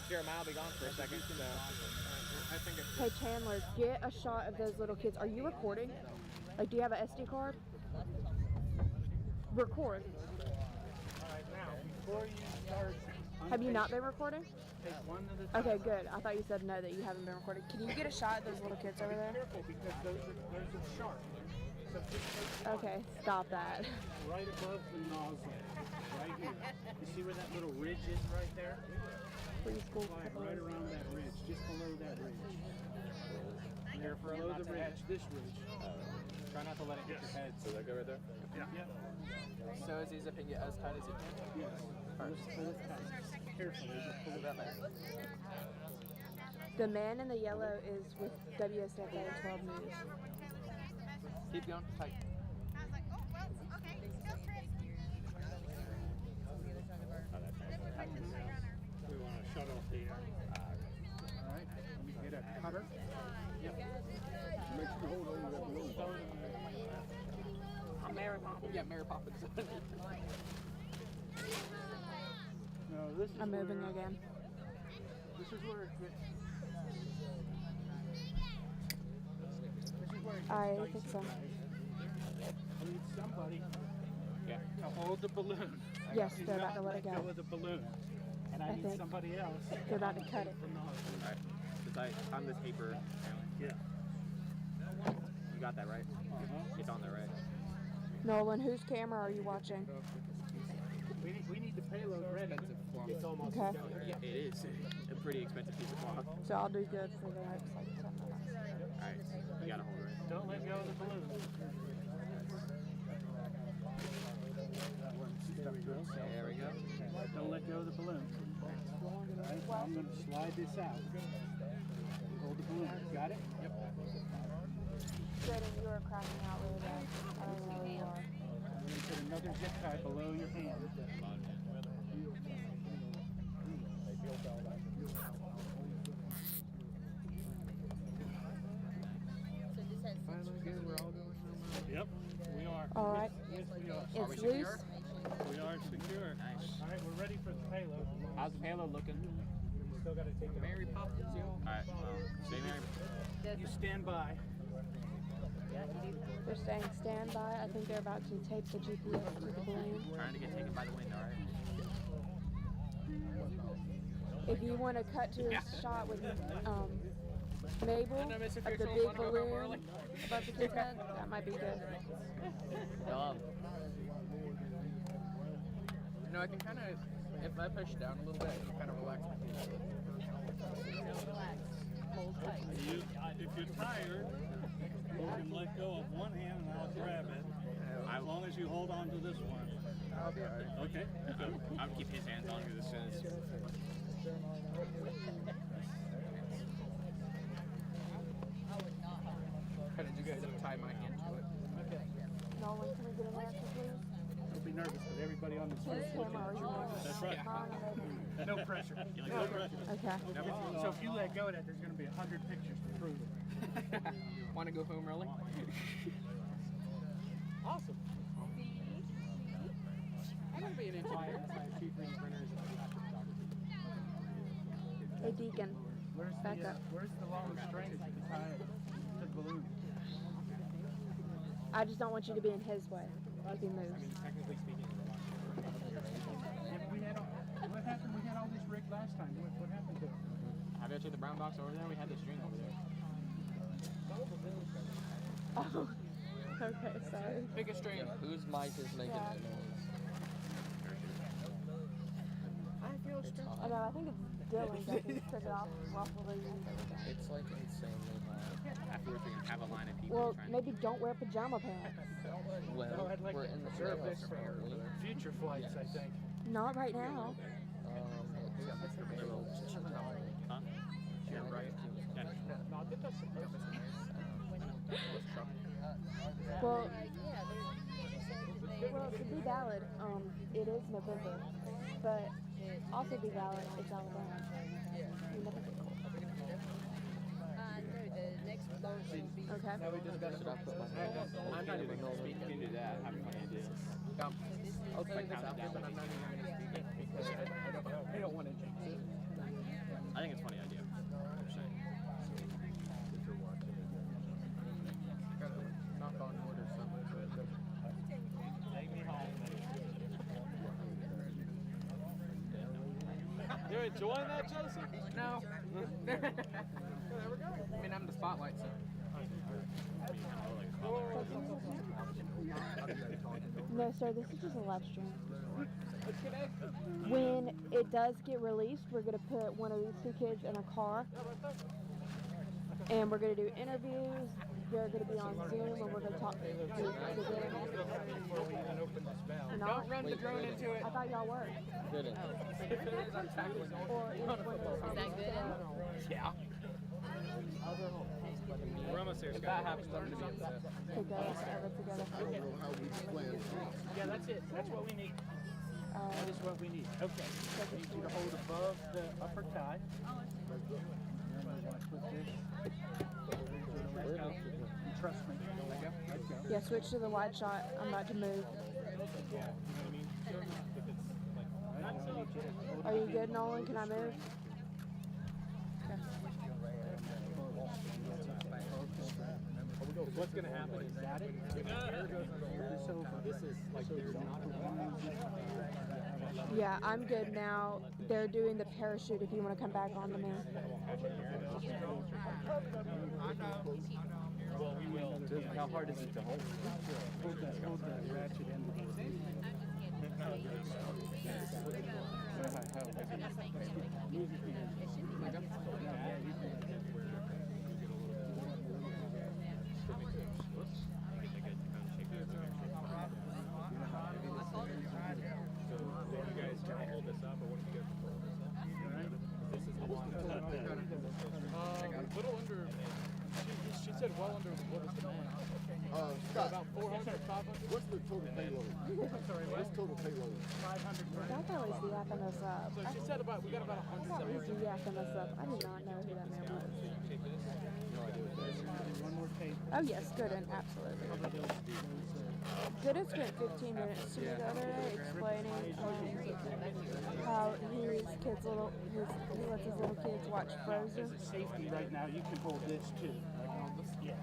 Jeremiah will be gone for a second, so I think it's... Hey, Chandler, get a shot of those little kids. Are you recording? Like, do you have an SD card? Record. Alright, now, before you start... Have you not been recording? Take one at a time. Okay, good. I thought you said no, that you haven't been recording. Can you get a shot of those little kids over there? Be careful, because those are sharp. So just take Okay, stop that. right above the nozzle. Right here. You see where that little ridge is right there? Preschool. Right around that ridge, just below that ridge. Careful Below not the to ridge, hit. this ridge. Try not to let it hit your head. So that go right there? Yeah. So is he zipping it as tight as he can? Yes. Pull it tight. Carefully, just pull it out. The man in the yellow is with WSFA 12 News. Keep going tight. I was like, oh, well, okay, go Chris. We want to shut off the air. All right, let me get a cutter. Yep. Make sure you hold on to that balloon. Mary Poppins. Yeah, Mary Poppins. No, this is I'm moving where, again. This is where it gets. This is where it gets I dicey, think so. guys. I need somebody to hold the balloon. Yes, they're about to let it Go go. with the balloon, and I need think somebody else. They're about to cut it. The nozzle. Alright. So I'm this paper. Yeah. You got that right? It's on there, right? Nolan, whose camera are you watching? We need the payload ready. It's almost Okay. It is a pretty expensive piece of cloth. So I'll do good for the next like 10 minutes. Alright, you gotta hold it right. Don't let go of the balloon. There we go. Don't let go of the balloon. Right, I'm going to slide this out. Hold the balloon. Got it? Yep. Jaden, you are cracking out really bad. I don't know where you are. I'm going to put another zip tie below your hand. Yep, we are. All right. Yes, we are. It's loose. We are secure. Nice. All right, we're ready for the payload. How's the payload looking? We still got to take it. Mary Poppins, yo. Alright, stay Mary. You stand by. They're saying standby. I think they're about to tape the GPS to the balloon. Trying to get taken by the wind, alright? If you want to cut to a shot with Mabel of the big balloon above the kid's head, that might be good. You know, I can kind of, if I push down a little bit, I can kind of relax my feet a little. If you're tired, you can let go of one hand and I'll grab it. As long as you hold on to this one. I'll be alright. Okay. I'll keep his hands on because as soon as... How did you guys tie my hand to it? Okay. Nolan, can we get in there, please? Don't be nervous, but everybody on the screen is looking. Camera, are you nervous? That's right. Mom and Mabel. No pressure. No pressure. Okay. So if you let go of that, there's going to be 100 pictures to prove it. Want to go home early? Awesome. I'm going to be an engineer. Chief 3D printers and photography. Hey, Deacon. Back up. Where's the long string that you can tie to the balloon? I just don't want you to be in his way if he moves. Technically speaking, Yeah, what happened? We had all this rigged last time. What happened to it? have you checked the brown box over there? We had the string over there. Oh, okay, sorry. Pick a string. Whose mic is making that noise? I feel strong. Oh, no, I think it's Dylan that just took it off while we were It's like insanely hot. Afterwards we can have a line of people Well, trying maybe don't wear pajama pants. Well, I'd like we're to in the preserve this service for apparently. future flights, I think. Not right now. Huh? You're right. Well, to be valid, it is November, but also be valid, it's Alabama. You never get cold. No, the next launch will be. Okay. Now we just got to I'm not even speaking into that. Having fun ideas. I'll tell you this after, but I'm not even going to speak it because I don't want to jinx it. think it's a funny idea. Gotta knock on wood or something. Take me home. You enjoying that, Joseph? No. There we go. I mean, I'm the spotlight, so. No, sir, this is just a live stream. When it does get released, we're going to put one of these two kids in a car. And we're going to do interviews. They're going to be on Zoom, and we're going to talk to them. Don't run the drone into it. I thought y'all were. If it is, I'm tackling it. Or is that good? Yeah. We're almost here. If that happens, I'm going to be upset. Together, forever together. I don't know how we plan. Yeah, that's it. That's what we need. That is what we need. Okay. I need you to hold above the upper tie. Trust me. Let go. Yeah, switch to the wide shot. I'm about to move. Are you good, Nolan? Can I move? Okay. What's going to happen is that it goes over. This is like there's not Yeah, I'm good now. They're doing the parachute if you want to come back on to me. Well, we will. How hard is it to hold? Hold that ratchet end of the Little under. She said well under what was the demand? Scott, About 400, 500. what's the total payload? I'm sorry, what? What's total payload? 500 grand. That guy was yapping us up. So she said we got about 100 That was somewhere. yapping us up. I did not know who that man was. one more tape. Oh yes, Gooden, absolutely. Gooden spent 15 minutes to me the other day explaining how he lets his little kids watch Frozen. Safety right now, you can hold this too. Yeah.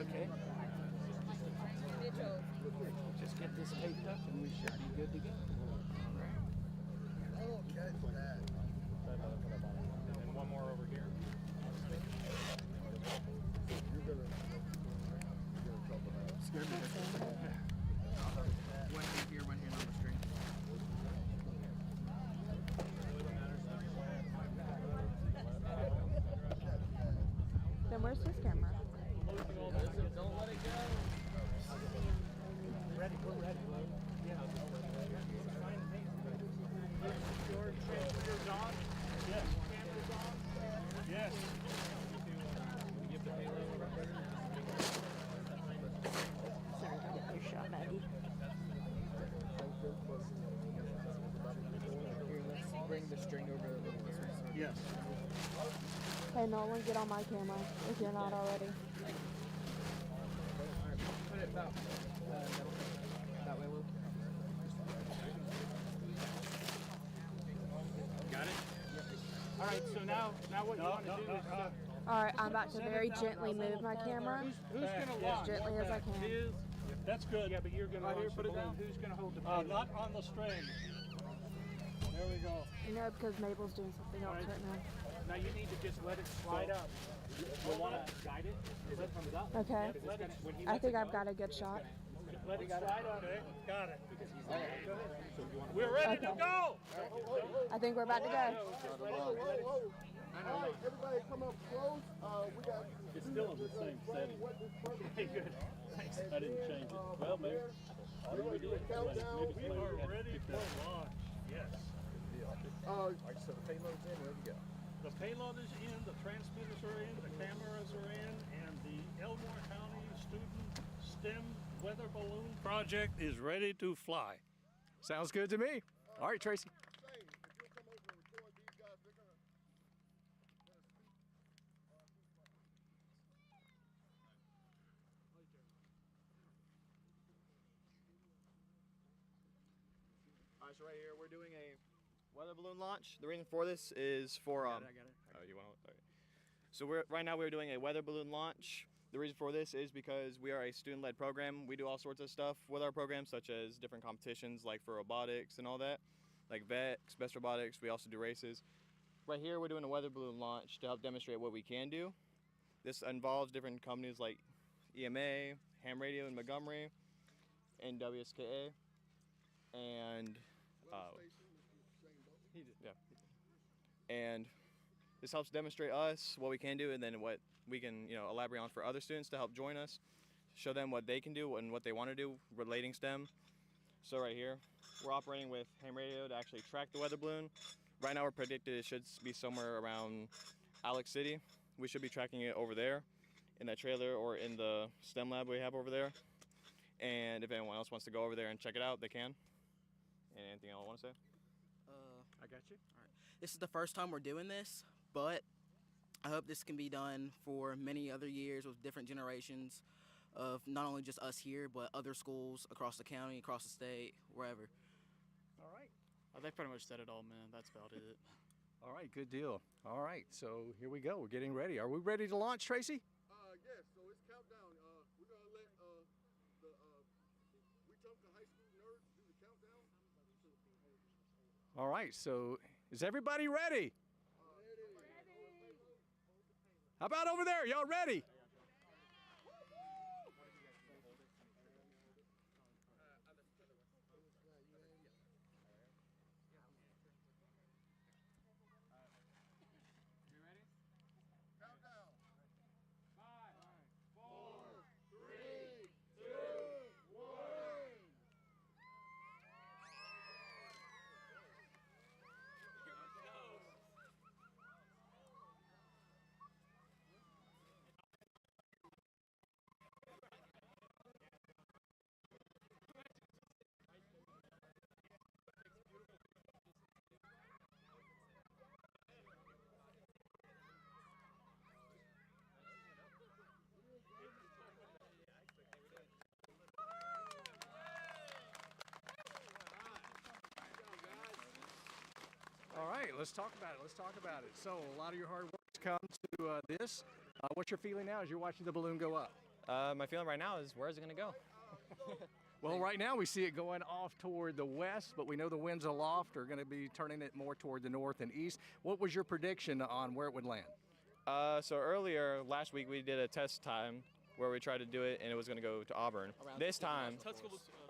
Okay. Just get this taped up and we should be good to go. And one more over here. One hand here, one hand on the string. Then where's his camera? Don't let it go. Ready, we're ready. Yeah. Your transmitter's on? Yes. Camera's on? Yes. Sorry, I got your shot, Maggie. Here, let's bring the string over a little this way. Yes. Hey Nolan, get on my camera if you're not already. Put it about middle. That way, Luke. Got it? All right, so now what you want to do is... Alright, I'm about to very gently move my camera. Who's going to As launch? gently as I can. That's good. Yeah, but you're going to launch the balloon. Who's going to hold the balloon? Not on the string. There we go. You know, because Mabel's doing something else right now. Now you need to just let it slide up. You'll want to guide it as it comes up. Okay. I think I've got a good shot. Let it slide up. Okay, got it. We're ready to go! I think we're about to go. All right, everybody come up close. We got. It's still in the same setting. Good. Thanks. I didn't change it. Well, maybe. We are ready for launch. Yes. All right, so the payload's in, ready to go. The payload is in, the transmitters are in, the cameras are in, and the Elmore County Student STEM Weather Balloon Project is ready to fly. Sounds good to me. All right, Tracy. Say, if you'll come over and record these guys, they're gonna speak. All right, so right here we're doing weather balloon launch. The reason for this is for I got it. Oh, you want? Okay. So right now we're doing a weather balloon launch. The reason for this is because we are a student-led program. We do all sorts of stuff with our program, such as different competitions, like for robotics and all that, like VEX, Best Robotics. We also do races. Right here, we're doing a weather balloon launch to help demonstrate what we can do. This involves different companies like EMA, Ham Radio in Montgomery, and WSKA, and yeah. And this helps demonstrate us what we can do, and then what we can, elaborate on for other students to help join us, show them what they can do and what they want to do relating STEM. So right here, we're operating with ham radio to actually track the weather balloon. Right now, we're predicted it should be somewhere around Alex City. We should be tracking it over there in that trailer or in the STEM lab we have over there. And if anyone else wants to go over there and check it out, they can. And anything else I want to say? I got you. All right. This is the first time we're doing this, but I hope this can be done for many other years with different generations of not only just us here, but other schools across the county, across the state, wherever. All right. They pretty much said it all, man. That's about it. All right, good deal. All right, so here we go. We're getting ready. Are we ready to launch, Tracy? Yes, so it's countdown. We're going to let the Wetumpka High School nerds do the countdown. All right, so is everybody ready? How about over there? Y'all ready? All right, let's talk about it. Let's talk about it. So a lot of your hard work has come to this. What's your feeling now as you're watching the balloon go up? My feeling right now is, where is it going to go? Well, right now we see it going off toward the west, but we know the winds aloft are going to be turning it more toward the north and east. What was your prediction on where it would land? So earlier, last week, we did a test time where we tried to do it, and it was going to go to Auburn. This time,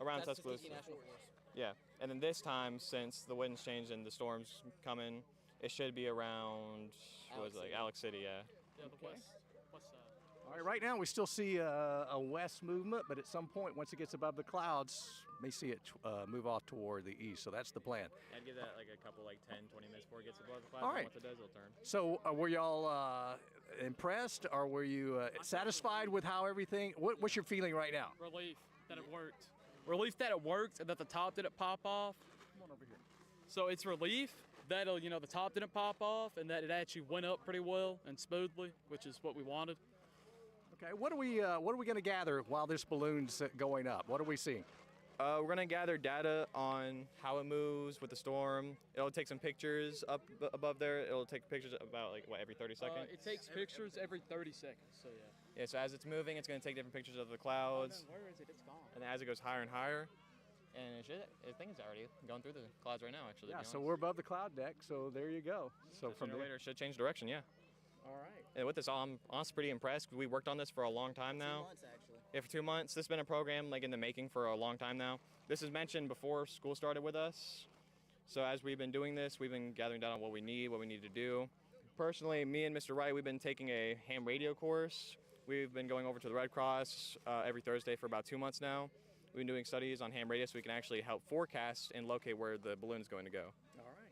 around Tuscaloosa. Yeah, and then this time, since the winds changed and the storms coming, it should be around, Alex City, yeah. Yeah, the west side. All right, right now we still see a west movement, but at some point, once it gets above the clouds, may see it move off toward the east. So that's the plan. I'd give that like a couple, 10, 20 minutes before it gets above the clouds. All right. And once it does, it'll turn. So were y'all impressed, or were you satisfied with how everything? What's your feeling right now? Relief that it worked. Relief that it worked and that the top didn't pop off. Come on over here. So it's relief that the top didn't pop off and that it actually went up pretty well and smoothly, which is what we wanted. Okay, what are we going to gather while this balloon's going up? What are we seeing? We're going to gather data on how it moves with the storm. It'll take some pictures up above there. It'll take pictures about every 30 seconds? It takes pictures every 30 seconds, so yeah. Yeah, so as it's moving, it's going to take different pictures of the clouds. Oh, no, where is it? It's gone. And as it goes higher and higher, and I think it's already going through the clouds right now, actually. Yeah, so we're above the cloud deck, so there you go. So from there, later, it should change direction, yeah. All right. And with this, I'm honestly pretty impressed. We worked on this for a long time now. 2 months, actually. Yeah, for 2 months. This has been a program in the making for a long time now. This is mentioned before school started with us. So as we've been doing this, we've been gathering down on what we need to do. Personally, me and Mr. Wright, we've been taking a ham radio course. We've been going over to the Red Cross every Thursday for about 2 months now. We've been doing studies on ham radio so we can actually help forecast and locate where the balloon is going to go. All right.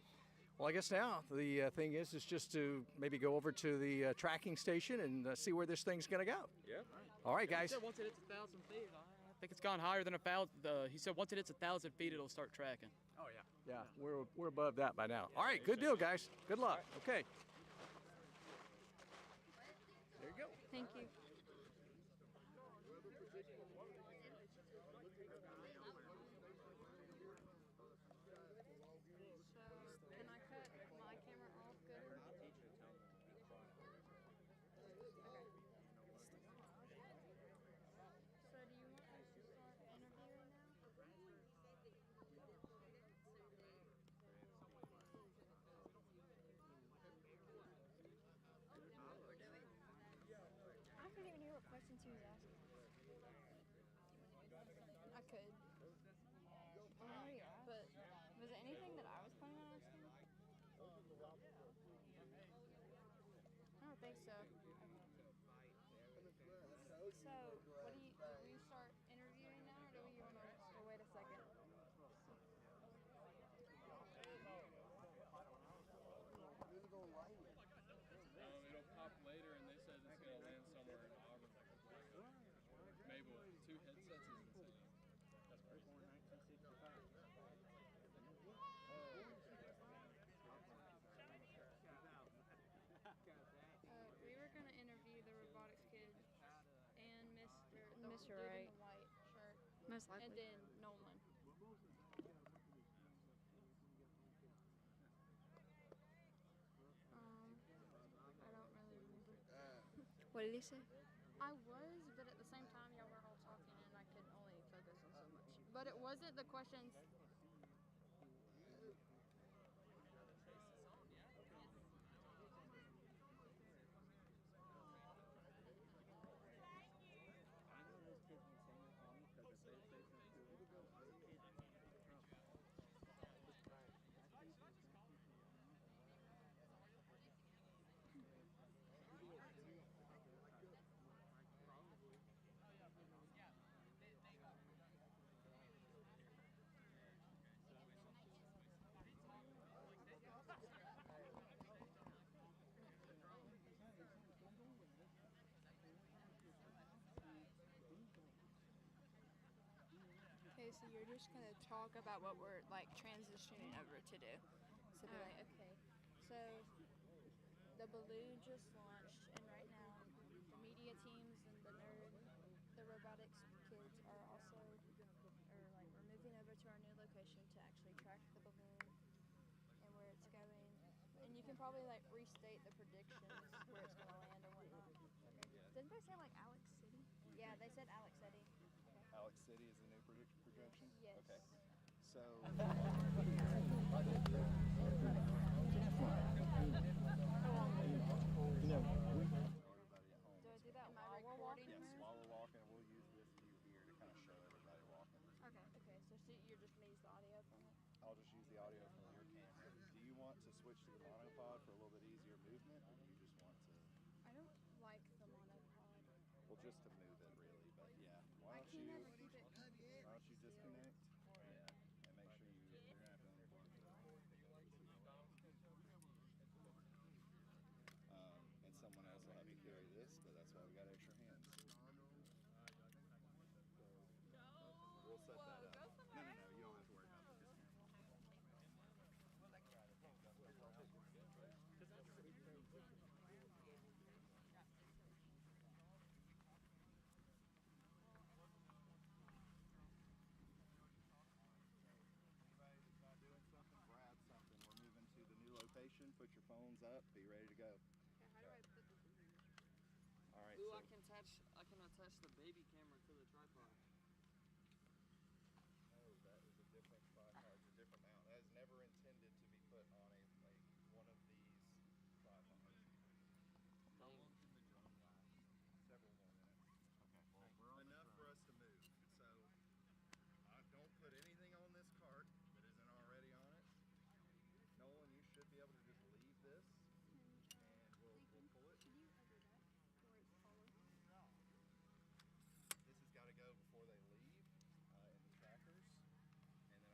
Well, I guess now the thing is just to maybe go over to the tracking station and see where this thing's going to go. Yeah. All right, guys. He said once it hits 1,000 feet, I think it's gone higher than 1,000. He said once it hits 1,000 feet, it'll start tracking. Oh, yeah. Yeah, we're above that by now. All right, good deal, guys. Good luck. Okay. There you go. Thank you. Can he was asking. I could. But was it anything that I was planning on asking? I don't think so. So, what do we start interviewing now, or do we want to wait a second? It'll pop later, and they said it's going to land somewhere in Auburn. Maybe with 2 headsets is insane. That's crazy. We were going to interview the robotics kid and Mr. dude Wright. in the white shirt. Most likely. And then Nolan. I don't really remember. What did he say? I was, but at the same time, y'all were all talking, and I could only focus on so much. But it wasn't the questions. Okay, so you're just going to talk about what we're like transitioning over to do. So be like, okay, so the balloon just launched, and right now the media teams and the robotics kids are also, we're moving over to our new location to actually track the balloon and where it's going. And you can probably like restate the predictions where it's going to land or whatnot. Didn't they say like Alex City? Yeah, they said Alex City. Alex City is the new projection? Yes. Okay. So... Do I do that while we're walking? Yes, while we're walking, we'll use this view here to kind of show everybody walking. Okay. Okay, so you're just going to use the audio from it? I'll just use the audio from your camera. Do you want to switch to the monopod for a little bit easier movement, or do you just want to... I don't like the monopod. Well, just to move it, really, but yeah. Why don't you disconnect? Yeah, and make sure you're going to have to unplug it. And someone else will have to carry this, but that's why we got extra hands. We'll set that up. No, you don't have to worry about the disconnect. Put your phones up, be ready to go. Okay, how do I put this? All right. Ooh, So I can attach the baby camera to the tripod. oh, that is a different tripod, it's a different mount. That is never intended to be put on one of these tripods. How long can the drone last? Several more minutes. Okay. Well, we're enough for us to move. So don't put anything on this cart that isn't already on it. Nolan, you should be able to just leave this, and we'll pull it. Can you edit that where it's taller? This has got to go before they leave in the trackers,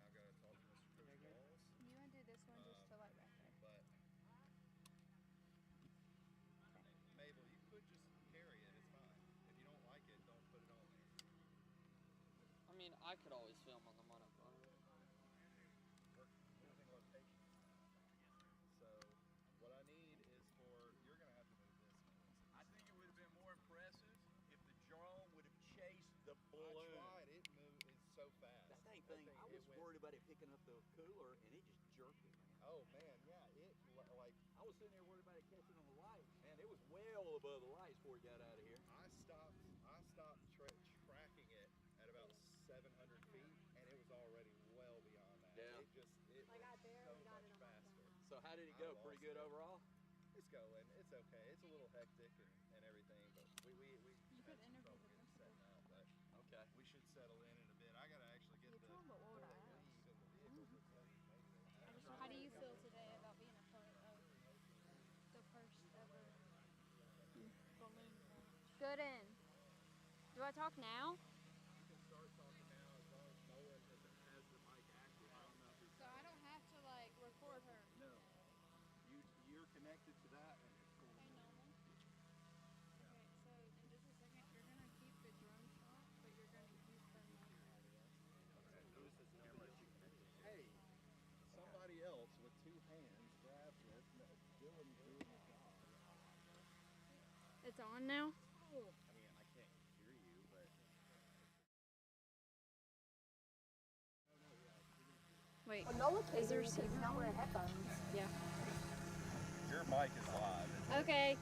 and then I've got to talk to Mr. Coach Walls. Can you undo this one just to like right there? But Mabel, you could just carry it. It's fine. If you don't like it, don't put it on there. I mean, I could always film on the monopod. We're moving location. So what I need is you're going to have to move this. I think it would have been more impressive if the drone would have chased the balloon. I tried. It's so fast. The same thing. I was worried about it picking up the cooler, and it just jerked it, man. Oh man, yeah. I was sitting there worried about it catching on the light. Man, it was well above the lights before it got out of here. I stopped tracking it at about 700 feet, and it was already well beyond that. Yeah. It Like I barely got it on my faster. So how did it go? Pretty good overall? It's going. It's okay. It's a little hectic and everything, but we could interview the principal. Okay. We should settle in a bit. I gotta actually get the What would I ask? How do you feel today about being a part of the first ever balloon launch? Good in. Do I talk now? You can start talking now as long as Noah has the mic active. I don't know if So I don't have to like record her. No. You're connected to that and it's cool. Okay, normal. Okay, so in just a second, you're gonna keep the drone shot, but you're gonna keep the mic audio. Okay. Who's this camera that you connected? Hey, somebody else with two hands grab this. Dylan's doing his job. It's on now? I mean, I can't hear you, but. Wait. Noah Is there because he's not wearing headphones. Yeah. Your mic is live. Okay.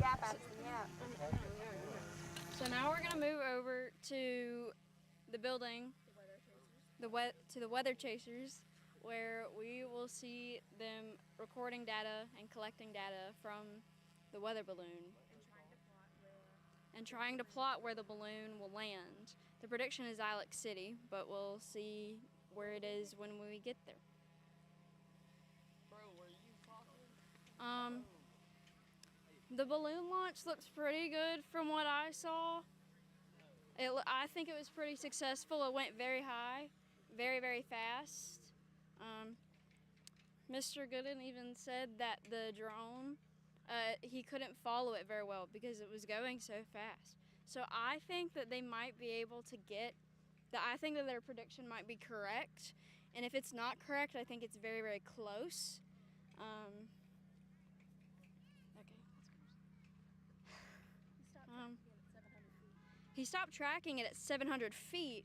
Yeah, Patsy, yeah. So now we're gonna move over to the building, to the weather chasers, where we will see them recording data and collecting data from the weather balloon. And trying to plot where the balloon will land. The prediction is Alex City, but we'll see where it is when we get there. Bro, were you talking? The balloon launch looks pretty good from what I saw. I think it was pretty successful. It went very high, very, very fast. Mr. Gooden even said that the drone, he couldn't follow it very well because it was going so fast. So I think that they might be able to I think that their prediction might be correct. And if it's not correct, I think it's very, very close. He stopped tracking it at 700 feet.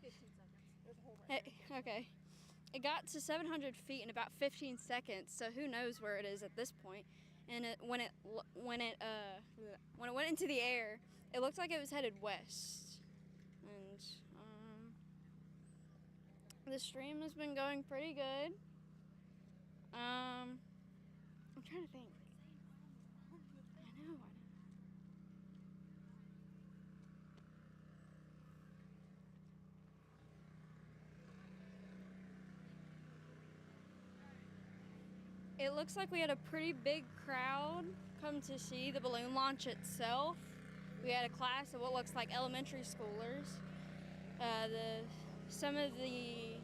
15 seconds. There's a whole right there. Okay. It got to 700 feet in about 15 seconds, so who knows where it is at this point. And when it went into the air, it looked like it was headed west. And the stream has been going pretty good. I'm trying to think. I know. It looks like we had a pretty big crowd come to see the balloon launch itself. We had a class of what looks like elementary schoolers. Some of the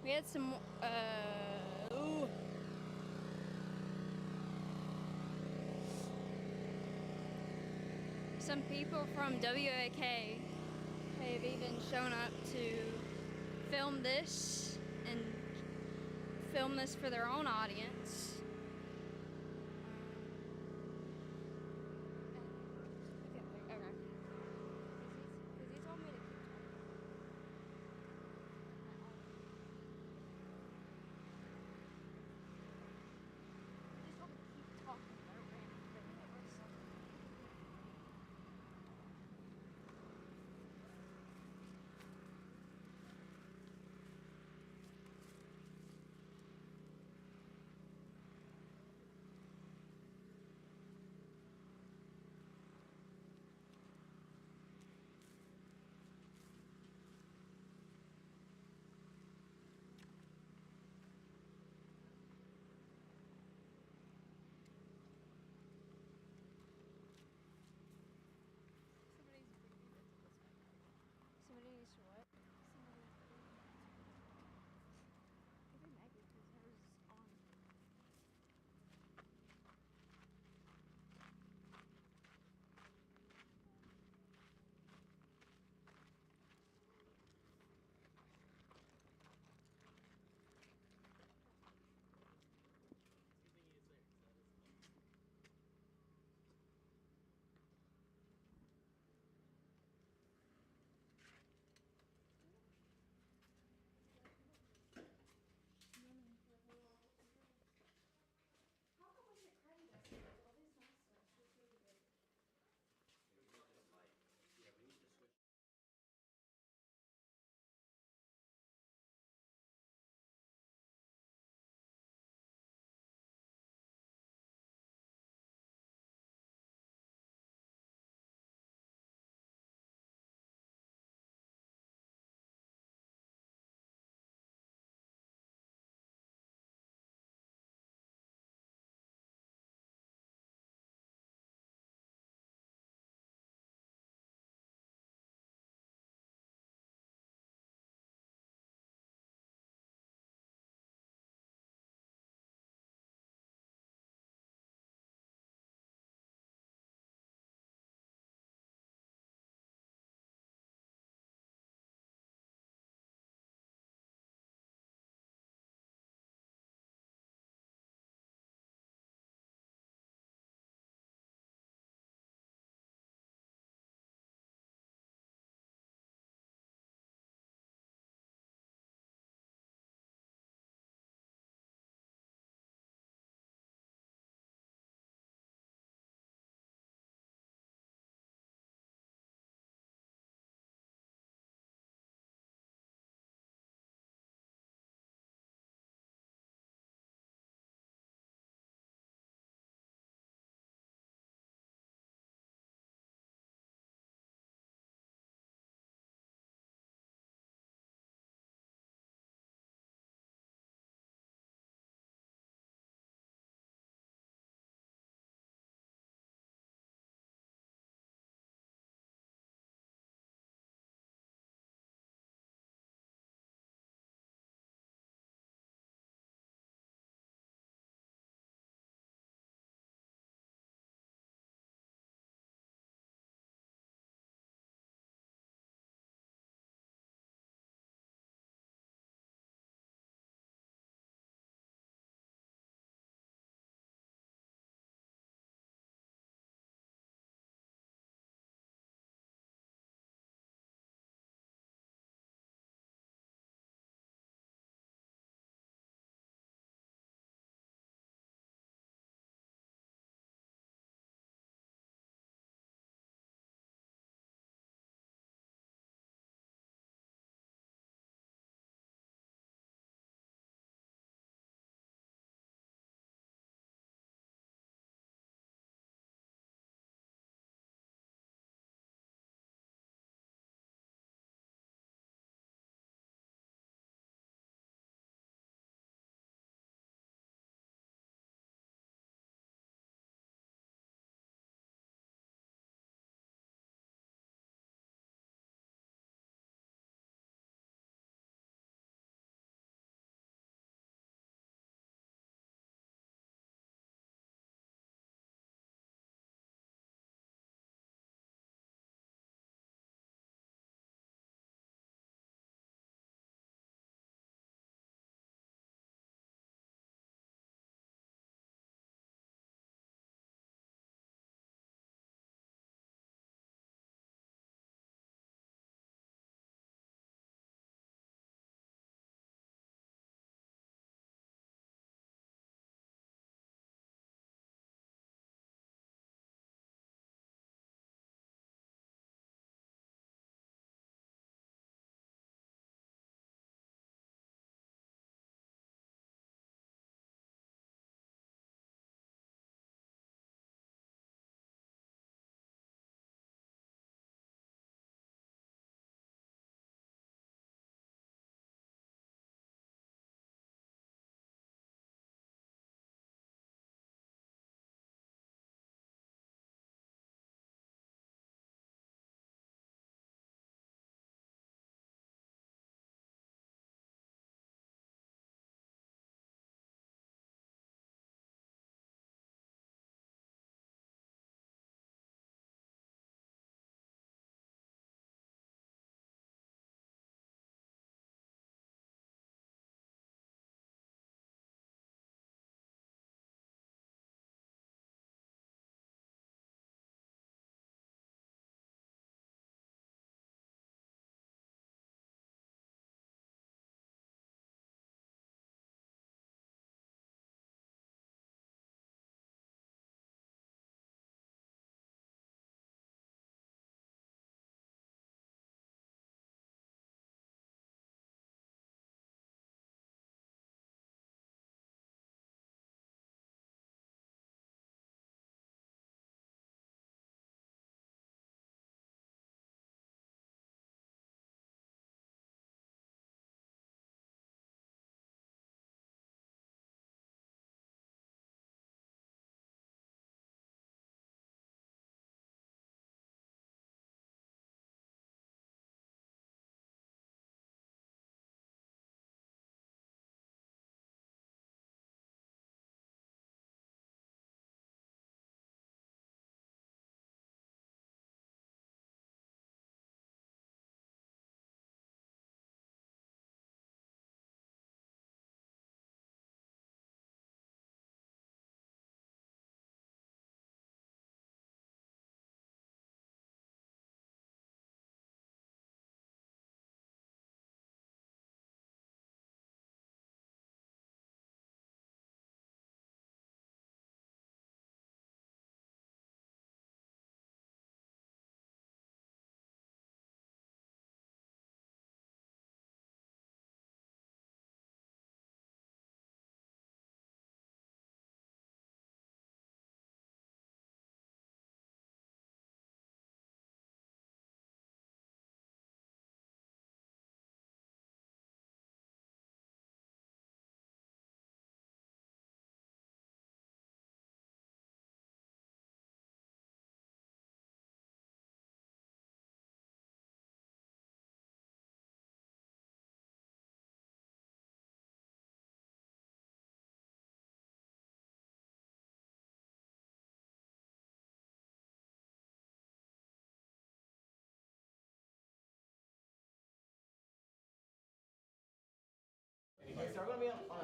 we had some some people from WAKA have even shown up to film this and film this for their own audience.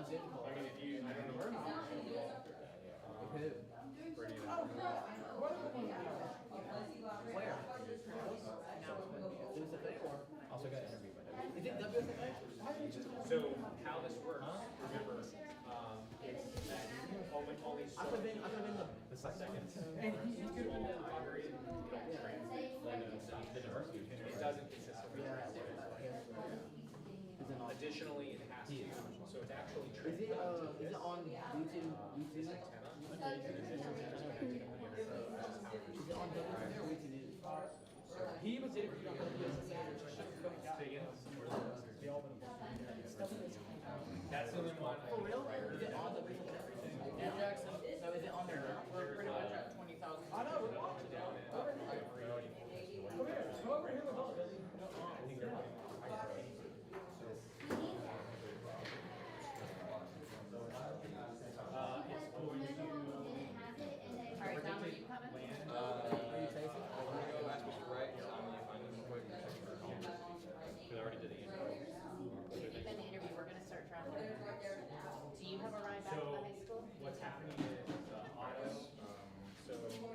I mean, if you, I don't know where I'm Where? Also got interviewed by Is it WSFA? So how this works, remember, it's that all these. I could have been the second. And he's good at the library. The diversity. It doesn't consist of. Additionally, it has to. So it's actually. Is it on YouTube? Is it on WSFA or YouTube News? He was interviewed on WSFA. That's the only one. For real? Is it on WSFA? Jackson. So is it on there now? We're pretty much at 20,000. I know. We're watching down it. Come here. Come over here with us. Alright, Tom, are you coming? Are you Tracy? I'm gonna go ask Mr. Wright. I'm gonna find him real quick. Because I already did the interview. You've done the interview. We're going to start traveling. Do you have a ride back to the high school? What's happening is auto. So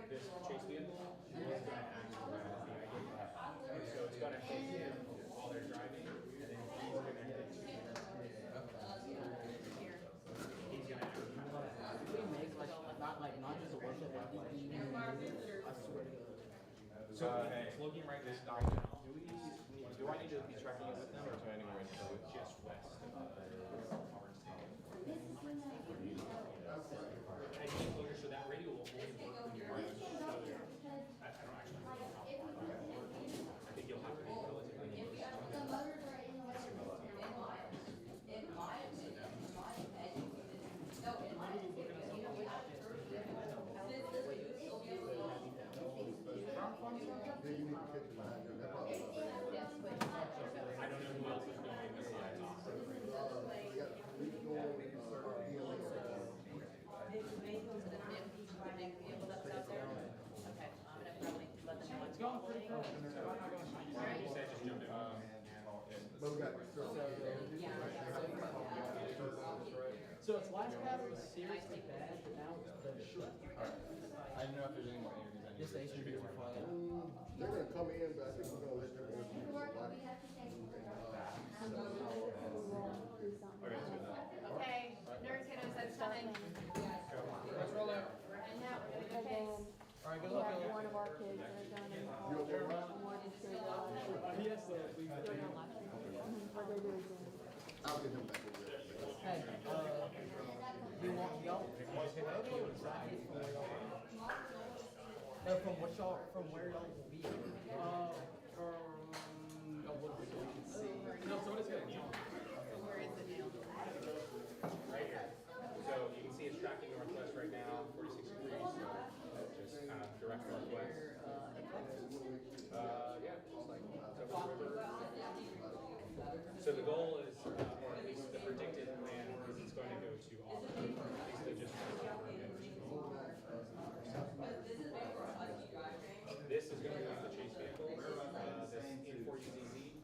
this Chase vehicle is going to act as the ID. And so it's going to take him while they're driving, and then he's going to hit. He's going to act. We make not just a worship, but I swear to God. So it's looking right this down. Do I need to be tracking it with them, or do I need to go just west of Auburn State? I think so that radio will only work when you're southern. I don't actually know how far. I think you'll have to be relatively close. I don't know who else is going besides Austin. It's going pretty You said just jump in. So its last pattern was seriously bad, but now it's better. I don't know if there's any more interviews I need This station is flying. They're gonna come in, but I think we're gonna let them in. Okay, nerd kiddos, that's coming. Let's roll out. We're heading out. We're And gonna then go we have one of our kids that are done in the hall. One is doing Yes, what they're doing. I'll get him back over there. Hey, you want y'all? No, from where y'all will be. No, so what is it? where is it now? Right here. So you can see it's tracking northwest right now, 46 degrees. So just kind of direct northwest. Yeah, just like over the river. So the goal is, or at least the predicted plan is it's going to go to Auburn. At least they just this is going to be the Chase vehicle, this N4UZZ,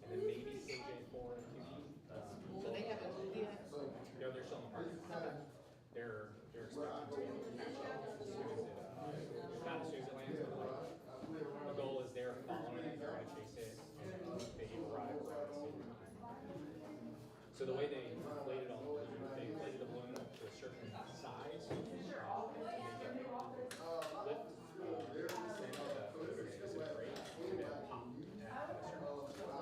and then maybe KJ4 and QE. So they haven't moved yet? No, they're still in the park. They're expecting to catch up as soon as it, not as soon as it lands, but like, the goal is they're following it, they're going to chase it, and they arrive around the same time. So the way they inflated on the balloon, they inflated the balloon to a certain size, to make it lift, descend at a very specific rate, and then pop at a certain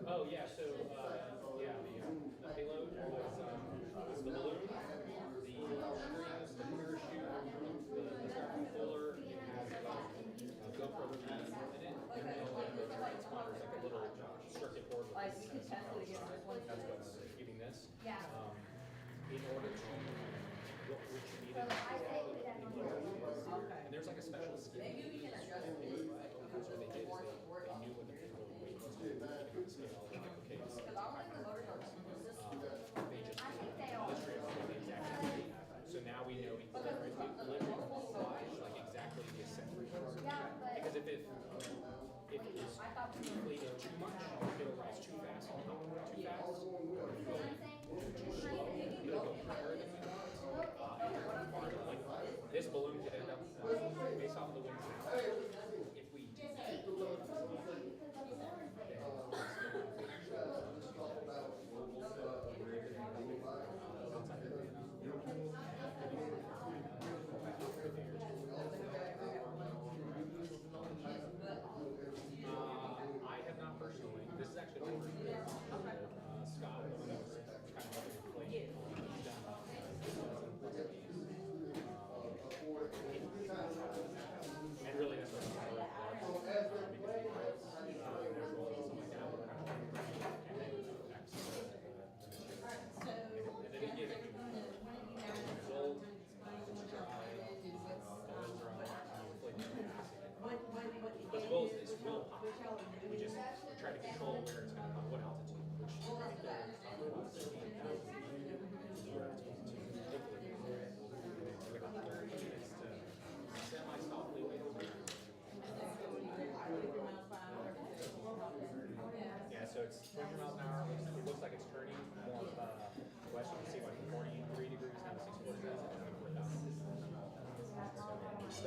Oh yeah, so yeah, the payload was the balloon, the strings, the parachute, the controller, it has a GoPro in it, and then the transponder is like a little circuit board with this sensor outside. That's what's giving this. In order to what you need exactly what the payload is. And there's like a special scale. That's what they did is they knew what the payload weight was going to be on the scale. Like, okay, this is 500 pounds. They just illustrated the exact weight. So now we know equilibrium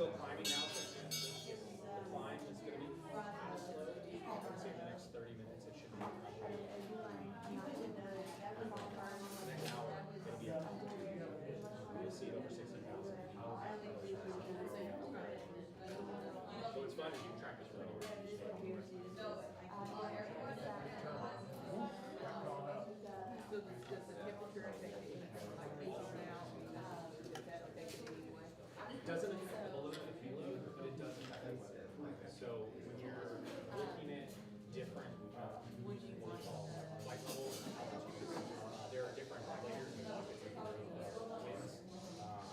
still climbing now, so the climb is going to be kind of slow. I would say in the next 30 minutes it should be probably the next hour it'll be at altitude. You'll see it over 60,000 feet. So it's fun if you can track this from anywhere. It doesn't affect the balloon of the payload, but it does affect the weather. So when you're looking at different what we call flight levels and altitudes, there are different layers and pockets of winds.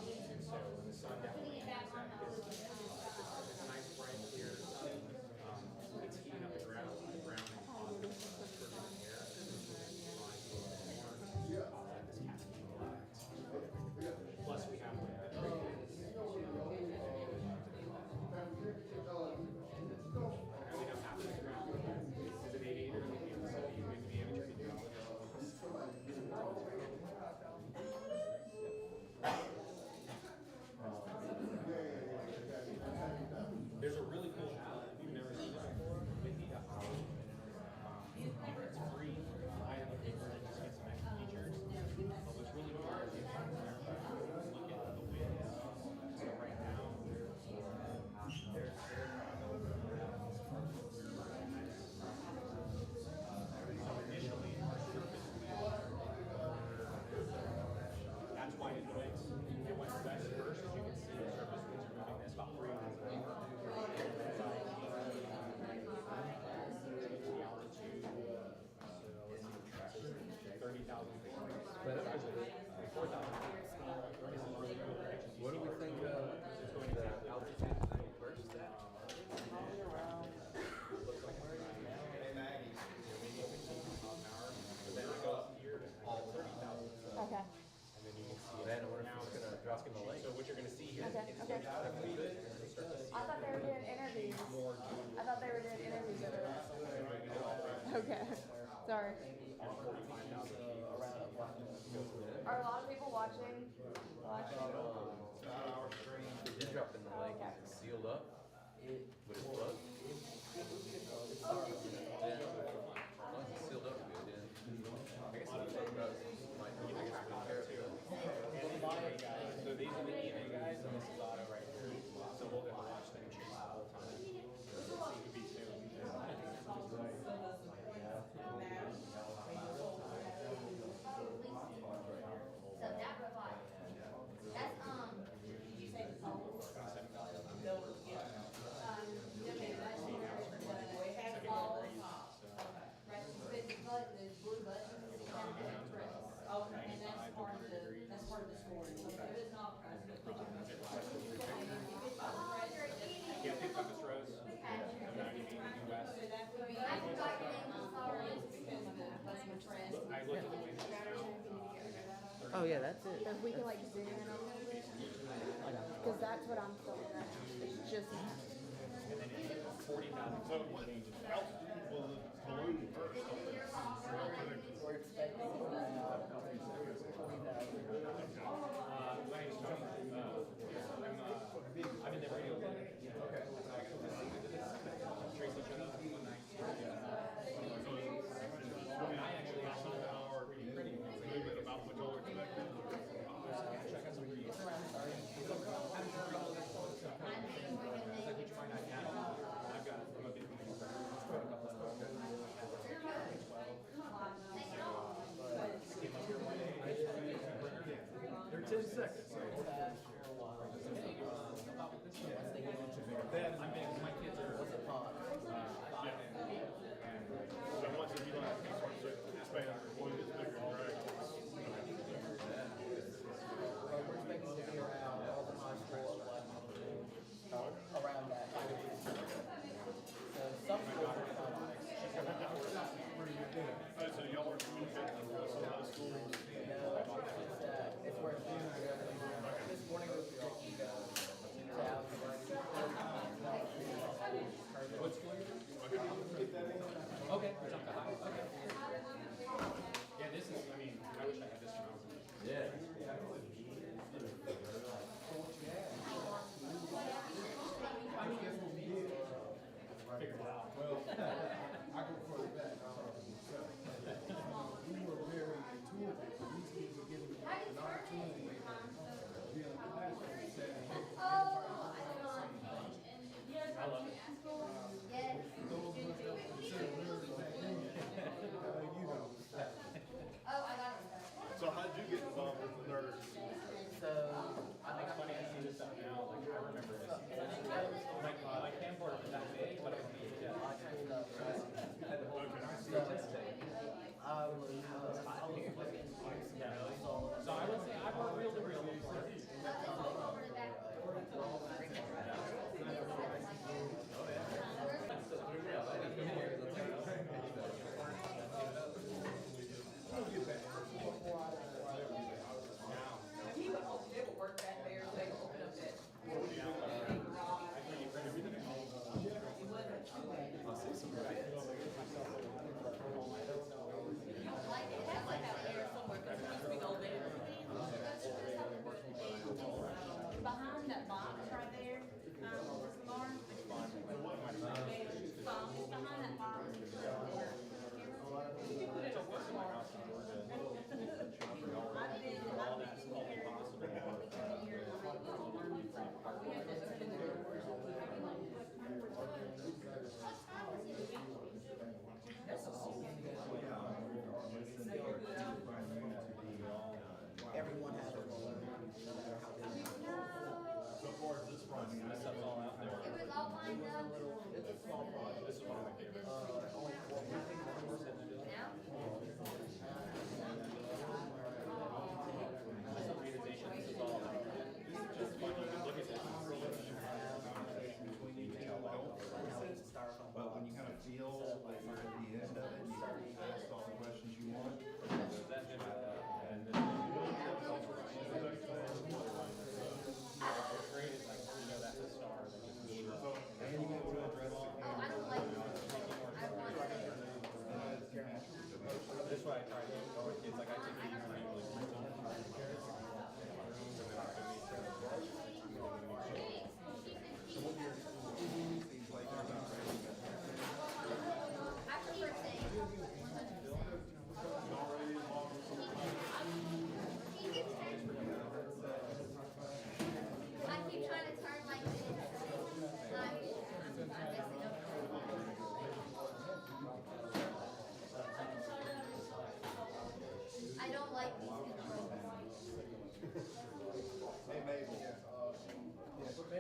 And so when the sun definitely impacts that because it's a nice bright clear sun. It's heating up the ground and causing turbulent air. Plus we have there's a really cool app, if you've never seen this before, videography. It's free. I have a paper that just gets some extra features. But what's really cool is you can look at the winds. So right now, so initially, our surface winds, that's why it went west first. As you can see, the surface winds are moving this about 3 miles an hour. What do we think the altitude versus that? Probably around. Looks like hey Maggie, maybe 15 miles an hour. But then I go up here to all 30,000. Okay. And then you can see Man, I it. wonder if it's going to drop in the lake. So what you're going to see here, Okay, it's okay. definitely good. You'll start to see I thought they were doing interviews. I thought they were doing interviews over there. Okay. Sorry. Are a lot of people watching? It did drop in the lake. Is it sealed up? Would it float? Yeah. As long as it's sealed up good, yeah. I guess what I'm talking about is might be the biggest care of it. So these are the EMA guys, and this is Otto right here. So we'll get to watch them chase the whole time. So it could be soon. So that robot, that's did you say the total? Yeah, pick up this rose. I'm not even in the West. I looked at the winds just now. Oh yeah, that's it. If we can like zoom in a little bit, because that's what I'm feeling right now. It's just. And then it hit 40,000. So what altitude will the balloon first? We're expecting around 40,000. My name's Tony. I'm in the radio. Okay. Tracy and I actually have some of our printing things. A little bit about what y'all are expecting. Check out some of these. I've got a bit They're 10 seconds. My kids are. What's a pod? So once if you don't have to expand one is bigger than dragons. We're expecting to be around all the high school around that. So some schools are So y'all are communicating with the rest of the high schools. it's where students are. This morning we were predicting 2,000.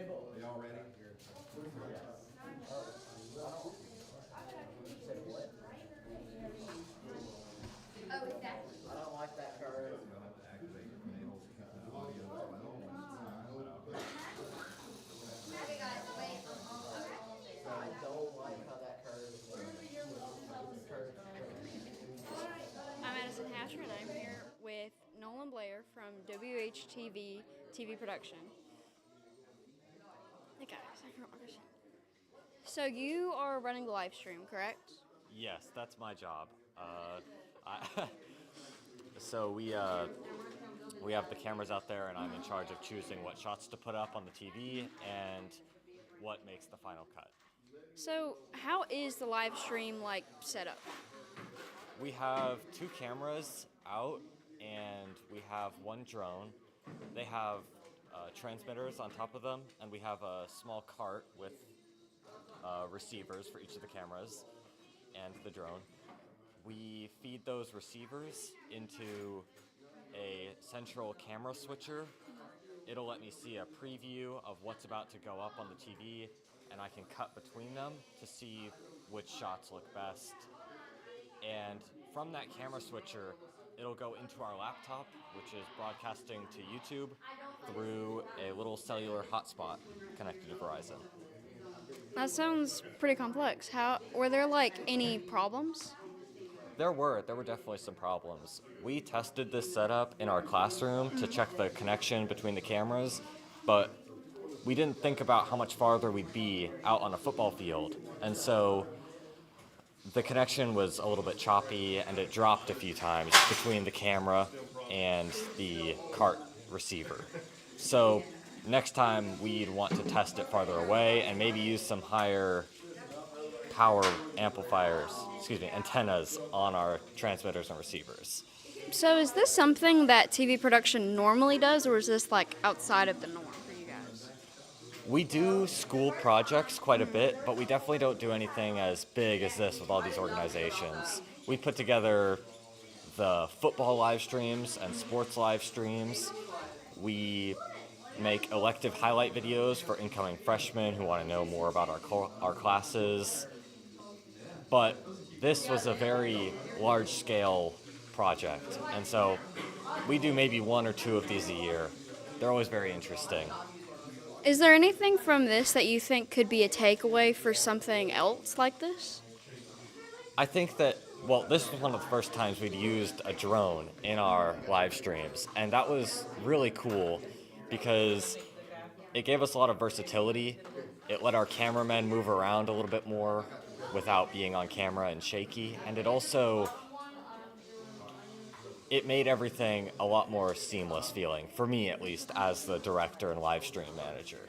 Y'all ready? Oh, is that? I don't like that curve. You'll have to activate your panels to keep the audio as well. Okay, guys, wait. I don't like how that curve is. I'm Addison Hatcher, and I'm here with Nolan Blair from WHTV TV Production. Hey guys, I forgot my question. So you are running the live stream, correct? Yes, that's my job. So we have the cameras out there, and I'm in charge of choosing what shots to put up on the TV and what makes the final cut. So how is the live stream set up? We have 2 cameras out, and we have 1 drone. They have transmitters on top of them, and we have a small cart with receivers for each of the cameras and the drone. We feed those receivers into a central camera switcher. It'll let me see a preview of what's about to go up on the TV, and I can cut between them to see which shots look best. And from that camera switcher, it'll go into our laptop, which is broadcasting to YouTube through a little cellular hotspot connected to Verizon. That sounds pretty complex. Were there any problems? There were definitely some problems. We tested this setup in our classroom to check the connection between the cameras, but we didn't think about how much farther we'd be out on a football field. And so the connection was a little bit choppy, and it dropped a few times between the camera and the cart receiver. So next time we'd want to test it farther away and maybe use some higher power antennas on our transmitters and receivers. So is this something that TV production normally does, or is this outside of the norm for you guys? We do school projects quite a bit, but we definitely don't do anything as big as this with all these organizations. We put together the football live streams and sports live streams. We make elective highlight videos for incoming freshmen who want to know more about our classes. But this was a very large-scale project, and so we do maybe 1 or 2 of these a year. They're always very interesting. Is there anything from this that you think could be a takeaway for something else like this? I think that, this was one of the first times we'd used a drone in our live streams, and that was really cool because it gave us a lot of versatility. It let our cameramen move around a little bit more without being on camera and shaky, and it made everything a lot more seamless feeling, for me at least, as the director and live stream manager.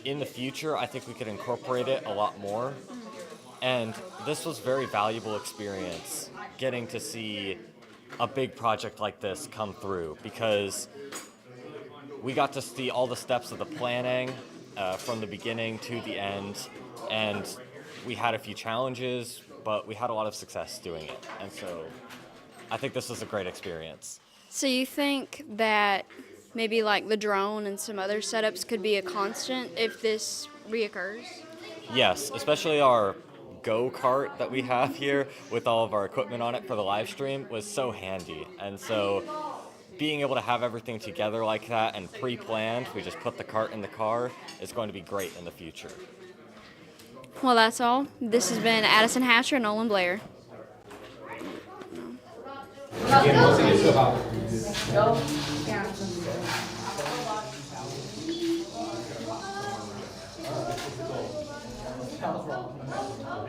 In the future, I think we could incorporate it a lot more, and this was a very valuable experience, getting to see a big project like this come through, because we got to see all the steps of the planning from the beginning to the end, and we had a few challenges, but we had a lot of success doing it, and so I think this was a great experience. So you think that maybe the drone and some other setups could be a constant if this reoccurs? Yes, especially our go-kart that we have here with all of our equipment on it for the live stream was so handy, and so being able to have everything together like that and pre-planned, we just put the cart in the car, is going to be great in the future. Well, that's all. This has been Addison Hatcher and Nolan Blair.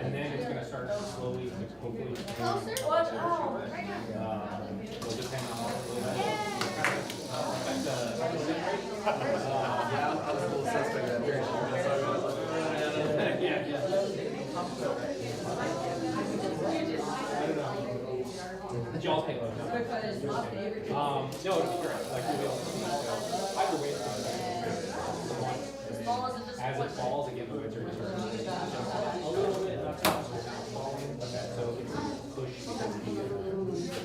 And then it's going to start slowly, hopefully. We'll just hang on a little bit. I was a little suspect of that. Y'all take those. No, it's great. We'll be able to see either way. As it falls, again, the winds are just a little bit. So it's push.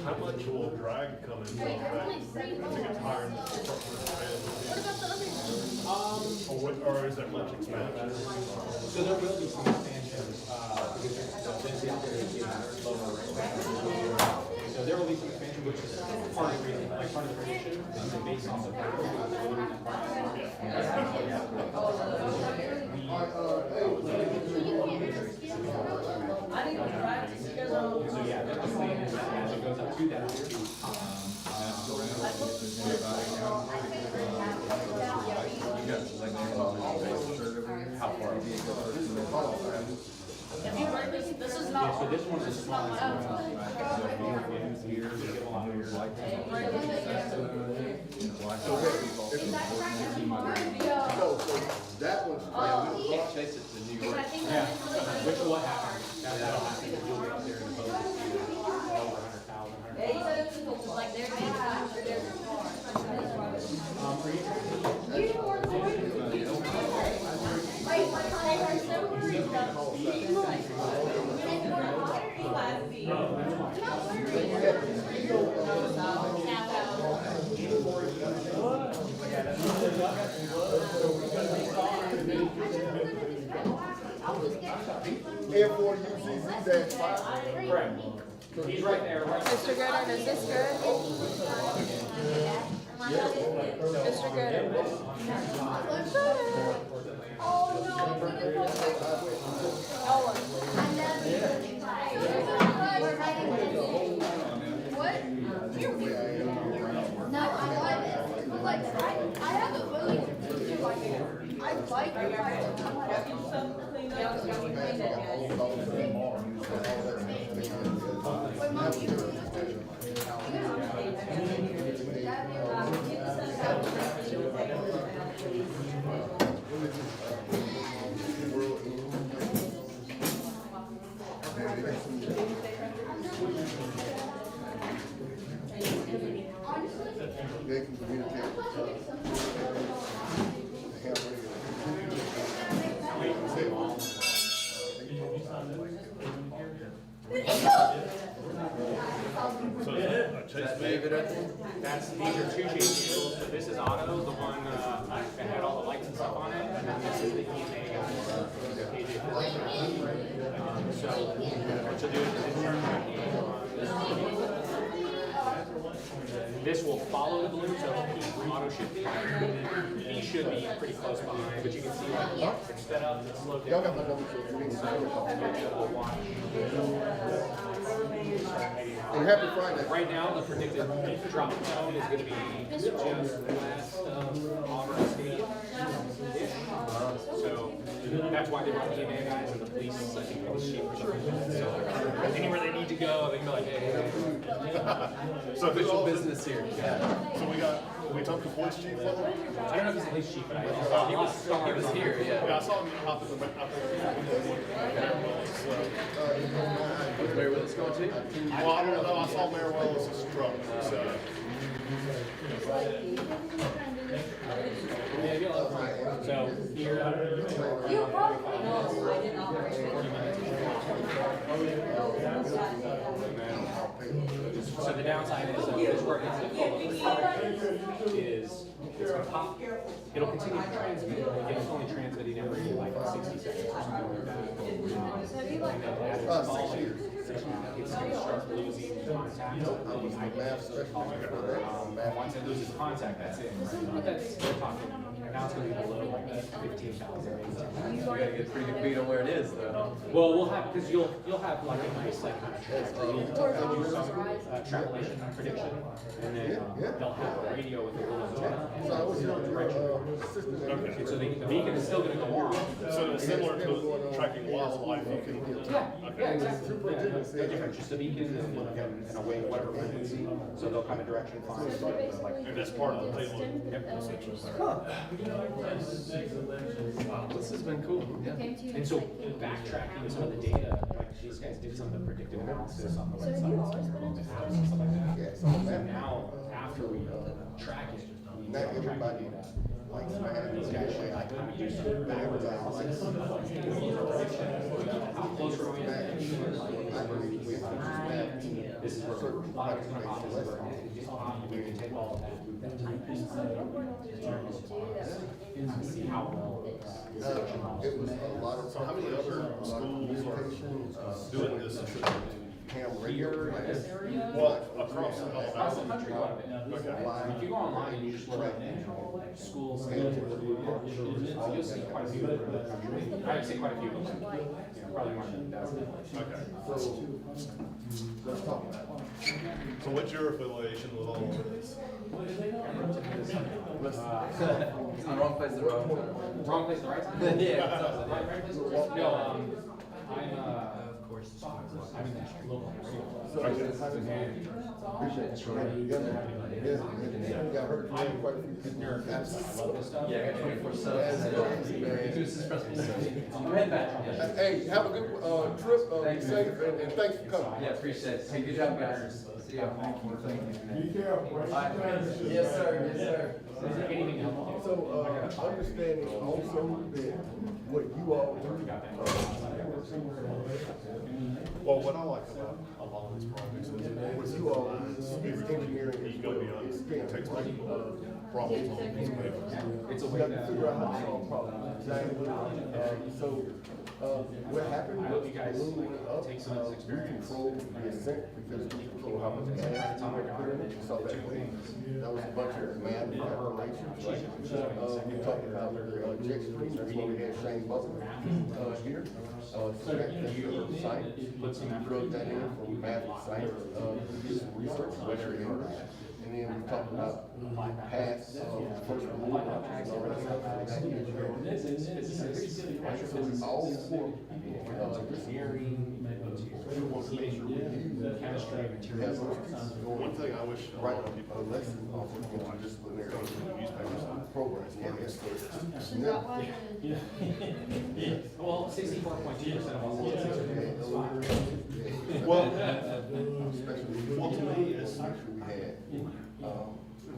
How much will drag come in from that? I think it's higher than the or is there much expansion? So there will be some expansion because the density out there is getting lower right now. So there will be some expansion, which is part of the reason, like part of the prediction is based off of So yeah, the plan is that as it goes up to that, how far? This is not. So this one is the smallest one. Here, that one's chase it to New York. Yeah, which will happen. That'll happen. You'll be up there in the boat and see over 100,000. Like there's Airport UCC-5. Correct. He's right there. Mr. Gooden, is this good? Mr. Gooden. No, I like it. Like, I have a really I like They can communicate. These are two change vehicles. So this is Otto, the one that had all the lights and stuff on it, and then this is the EMA guy. So what you'll do is turn this will follow the balloon, so it'll keep auto shifting. He should be pretty close behind, but you can see like it's sped up, it's slowed down. So we'll watch. And happy Friday. Right now, the predicted drop zone is going to be just west of Auburn Stadium. So that's why they brought the EMA guys and the police, I think, police chief or something. So anywhere they need to go, they can be like, hey. So Official business here. Yeah. So we got Wetumpka police chief. I don't know if he's police chief, but he was here. Yeah. Yeah, I saw him hop in the Was Mayor Willis going to? Well, I don't know. I saw Mayor Willis' truck. So. So here, so the downside is this work is it's going to pop. It'll continue to transmit. It's only transmitting every like 60 seconds or something like that. It's going to start losing contact. Once it loses contact, that's it. But that's we're talking. Now it's going to be below like 15,000. You gotta get a pretty good beat on where it is, though. Well, we'll have because you'll have like a nice like kind of do some extrapolation and prediction, and then they'll have a radio with a little antenna. And so the beacon is still going to go on. So it's similar to tracking wildlife. You can. Yeah, exactly. No different. Just a beacon and a wave, whatever frequency. So they'll kind of direction find. And that's part of the payload. Yep. Wow, this has been cool. Yeah. And so backtracking some of the data, like these guys did some of the predictive analysis on the websites and apps and stuff like that. So now, after we track it, we track data. These guys should like do some backwards analysis. How close are we to this is where we're going to pop, this is where we can take all of that, move that to see how well It was a lot of. So how many other schools are doing this? Ham radio class. Well, across the whole Across the country, quite a bit. If you go online and you just look at schools, you'll see quite a few around the country. I'd say quite a few. Probably more than a dozen. Okay. So, let's talk about it. So what's your affiliation with all of this? Wrong place at the wrong time. Wrong place at the right time? Yeah. Right place? No, I'm in the local radio club. So, appreciate it. Got heard from him quite a few people. Yeah, I got 24 subs. Who's this principal? I'm heading back. Hey, have a good trip. Be safe, and thanks for coming. Yeah, appreciate it. Hey, good job, guys. See ya. Be careful. Yes, sir. Yes, sir. Anything else? So, understanding also that what you all do. Well, what I like about a lot of these projects is What you all do is engineering you as go well. beyond It's it takes problems on these papers. It's a way to figure out how to solve problems. Exactly. What happened was the balloon went up. We controlled the ascent because we control how much gas we were put in it. You saw that thing. That was a bunch of math calculations, right? We talked about the jet stream. That's why we had Shane Butler here. So that's the science. We wrote that in from math and science. We did some research, especially English. And then we talked about past first balloon launches and all that stuff. So we all four chemistry, materials. One thing I wish a lot of people a lesson off of interdisciplinary programs. Well, 64.2% of all well, to me, it's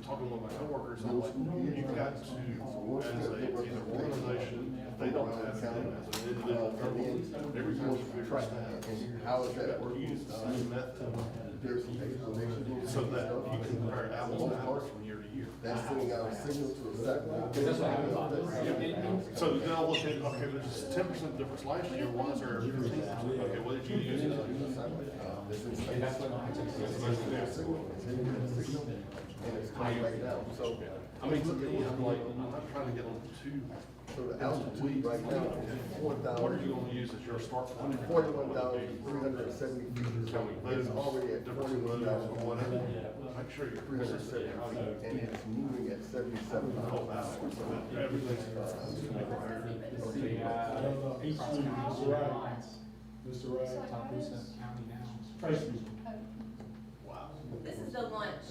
talking with my coworkers, I'm like, you've got to, as an organization, if they don't have them as an individual company, every time you figure out how is that use the same method, so that you can compare apples to apples from year to year. That's sending out a signal to a satellite. That's what I So then I'll look at, okay, there's 10% difference last year, why is there a 15%? Okay, what did you use? And that's what I took. And it's coming back down. So, I mean, to me, I'm like, I'm not trying to get on too. so the altitude right now is What are you gonna use as your start point? 41,370 feet. So it's already at 41,100. Make sure you're 370 feet, and it's moving at 77 miles an hour. everything's. Mr. Wright, top County now. Tracy. Wow. This is the lunch,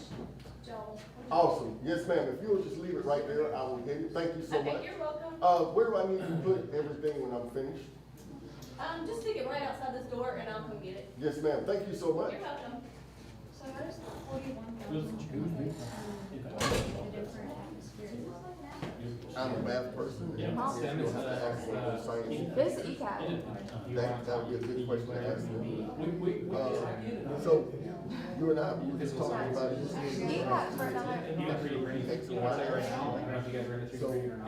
Joel. Awesome. Yes, ma'am. If you'll just leave it right there, I will get it. Thank you so much. Okay, you're welcome. Where do I need to put everything when I'm finished? Just stick it right outside this door and I'll come get it. Yes, ma'am. Thank you so much. You're welcome. So there's 41,000. I'm a math person. And I still have to ask them for science. This ECAT. That would be a good question to ask them. So, you and I, we were just talking about it. ECAT for another. X and Y. So,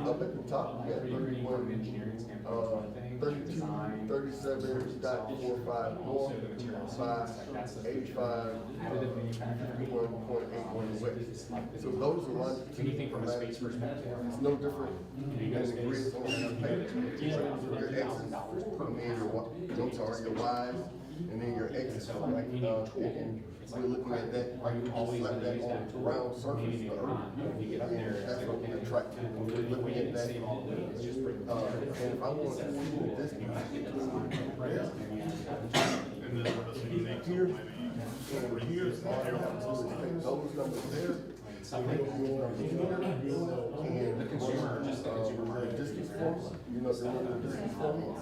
up at the top, we got 31, 32, 37.45 north, 5, 85, 1.81 west. So those are longitude from latitude. It's no different than the grids on the paper. Your X's, and then your Y's, and then your X's, right? And we're looking at that, like we just slap that on the round surface of Earth. And that's what we're attracted to. We're looking at that. And if I want to see the distance between here and here, those numbers there, and the consumer, just the distance formula, you know, the distance formula.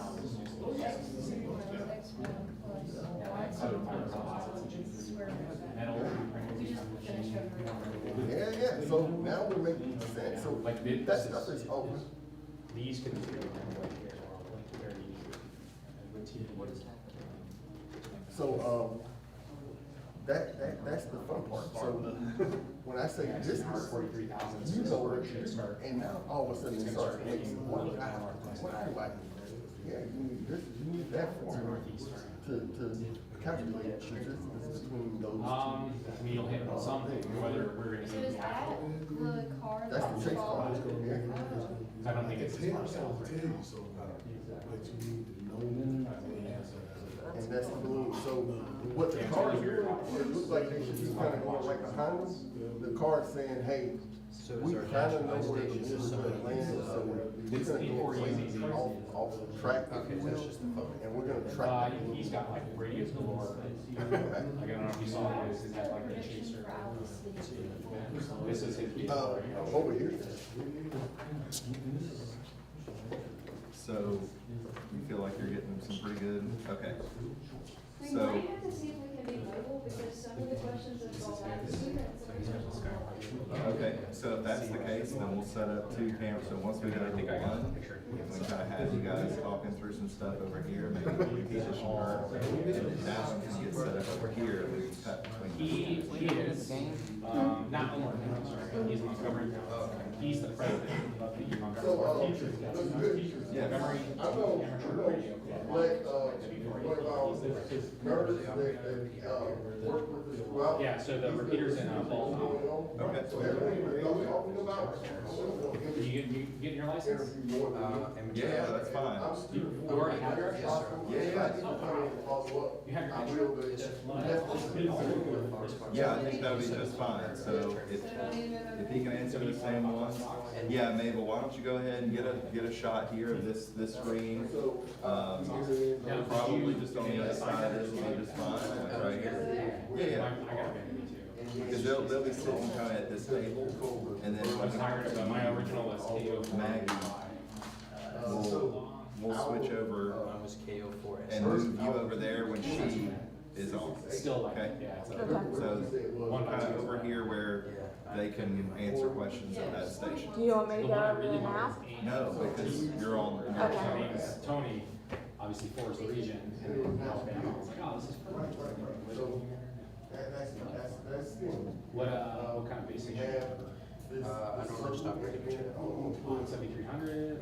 Yeah, so now we're making sense, so that stuff is open. These could be So, that's the fun part. So when I say distance, you know where it should start, and now all of a sudden it starts to make you wonder, why do I need this? Yeah, you need that formula to calculate the distance between those two. I mean, you'll hit something, whether we're gonna So do is that the car That's the chase car. I don't think it's as far south right now. And that's the balloon. So what the car is doing, it looks like they should be kind of going right behind us. The car is saying, hey, we kind of know where the wind's going to land, so we're going to go off the track. Okay, that's just the phone. And we're going to track. He's got like radios galore. Like, I don't know if you saw it, he's got like a chaser. This is his. Over here. So, you feel like you're getting some pretty good, okay. We So, might have to see if we can be mobile, because some of the questions involve that students. okay, so if that's the case, then we'll set up 2 cameras, so once we get everything done, we kind of have you guys talking through some stuff over here, maybe position her, and then that one can get set up over here, we can cut between. He is, not Elmore, he's Montgomery. He's the president of the Montgomery Teachers. Yeah. Montgomery Amateur Radio Club. What about nerds that work with the school? Yeah, so the repeaters in Baltimore. Okay. So everything that y'all talking about? You getting your license? Yeah, that's fine. You already have yours? Yeah, yeah. You have your Yeah, I think that'll be just fine, so if he can answer the same ones, yeah, Mabel, why don't you go ahead and get a shot here of this screen, probably just on the other side of this will be just fine, like right here. Yeah, yeah. Because they'll be sitting kind of at this table, and then when my original was Maggie, we'll switch over and move you over there when she is on. Still, okay? Yeah. So one kind of over here where they can answer questions at that station. Do you want me to go over there now? No, because you're on. Okay. Tony, obviously Forest Region, and then Alabama. I was like, oh, this is perfect. What kind of base station? I don't know, stop radio channel. 7300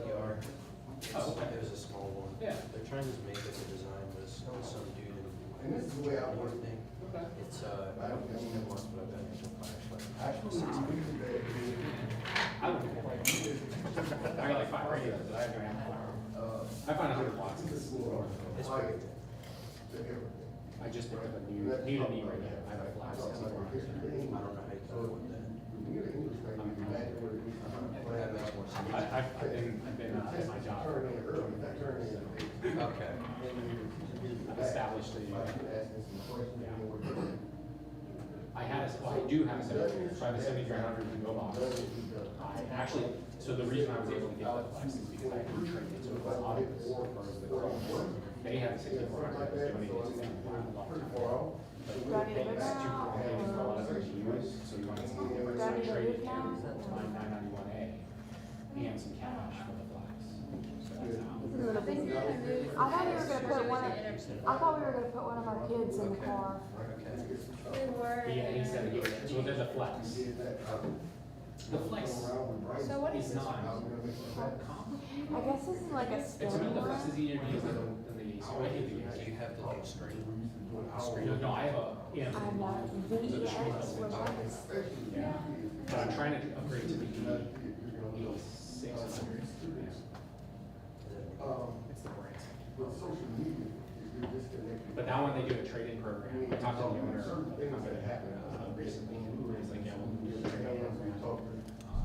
or? Oh, okay. It was a small one. Yeah. They're trying to make it a design with some dude And this is the way I want it. thing. Okay. It's I don't know what it was, but I've got actual flashlight. I would I got like 5 radios, but I have no amplifier. I find 100 watts is It's great. I just picked up a new to me radio. I have a flash 64. I don't know how you can afford that. That makes more sense. I've been at my job. Okay. I've established the, I do have a 7300 to go box. I actually, so the reason I was able to get that flex is because I can train it, so it was obvious, whereas the Chrome, they had a 6400 that was donated to them a long time ago. But it's too complicated for a lot of them to use, so you want to see the difference. I traded it for my 991A and some cash for the flex. So that's how. I thought we were gonna put one of our kids in the car. Yeah, he said, so there's a flex. The flex So what is is this? not. I guess this is like a It's stem the flex one. is easier to use than the, so I think You have to do screen. no, I have a, yeah. I'm not VEX robotics. Yeah, but I'm trying to upgrade to the E600. It's the brand. But now when they do a trade-in program, I talked to the owner of the company recently, and he's like, yeah, we'll do a trade-in program.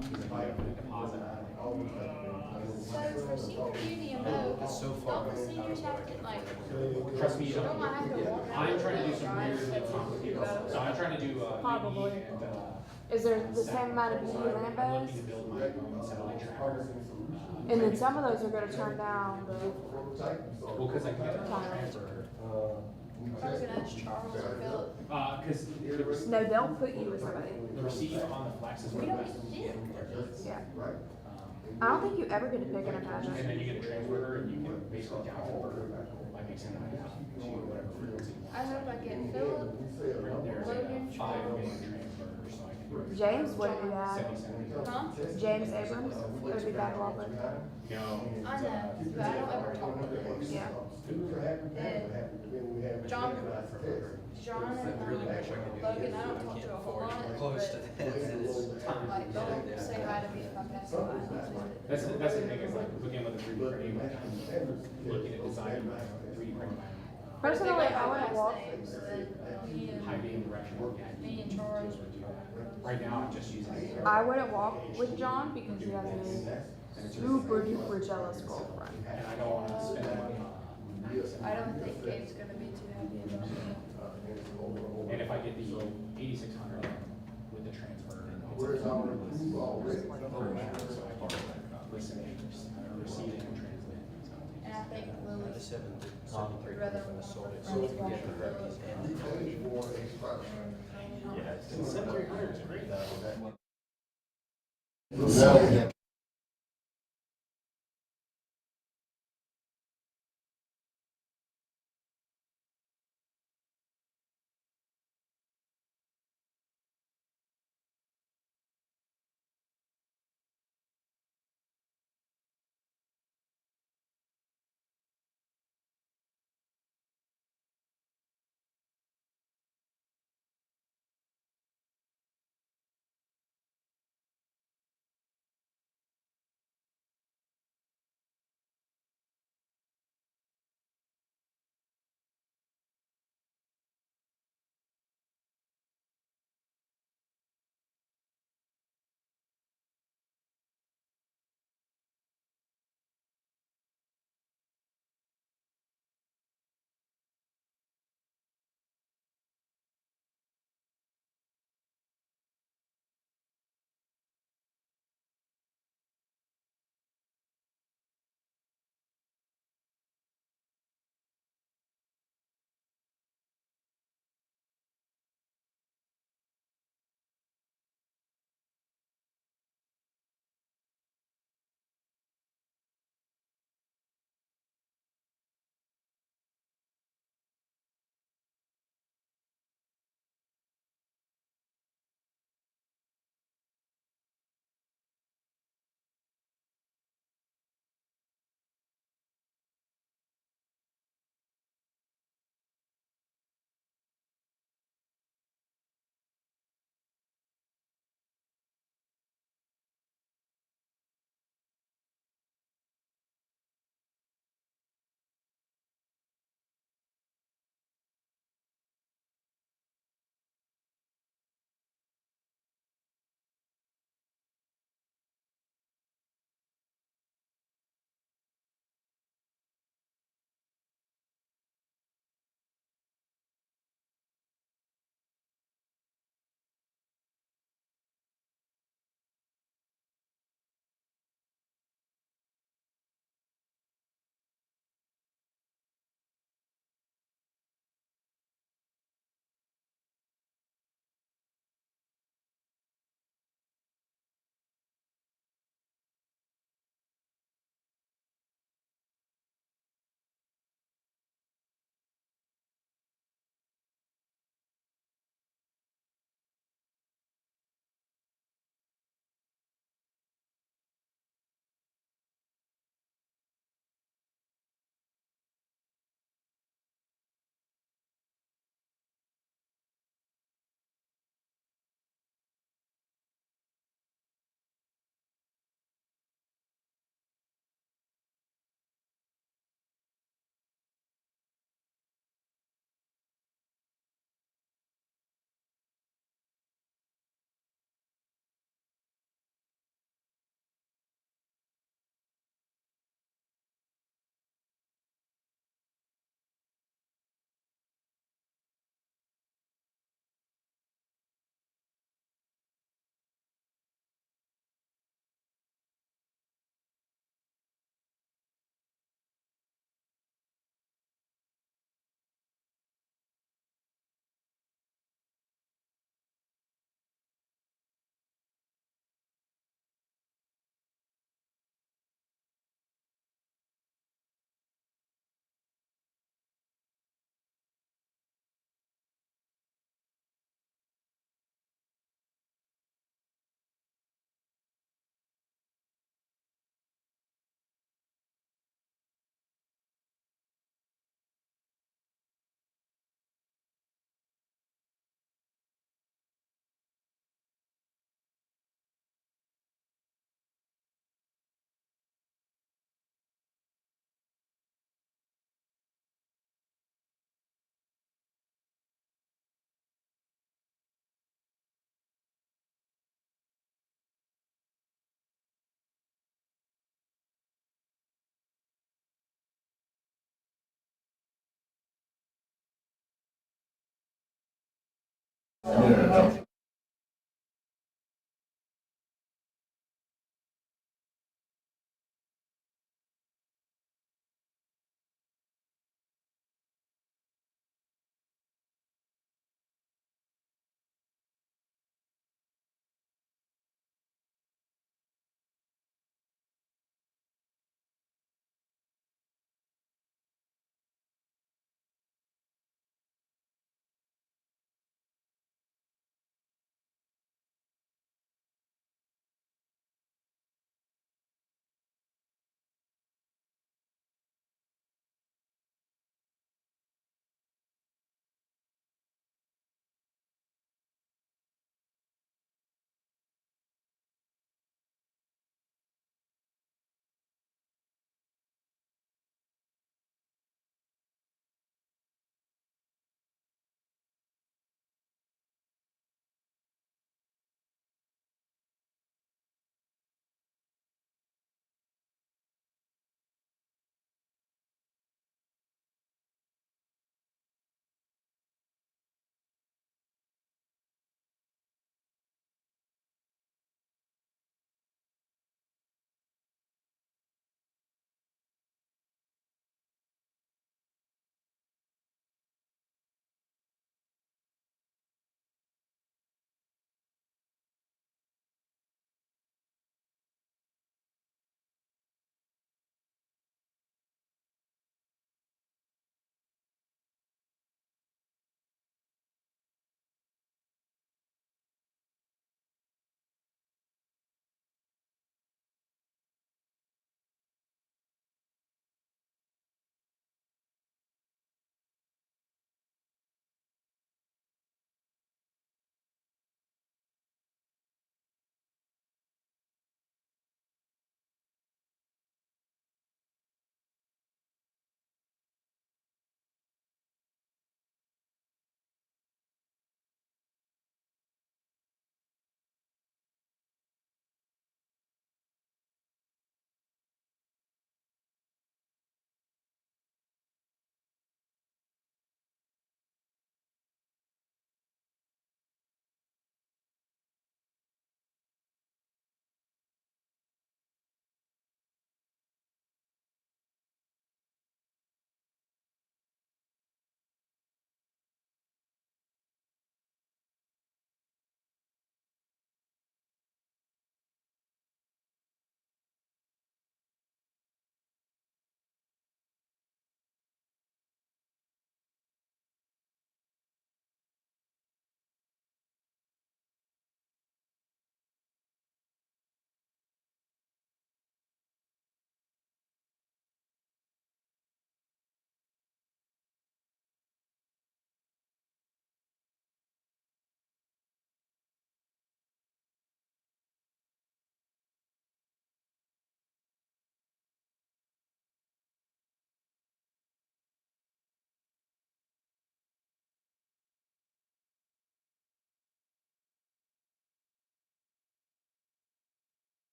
He's like, yeah, put a deposit on it. So for senior UDMO, don't the seniors have to like, Trust me, you don't I have to walk out? I'm trying to do some really complicated stuff. So I'm trying to do, Probably. E.Y.E and, Is there the same amount of BE and I'm Lambos? looking to build my own satellite tracker. And then some of those are gonna turn down the Well, cause I can get a transfer. I was gonna ask Charles or Philip. Cause No, they'll put you with somebody. the receiver on the flex is We what don't best. need to do. Yeah. I don't think you ever get to pick an And then pageant. you get a transmitter and you can basically count by mixing it out to whatever frequency. I hope I get Philip, There's Logan, 5 main transmitters, so I can do James wouldn't be bad. 70. Huh? James Abrams would be bad Whopper. No. I know, but I don't ever talk to him. Yeah. And John and really wish I could do Logan, it. I don't talk to a whole lot. Close to but, that, and it's time. like, they'll say hi to me if I pass by. That's the thing is like looking at the 3D printing, like looking at designing 3D printing. Personally, I wouldn't walk. So then me High beam direction. me and Charles. Right now, I'm just using. I wouldn't walk with John because he has a super duper jealous girlfriend. And I don't want to spend that money on. I don't think Gabe's gonna be too happy about it. And if I get the 8600 with the transfer, Where's it's our so I can listening, receiving, and transmitting. And I think Lily Seven, would rather from the soil. So we can get the rookies Yeah, 7300 is great though. Yeah.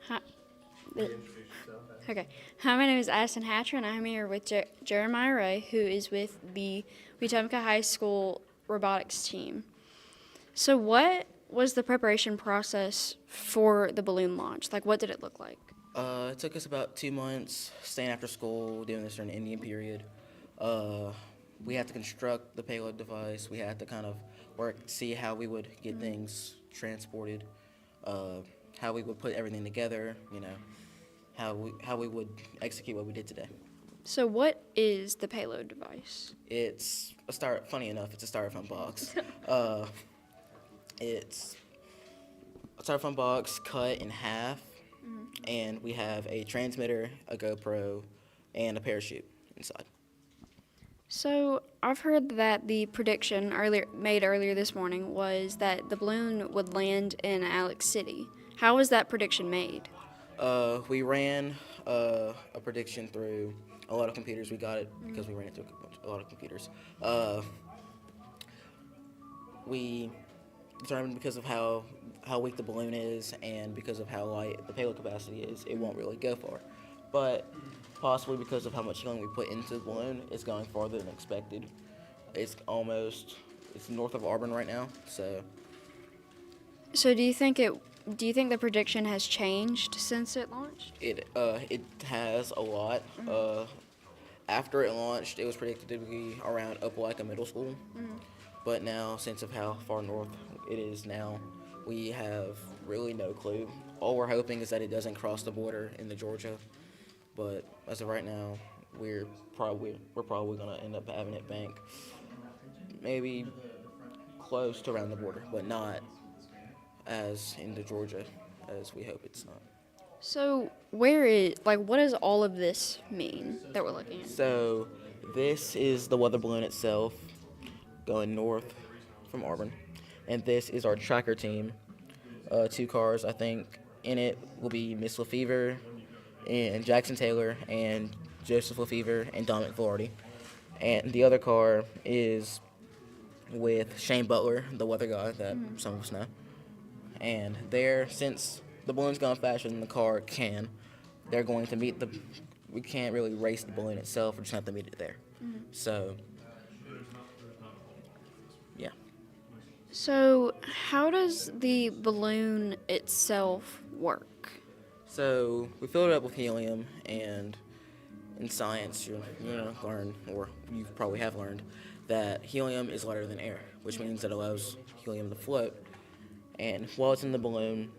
Hi. Okay. Hi, my name is Addison Hatcher, and I'm here with Jeremiah Ray, who is with the Wetumpka High School robotics team. So what was the preparation process for the balloon launch? Like, what did it look like? It took us about 2 months staying after school, doing this during the Indian period. We had to construct the payload device. We had to kind of see how we would get things transported, how we would put everything together, how we would execute what we did today. So what is the payload device? It's funny enough, it's a styrofoam box. It's a styrofoam box cut in half, and we have a transmitter, a GoPro, and a parachute inside. So I've heard that the prediction made earlier this morning was that the balloon would land in Alex City. How was that prediction made? We ran a prediction through a lot of computers. We got it because we ran it through a lot of computers. We determined because of how weak the balloon is and because of how light the payload capacity is, it won't really go far. But possibly because of how much helium we put into the balloon, it's going farther than expected. It's north of Auburn right now, so. So do you think the prediction has changed since it launched? It has a lot. After it launched, it was predicted to be around Opelika Middle School. But now, since of how far north it is now, we have really no clue. All we're hoping is that it doesn't cross the border into Georgia. But as of right now, we're probably gonna end up having it bank maybe close to around the border, but not as into Georgia as we hope it's not. So what does all of this mean that we're looking at? So this is the weather balloon itself going north from Auburn, and this is our tracker team. 2 cars, I think, in it will be Miss LaFever and Jackson Taylor and Joseph LaFever and Dominic Velarde. And the other car is with Shane Butler, the weather guy that some of us know. And since the balloon's going faster than the car can, they're going to meet we can't really race the balloon itself, we're just going to have to meet it there. So, yeah. So how does the balloon itself work? So we filled it up with helium, and in science you're going to learn, or you probably have learned, that helium is lighter than air, which means it allows helium to float. And while it's in the balloon,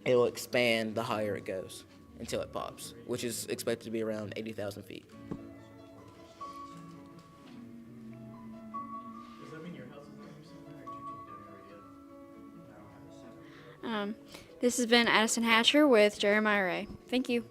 it will expand the higher it goes until it pops, which is expected to be around 80,000 feet. Does that mean your house is going to be somewhere, or did you donate it? This has been Addison Hatcher with Jeremiah Ray. Thank you.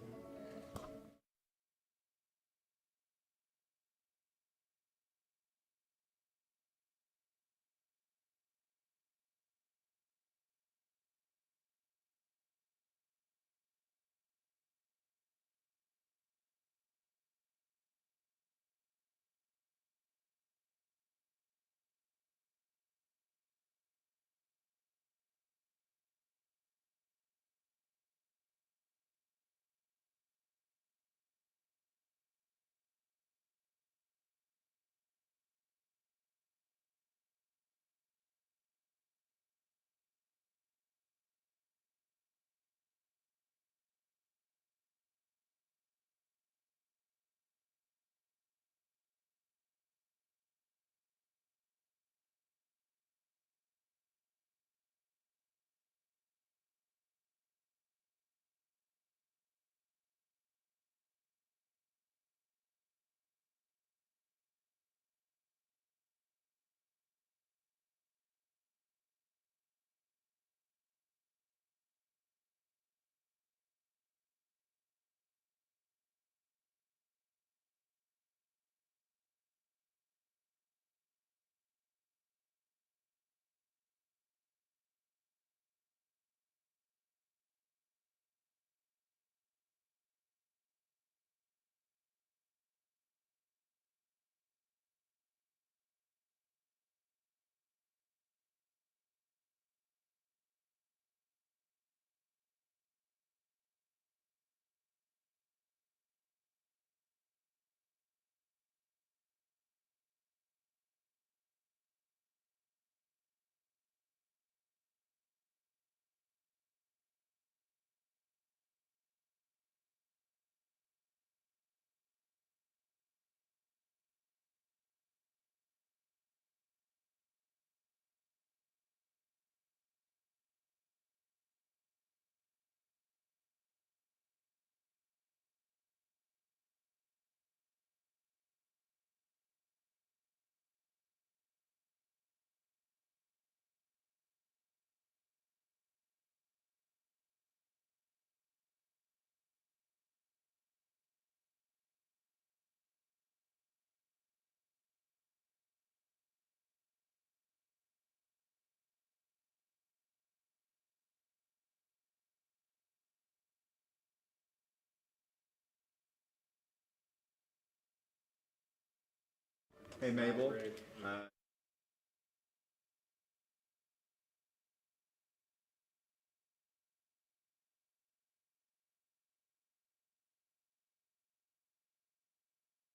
Hey, Mabel.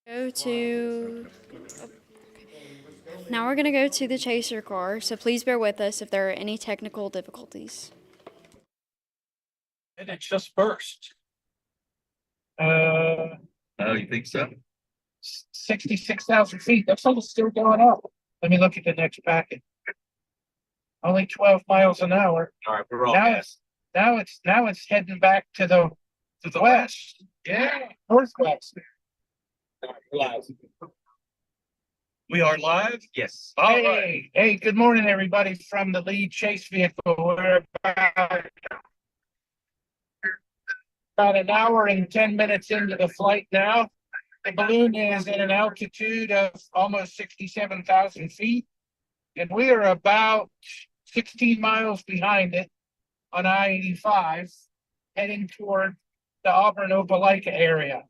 Go to. Now we're going to go to the chaser car, so please bear with us if there are any technical difficulties. And it just burst. Oh, you think so? 66,000 feet. That's almost still going up. Let me look at the next packet. Only 12 miles an hour. All right, we're all now it's heading back to the west. Yeah, northwest. Live. We are live? Yes. All Hey, right. hey, good morning, everybody from the lead chase vehicle. We're about an hour and 10 minutes into the flight now. The balloon is at an altitude of almost 67,000 feet, and we are about 16 miles behind it on I-85, heading toward the Auburn-Opelika area.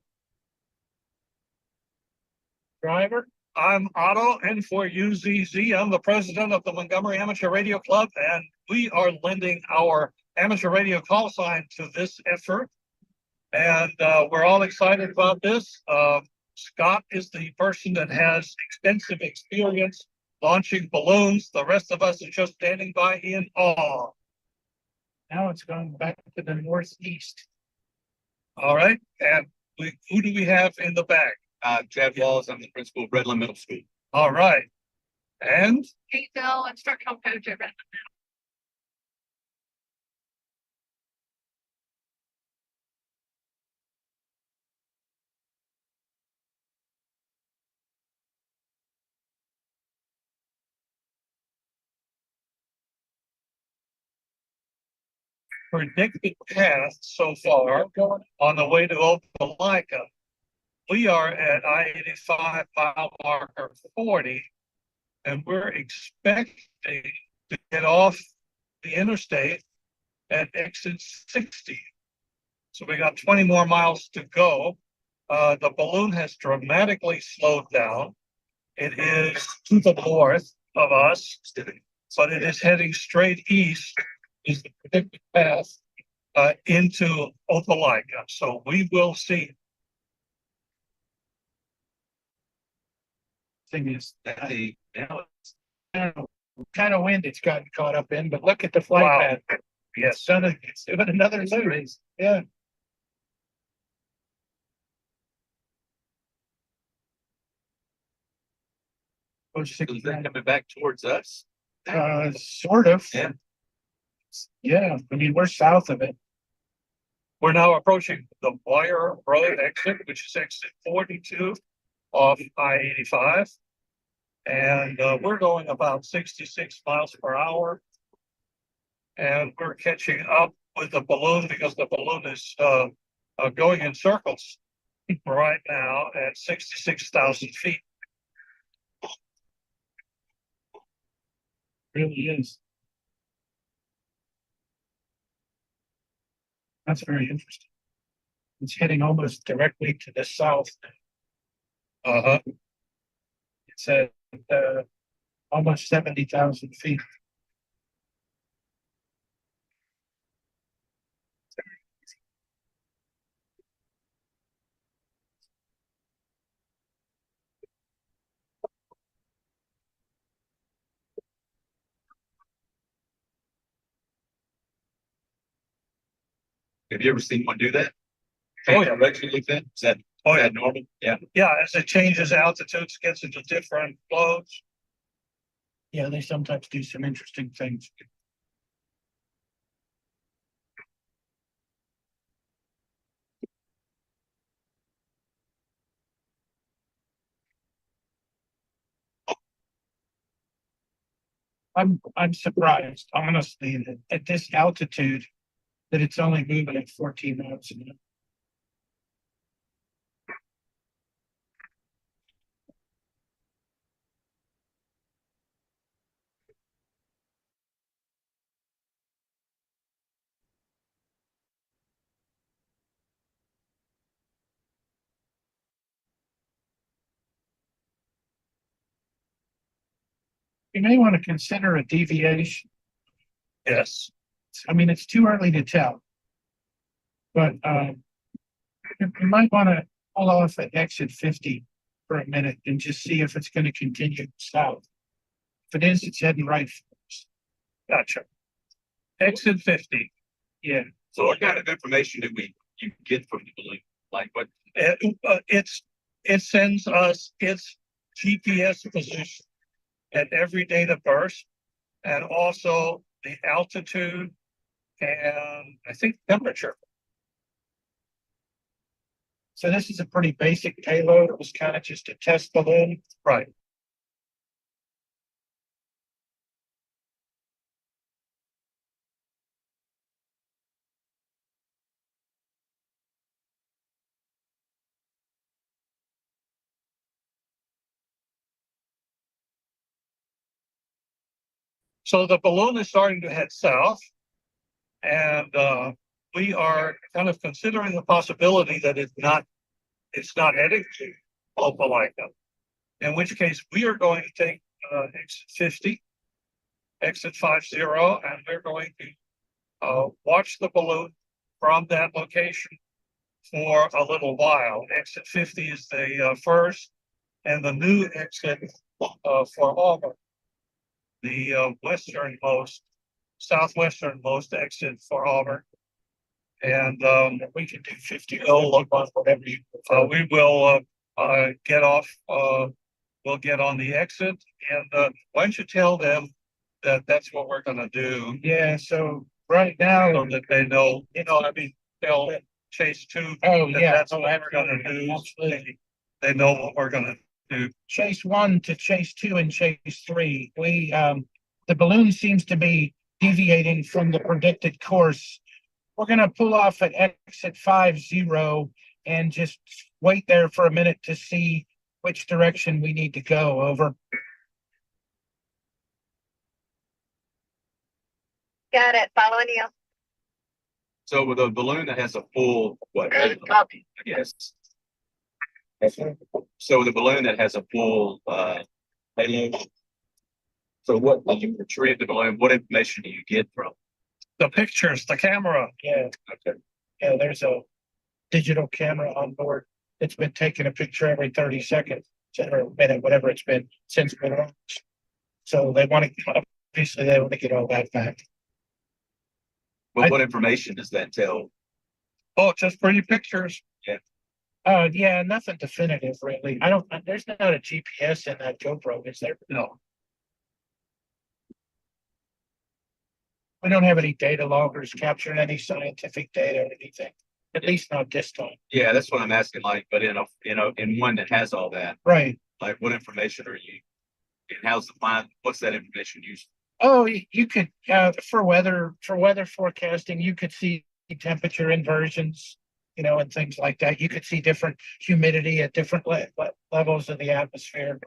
Driver? I'm Otto, and for UZZ, I'm the president of the Montgomery Amateur Radio Club, and we are lending our amateur radio call sign to this effort. And we're all excited about this. Scott is the person that has extensive experience launching balloons. The rest of us are just standing by in awe. Now it's going back to the northeast. All right. And who do we have in the back? Chad Walls, I'm the principal of Redland Middle School. All right. And? Kate Bell, instructional coach at Redland. Predicted path so far on the way to Opelika. We are at I-85 mile marker 40, and we're expecting to get off the interstate at exit 60. So we got 20 more miles to go. The balloon has dramatically slowed down. It is to the north of us, but it is heading straight east, is the predicted path into Opelika. So we will see. Thing is that now it's kind of wind it's gotten caught up in, but look at the flight path. Yes, it's doing another loop. Yeah. Is that coming back towards us? Sort of. Yeah. Yeah, I mean, we're south of it. We're now approaching the Wire Road exit, which is exit 42 off I-85. And we're going about 66 miles per hour. And we're catching up with the balloon because the balloon is going in circles right now at 66,000 feet. Really is. That's very interesting. It's heading almost directly to the south. It's at almost 70,000 feet. Have you ever seen one do that? Oh, yeah. Regularly then? Is that normal? Yeah. Yeah, as it changes altitudes, gets into different flows. Yeah, they sometimes do some interesting things. I'm surprised, honestly, that at this altitude that it's only moving at 14 miles an hour. You may want to consider a deviation. Yes. I mean, it's too early to tell. But you might want to pull off at exit 50 for a minute and just see if it's going to continue south. If it is, it's heading right for us. Gotcha. Exit 50. Yeah. So what kind of information did you get from the balloon? Like what? It sends us its GPS position at every data burst, and also the altitude and I think temperature. So this is a pretty basic payload. It was kind of just a test balloon. Right. So the balloon is starting to head south, and we are kind of considering the possibility that it's not heading to Opelika, in which case we are going to take exit 50, exit 50, and we're going to watch the balloon from that location for a little while. Exit 50 is the first, and the new exit for Auburn, the southwesternmost exit for Auburn. And we can do 50 or whatever you prefer. We will get off. We'll get on the exit, and why don't you tell them that that's what we're going to do? Yeah. So right now, so that they know. I mean, tell Chase 2. Oh yeah, that's what we're going to do. Absolutely. They know what we're going to do. Chase 1 to Chase 2 and Chase 3. The balloon seems to be deviating from the predicted course. We're going to pull off at exit 50 and just wait there for a minute to see which direction we need to go. Over. Got it. Following you. So with a balloon that has a full what? Copy. Yes. So with a balloon that has a full payload. So what when you retrieve the balloon, what information do you get from? The pictures, the camera. Yeah. Okay. Yeah, there's a digital camera on board. It's been taking a picture every 30 seconds or a minute, whatever it's been since we launched. So they want to get all that back. Well, what information does that tell? Oh, just pretty pictures. Yeah. Yeah, nothing definitive really. There's not a GPS in that GoPro, is there? No. We don't have any data loggers capturing any scientific data or anything. At least not this time. Yeah, that's what I'm asking. Like, but in one that has all that, right? Like, what information are you? And what's that information used? Oh, you could for weather forecasting. You could see temperature inversions, and things like that. You could see different humidity at different levels of the atmosphere.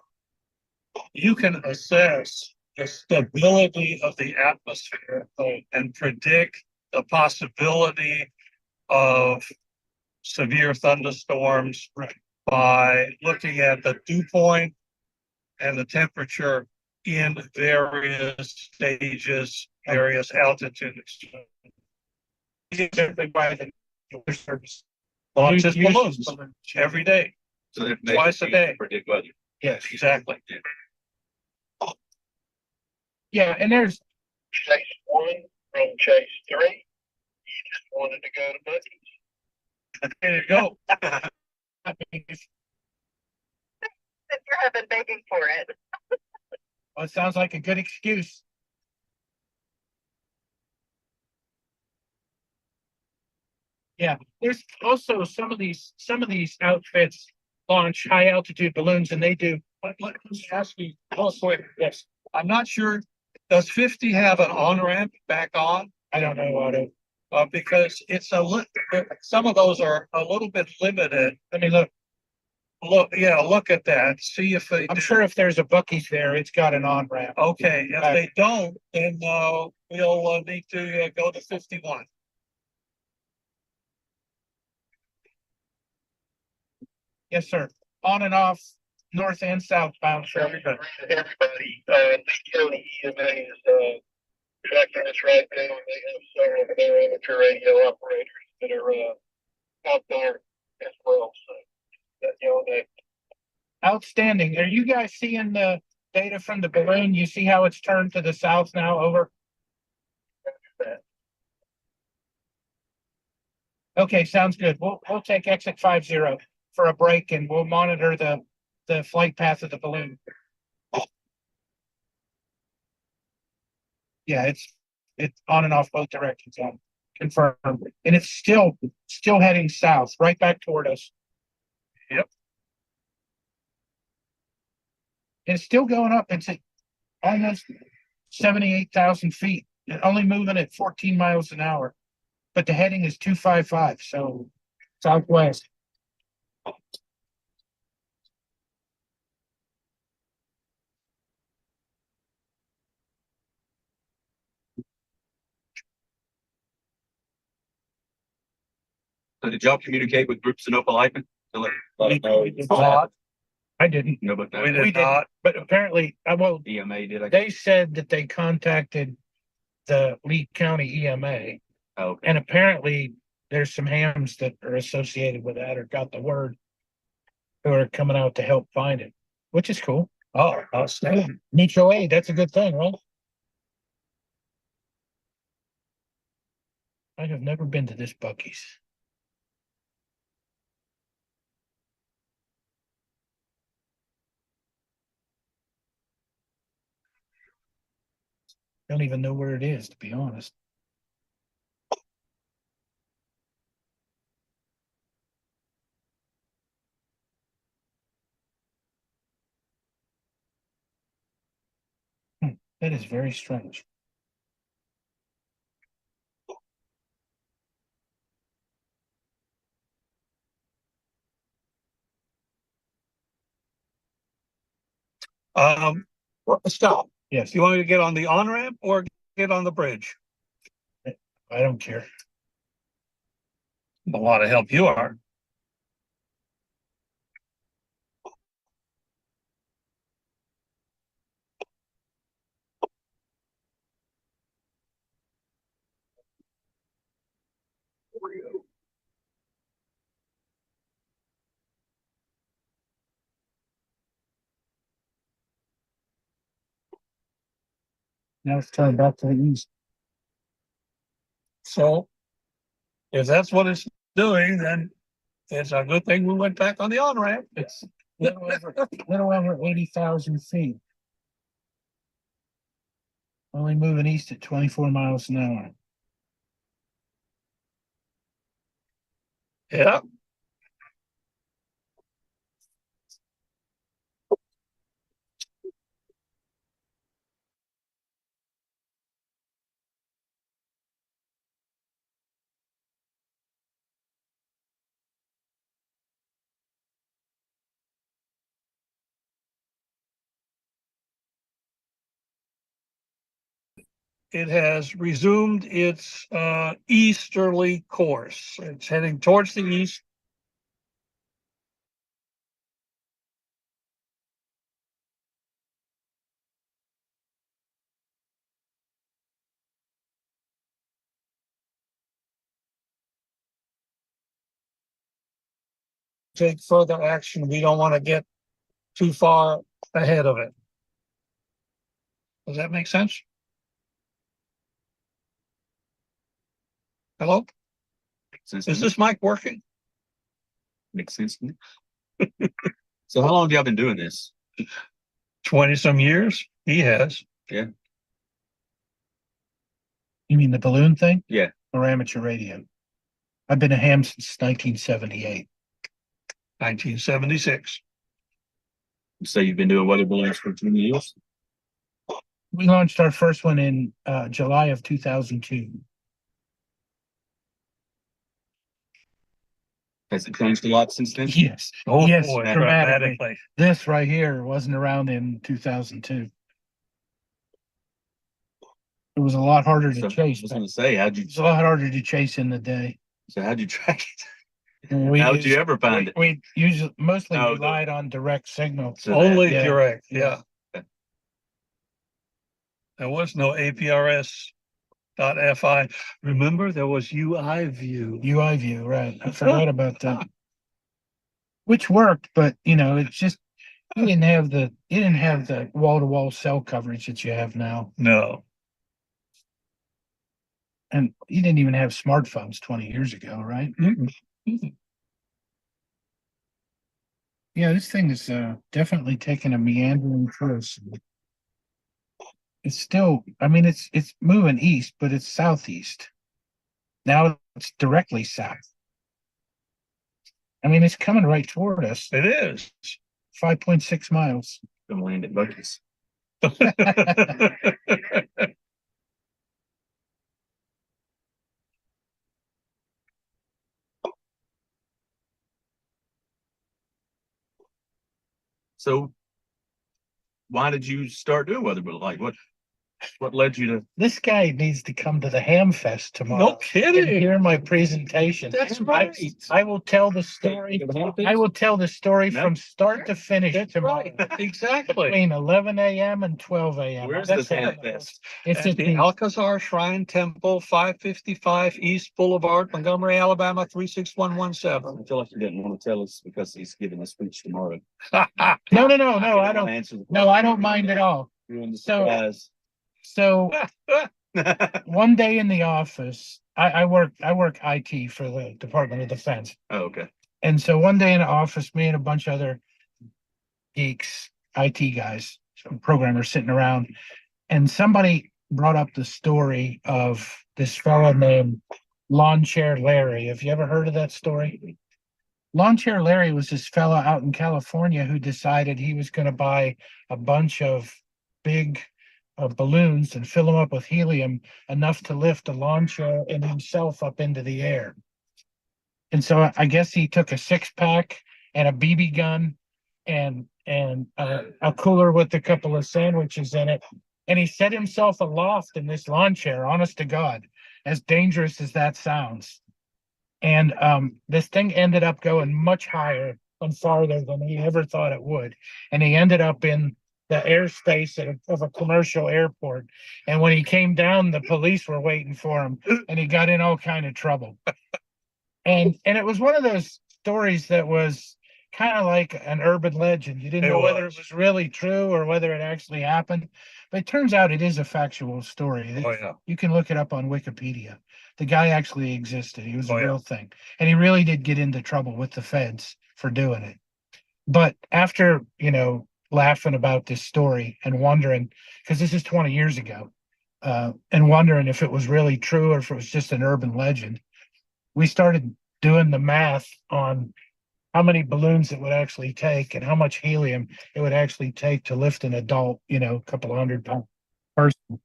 You can assess the stability of the atmosphere and predict the possibility of severe thunderstorms by looking at the dew point and the temperature in various stages, various altitudes. Simply by the weather service. Launches balloons every day, so twice a day. Predict weather. Yes, exactly. Yeah, and there's Chase 1 from Chase 3. You just wanted to go to Bucky's. There you go. If you're having begging for it. Well, it sounds like a good excuse. Yeah, there's also some of these outfits launch high altitude balloons, and they do. Let me ask you, yes, I'm not sure. Does 50 have an on-ramp back on? I don't know, Otto. Because it's some of those are a little bit limited. Let me look. Look at that. See if they. I'm sure if there's a Bucky's there, it's got an on-ramp. Okay, if they don't, then we'll need to go to 51. Yes, sir. On and off north and southbound for everybody. Everybody, Lee County EMA is, tracking us right now, and they have several of their amateur radio operators that are, out there as well, so, that. Outstanding. Are you guys seeing the data from the balloon? You see how it's turned to the south now over? Okay, sounds good. We'll take exit 50 for a break and we'll monitor the flight path of the balloon. Yeah, it's on and off both directions. Confirmed. And it's still heading south, right back toward us. Yep. And it's still going up. It's at almost 78,000 feet. And only moving at 14 miles an hour. But the heading is 255, so southwest. So did y'all communicate with groups in Opelika to let them know? I didn't. No, but We did not. But apparently, EMA did. They said that they contacted the Lee County EMA. Okay. And apparently there's some hams that are associated with that or got the word who are coming out to help find it, which is cool. Oh, outstanding. Mutual aid, that's a good thing, right? I have never been to this Buc-ee's. Don't even know where it is, to be honest. That is very strange. Stop. Yes. You want me to get on the on-ramp or get on the bridge? I don't care. A lot of help you are. Now it's turned back to the east. So if that's what it's doing, then it's a good thing we went back on the on-ramp. It's little over 80,000 feet. Only moving east at 24 miles an hour. Yeah. It has resumed its easterly course. It's heading towards the east. Take further action. We don't want to get too far ahead of it. Does that make sense? Hello? Is this mic working? Makes sense. So how long have y'all been doing this? 20 some years. He has. Yeah. You mean the balloon thing? Yeah. Or amateur radio? I've been a ham since 1978. 1976. So you've been doing weather balloons for 20 years? We launched our first one in July of 2002. Has it changed a lot since then? Yes. Oh, yes, boy, dramatically. This right here wasn't around in 2002. It was a lot harder to chase. I was going to say, It's a lot harder to chase in the day. So how'd you track it? How'd you ever find it? We usually mostly Oh, relied on direct signal. Only Yeah. direct, yeah. There was no APRS.FI. Remember, there was UI view. UI view, right. I forgot about that. Which worked, but it's just you didn't have the wall-to-wall cell coverage that you have now. No. And you didn't even have smartphones 20 years ago, right? Yeah, this thing is definitely taking a meandering course. It's still, it's moving east, but it's southeast. Now it's directly south. It's coming right toward us. It is. 5.6 miles. Gonna land at Bucky's. So why did you start doing weather? But like what led you to? This guy needs to come to the Ham Fest tomorrow. No kidding. And hear my presentation. That's right. I will tell the story. I will tell the story from start to finish tomorrow. Right. Exactly. Between 11 a.m. and 12 a.m. Where's That's the how Ham it Fest? It's At at the the Alcazar Shrine Temple, 555 East Boulevard, Montgomery, Alabama, 36117. I feel like you didn't want to tell us because he's giving a speech tomorrow. No, I don't. Answer the No, I don't mind at all. question. So one day in the office, I work IT for the Department of Defense. Oh, okay. And so one day in the office, me and a bunch of other geeks, IT guys, programmers sitting around, and somebody brought up the story of this fellow named Lawn Chair Larry. Have you ever heard of that story? Lawn Chair Larry was this fellow out in California who decided he was going to buy a bunch of big balloons and fill them up with helium enough to lift a lawn chair and himself up into the air. And so I guess he took a 6-pack and a BB gun and a cooler with a couple of sandwiches in it, and he set himself aloft in this lawn chair, honest to God, as dangerous as that sounds. And this thing ended up going much higher and farther than he ever thought it would. And he ended up in the airspace of a commercial airport. And when he came down, the police were waiting for him, and he got in all kind of trouble. And it was one of those stories that was kind of like an urban legend. You didn't know whether it was really true or whether it actually happened. But it turns out it is a factual story. Oh, yeah. You can look it up on Wikipedia. The guy actually existed. He was a Oh, yeah. real thing. And he really did get into trouble with the feds for doing it. But after, laughing about this story and wondering, because this is 20 years ago, and wondering if it was really true or if it was just an urban legend, we started doing the math on how many balloons it would actually take and how much helium it would actually take to lift an adult, a couple of 100-pound person.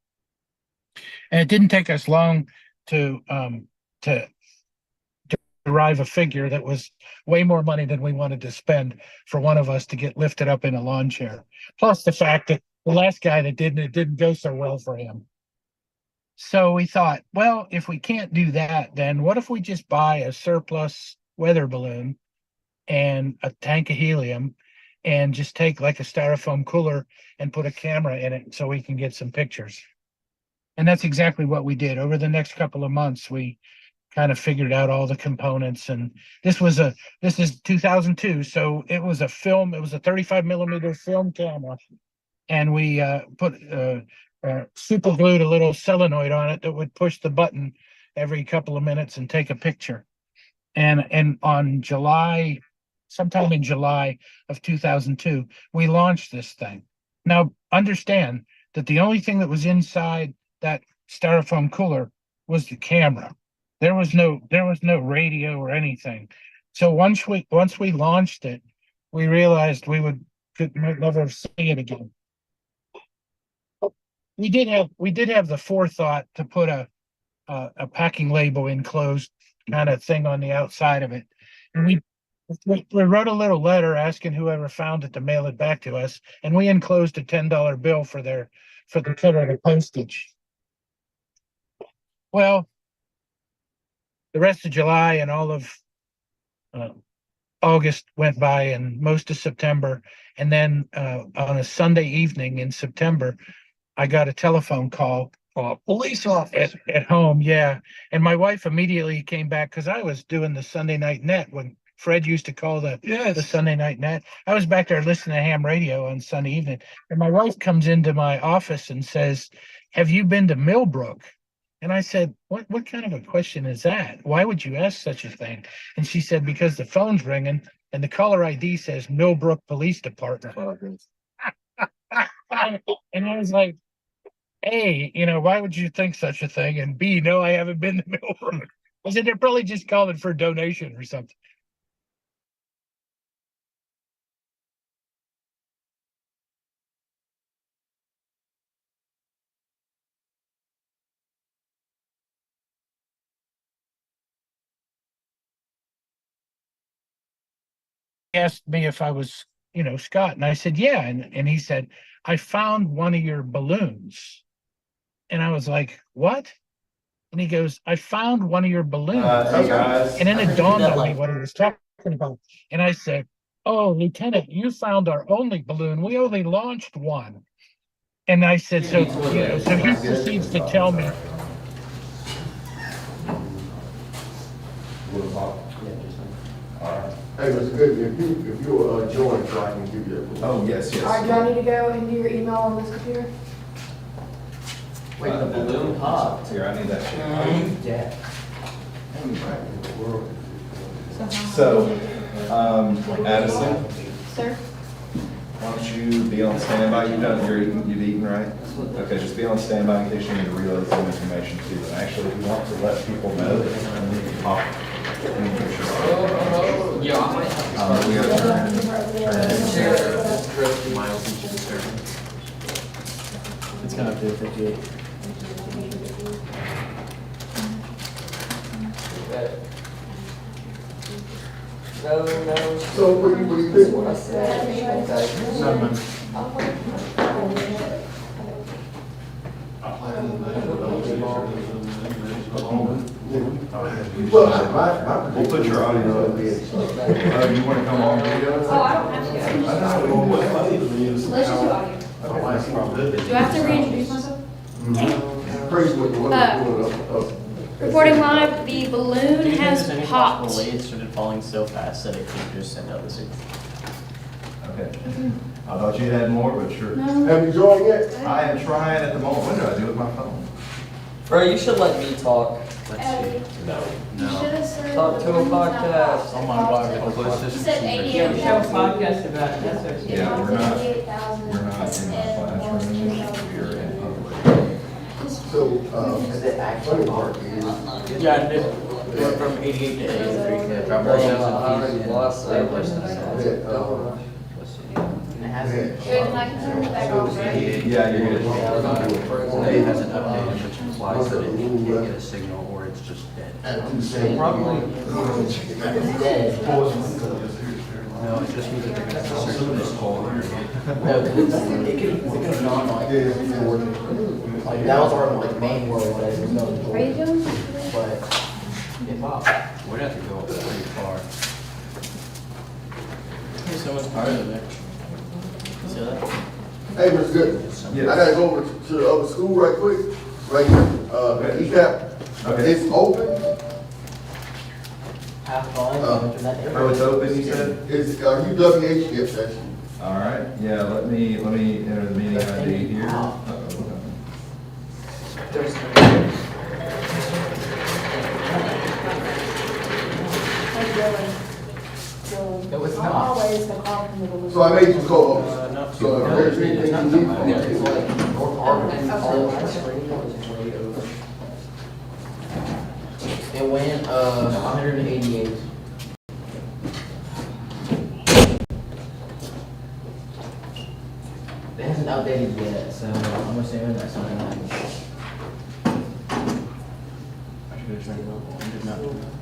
And it didn't take us long to derive a figure that was way more money than we wanted to spend for one of us to get lifted up in a lawn chair. Plus the fact that the last guy that did it didn't go so well for him. So we thought, well, if we can't do that, then what if we just buy a surplus weather balloon and a tank of helium and just take like a styrofoam cooler and put a camera in it so we can get some pictures. And that's exactly what we did. Over the next couple of months, we kind of figured out all the components. And this is 2002. So it was a 35 millimeter film camera. And we super glued a little solenoid on it that would push the button every couple of minutes and take a picture. And on sometime in July of 2002, we launched this thing. Now, understand that the only thing that was inside that styrofoam cooler was the camera. There was no radio or anything. So once we launched it, we realized we might never see it again. We did have the forethought to put a packing label enclosed kind of thing on the outside of it, and we wrote a little letter asking whoever found it to mail it back to us, and we enclosed a $10 bill for the cover of the postage. Well, the rest of July and all of August went by and most of September. And then on a Sunday evening in September, I got a telephone call. Police officer at home, yeah. And my wife immediately came back because I was doing the Sunday night net when Fred used to call the Sunday night net. I was back there listening to ham radio on Sunday evening. And my wife comes into my office and says, "Have you been to Millbrook?" And I said, what kind of a question is that? Why would you ask such a thing? And she said, because the phone's ringing and the caller ID says Millbrook Police Department. And I was like, A, why would you think such a thing? And B, no, I haven't been to Millbrook. I said, they're probably just calling for a donation or something. Asked me if I was, Scott. And I said, yeah. And he said, I found one of your balloons. And I was like, what? And he goes, I found one of your balloons. Hey guys. And then it dawned on me what he was talking about. And I said, oh, Lieutenant, you found our only balloon. We only launched one. And I said, so he proceeds to tell me. Hey, Mr. Good, if you join, so I can give you that. Oh, yes. All right, do I need to go into your email on this computer? Wait, the balloon popped. Here, I need that shit. Are you dead? So, Addison, Sir? why don't you be on standby? You've eaten, right? Okay, just be on standby in case you need to reload some information too. And actually, if you want to let people know that you can pop. Yeah, I might have We have It's gonna have to be 58. No. So what do you think? What I said. Well, we'll put your audio up. You want to come on video? Oh, I don't have to. Let's just do audio. Do I have to reintroduce myself? Reporting live, the balloon has popped. It started falling so fast that it could just send out the signal. Okay. I thought you had more, but sure. No. Have you joined yet? I am trying at the moment. What do I do with my phone? Bro, you should let me talk. You should have said. Talk to a podcast. Oh my God. You said 88,000. Yeah, we have a podcast about it. That's okay. Yeah, we're not in my classroom. We're in public. So, funny part is. Yeah, it went from 88 to 83. I already lost that. Good, and I can turn it back off, right? Yeah, you're good. It hasn't updated, which implies that it can't get a signal or it's just dead. Probably. It's dead. No, it just means that they're gonna have to search for this whole area. No, because it could not like. Like that was our main world, but it was no. Are you doing? But it popped. We'd have to go pretty far. There's so much part of it. See that? Hey, Mr. Good. I gotta go over to the other school right quick, right here, ECAP. Okay. It's open. Half volume. Oh, it's open, you said? It's, UWH, yes, that's you. All right, yeah, let me enter the meeting ID here. It was not. Always the call from the balloon. So I made you co-host. So if there's anything you need from me. It's like North Arkansas. It went 188. It hasn't updated yet, so I'm assuming that's something like. I should have tried to I did not do that.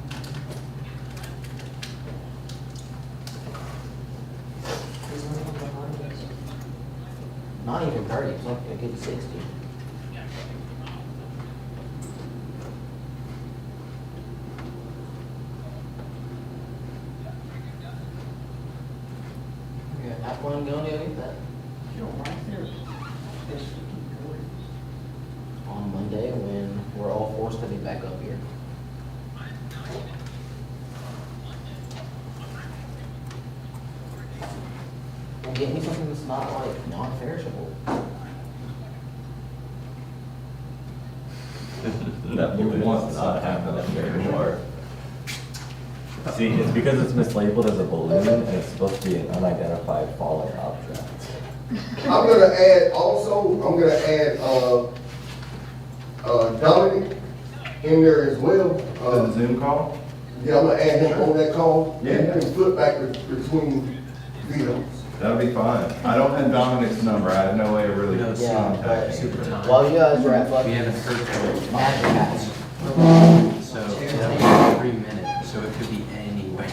Not even 30, it's like a good 60. have fun going to eat that. On Monday when we're all forced to be back up here. Well, get me something that's not like non-perishable. That balloon does not have that anymore. See, it's because it's mislabeled as a balloon and it's supposed to be an unidentified falling object. I'm gonna add also, I'm gonna add, Dominic in there as well. The Zoom call? Yeah, I'm gonna add him on that call. Yeah. You can flip back between videos. That'll be fine. I don't have Dominic's number. I have no way of really contacting him. While you guys are at We haven't heard from it. Magic Hats. So that'll be every minute, so it could be anywhere.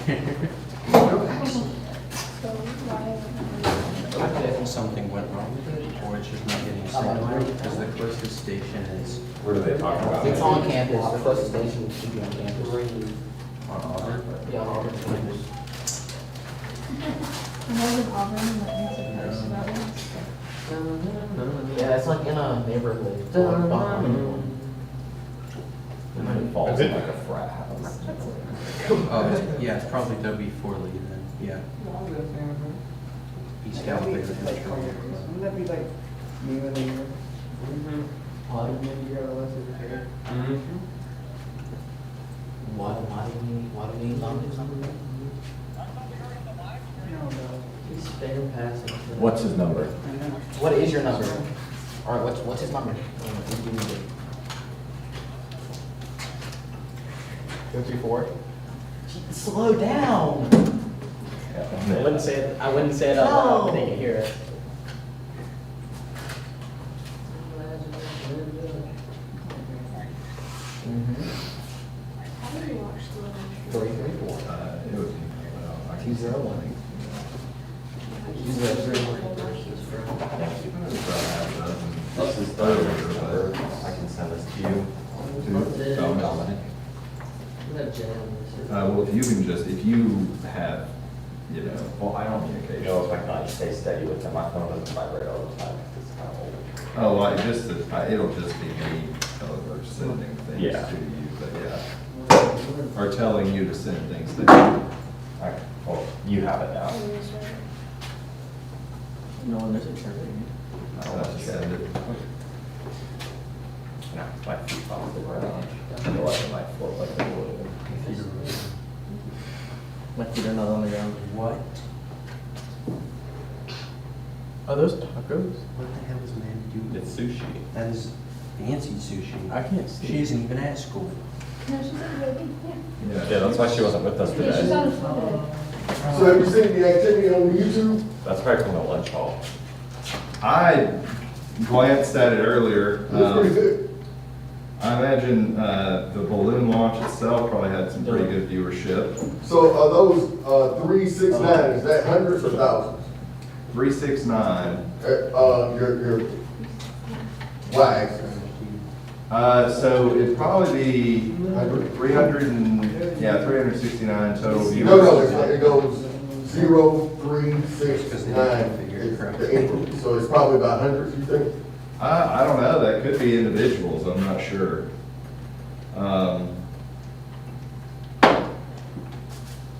If something went wrong with it, or it's just not getting a signal, because the closest station is. What are they talking about? It's on campus, the closest station should be on campus. On Auburn? Yeah, on Auburn campus. Yeah, it's like in a neighborhood. And then it falls in like a frat house. Oh, yeah, it's probably W4 Lee then, yeah. East out there. Wouldn't that be like you and the why do we need something? He's fair passing. What's his number? What is your number? All right, what's his number? 234. Slow down. I wouldn't say it. I wouldn't say it out loud, but they can hear it. It was 201. 201. This is third. I can send this to you. To Dominic. Well, if you can just, if you have, you know, well, I don't communicate. You know, if I can like stay steady with them, my phone doesn't vibrate all the time because it's kind of old. Oh, I just, it'll just be me sending things Yeah. to you, but yeah. Or telling you to send things to you. Alright, well, you have it now. No one is interpreting. I'll just send it. No, my feet off the ground. Otherwise it might float like a balloon. My feet are not on the ground. What? Are those tacos? What the hell is man doing? It's sushi. That is fancy sushi. I can't see. She isn't even at school. No, she's at the baby. Yeah, that's why she wasn't with us Yeah, she's today. on a floor. So have you seen the activity on YouTube? That's probably from the lunch hall. I glanced at it earlier. Looks pretty good. I imagine the balloon launch itself probably had some pretty good viewership. So are those 369, is that hundreds or thousands? 369. Your WAKA. So it'd probably be 369 total viewers. No, it goes 0, 3, 6, 9. The increment. So it's probably about hundreds, you think? I don't know, that could be individuals, I'm not sure.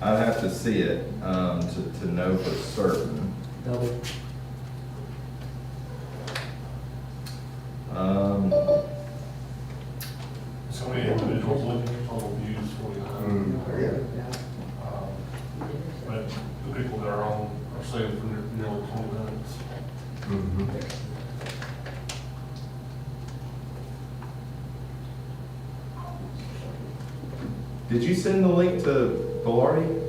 I'd have to see it to know for certain. So many individuals looking at total views, 49. But the people that are on are saying for nearly 20 minutes. Did you send the link to Velarde?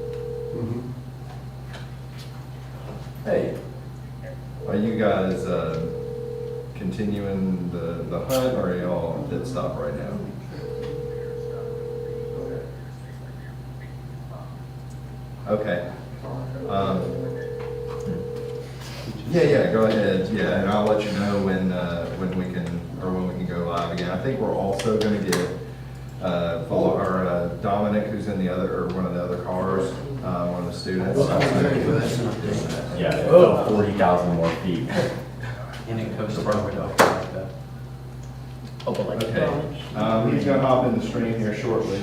Hey, are you guys continuing the hunt, or are y'all dead stop right now? Okay. Yeah, go ahead. Yeah, and I'll let you know when we can go live again. I think we're also gonna get Dominic, who's in the other, or one of the other cars, one of the students. Yeah, it's about 40,000 more feet. And it comes over to Opelika. Okay, he's gonna hop in the stream here shortly. I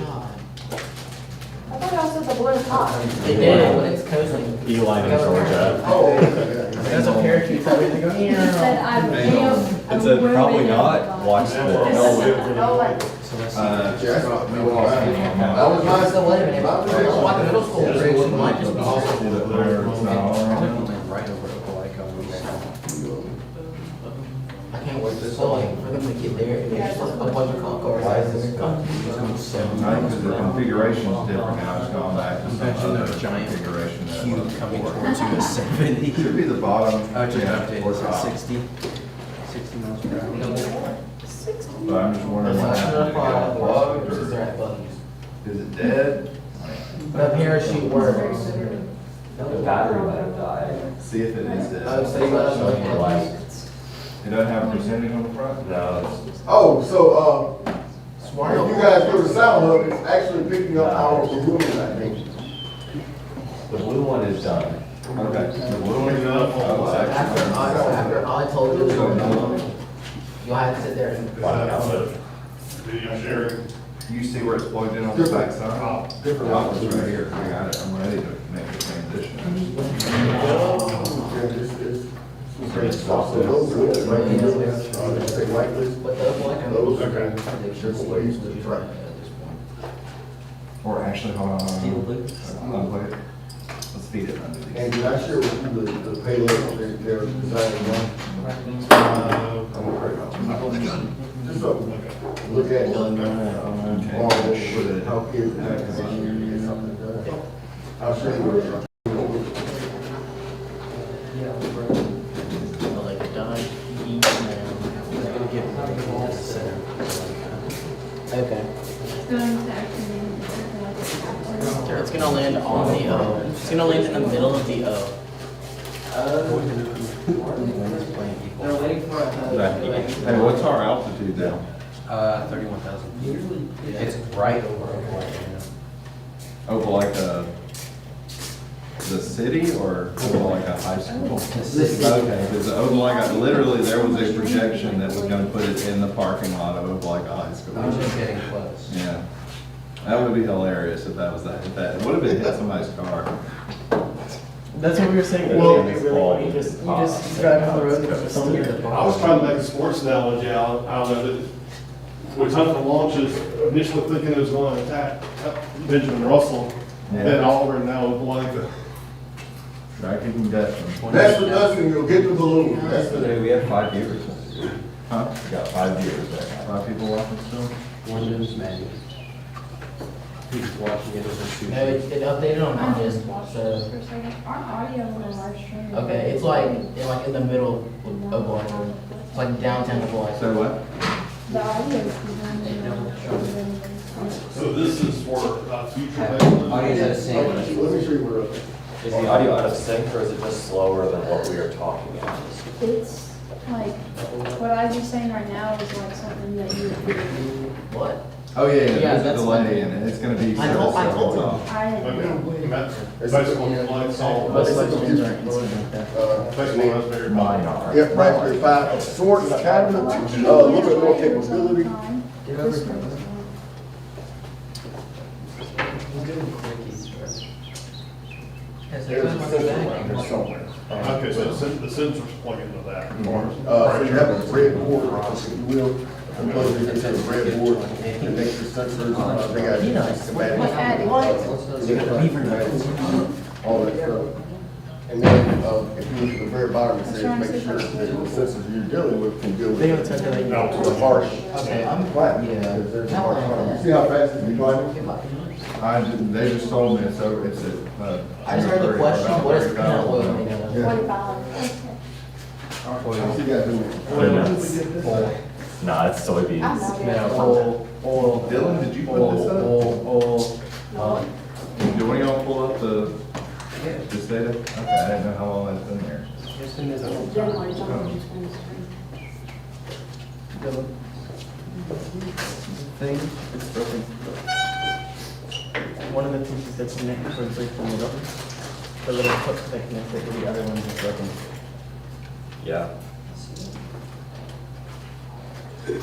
thought y'all said the balloon's hot. It did, but it's coasting. E.Y.E in Georgia. Oh, there's a parakeet type of thing. He said I'm It said probably not, watch the. Oh, like. That was mine, so wait a minute, I was like middle school, it might just be Right over to Opelika. I can't wait so like for them to get there, and there's just a bunch of concourse. I think because the configuration is different now, it's gone back to some other configuration. Cube coming towards you at 70. Should be the bottom. Just updated, or so top. 60 miles per hour. But I'm just wondering what happened, did it get unplugged, or is it dead? The parachute works. The battery might have died. See if it is dead. Oh, so you let us know if it Like, It doesn't have a percentage on the front? no, Oh, so, if you guys go to Sound Hub, it's actually picking up our balloon, I think. the blue one is done. Okay. The blue one is up. Oh, it's actually- After I told you, you'll have to sit there and. Video sharing. You see where it's plugged in on the back side? Different options right here. I got it. I'm ready to make the transition. Or actually, hold on. Unplug it. Let's feed it under these. And did I share with you the payload they're designing on? Just so, look at how kids have to get something done. I'll show you. Okay. It's gonna land on the O. It's gonna land in the middle of the O. Hey, what's our altitude now? 31,000 feet. It's right over Opelika. Opelika, the city or Opelika High School? The city. Okay, because Opelika, literally there was a projection that was gonna put it in the parking lot of Opelika High School. I'm just getting close. Yeah, that would be hilarious if that was that, if that, would have been hit somebody's car. That's what we were saying. Well, It'd be really funny. You just drive down the road and there's someone here. I was trying to make a sports analogy out of it. Wetumpka launches, initially thinking it was going to attack Benjamin Russell, then Auburn, now Opelika. Striking death. That's the Dustin, you'll get the balloon. That's the. We have 5 viewers. Huh? We got 5 viewers right now. 5 people watching still? One is Maddie. Who's watching it as a shoot? No, it updated on my just so. Our audio on the live stream. Okay, it's like in the middle of Opelika. It's like downtown Opelika. So what? The audio is behind the. So this is for future. Audio's out of sync. Let me show you where. Is the audio out of sync or is it just slower than what we are talking at? It's like, what I was saying right now is like something that you would do. What? Oh, yeah, Yeah, there's a that's delay in it, it's gonna be. I told several him. seconds off. I Basically, like, so. Most phones are instant like that. Basically, Raspberry Pi. Mine are. Yep, Raspberry Pi, short, kind of, a little bit more capability. There's a sensor around there somewhere. Okay, so the sensors plug into that. So you have a breadboard, if you will, compose it into a breadboard, connect the sensors, they got schematic. All that stuff. And then, if you look at the very bottom, it says, make sure that the sensors you're dealing with can deal with the harsh. Okay, I'm Flat. yeah. There's a harsh line. See how fast it's declining? They just told me it's over, it's at, I just heard the question, what is peanut oil made out of? See that doing? Nah, it's soybeans. No, oil. Dylan, did you put this up? Did one of y'all pull up this data? Okay, I didn't know how long that's been there. Thing, it's broken. One of the pieces that's connected for the from the the little foot thickness that the other ones are broken. Yeah. You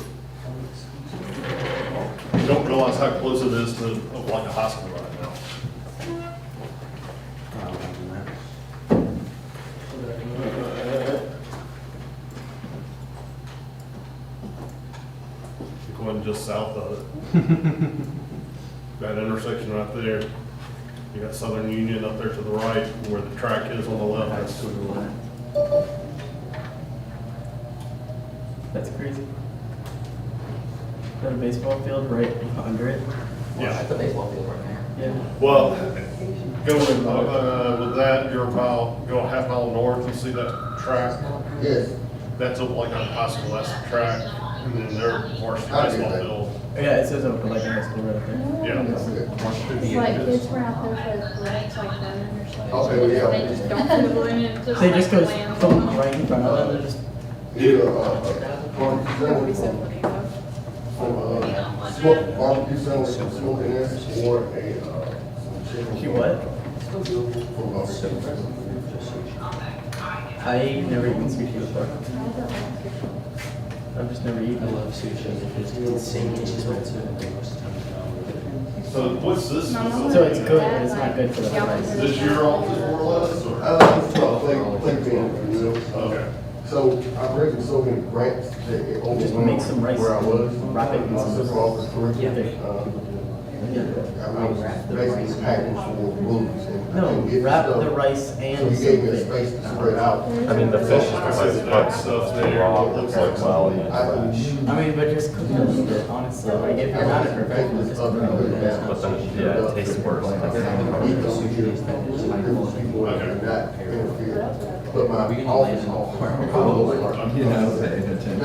don't realize how close it is to like a high school right now. You're going just south of it. That intersection right there. You got Southern Union up there to the right, where the track is on the left. That's to the left. That's crazy. Got a baseball field right under it. Yeah. That's a baseball field right there. Yeah. Well, going with that, you're about, go a half mile north, you see that track? Yes. That's up like on high school, that's the track, and then their varsity baseball field. Yeah, it says open like a high school right up there. Yeah. It's like kids were out there for the balloons, like running or something. Okay, well, yeah. They just don't put the balloon in, just They like just go lands from on right in front of them and just. Barbecue sandwich from barbecue sandwich from Smoking Ass or a some chicken. What? From I never eaten sushi before. I've just never eaten. I love sushi. It's insanely expensive. So what's this? So it's good, but it's not good for the price. Is this your office more or less, or? Okay. So I've written so many grants that it Just make some rice, where I was. wrap it in some Office curriculum. I was basically packaged for balloons. No, wrap the rice So and he gave me a soup space it. to spread out. I mean, the fish is I quite see that stuff there, it looks like something. I mean, but just cook it a little bit, honestly. Like, if you're not a professional, just cook it a little bit. But then, yeah, it tastes worse. But my office You know, paying attention.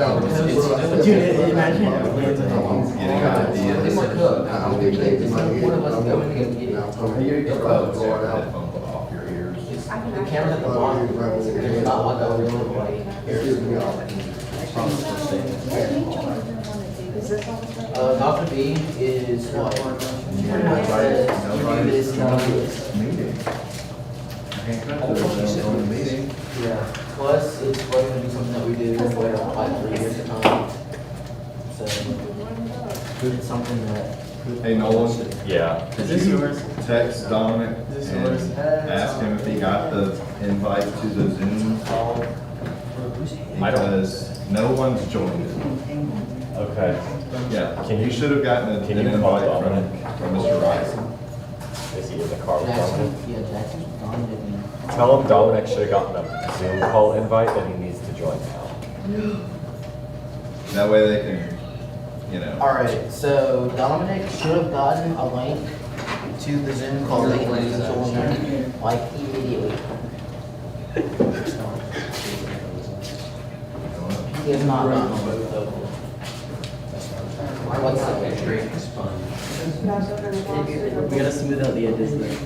Dude, imagine if it lands on your Getting ideas. Headphones off your ears. The camera's at the bottom. It's not like a real, Dr. B is what? Pretty much says, you do this, you do this. Meeting. Yeah, plus it's probably gonna be something that we do for like 3 years at a time. So, it's something that. Hey, Nolan. Yeah. Is this yours? Text Dominic Is this yours? and ask him if he got the invite to the Zoom call. Because no one's joined it. Okay. Yeah, Can you- you should have gotten an can you call invite Dominic? from Mr. Rice. Is he in the car with Dominic? Yeah, Jackson, Dominic. Tell him Dominic should have gotten a Zoom call invite that he needs to join now. That way they can, you know. Alright, so Dominic should have gotten a link to the Zoom call link, like immediately. He has not gotten a link though. What's that? We gotta smooth out the edges there.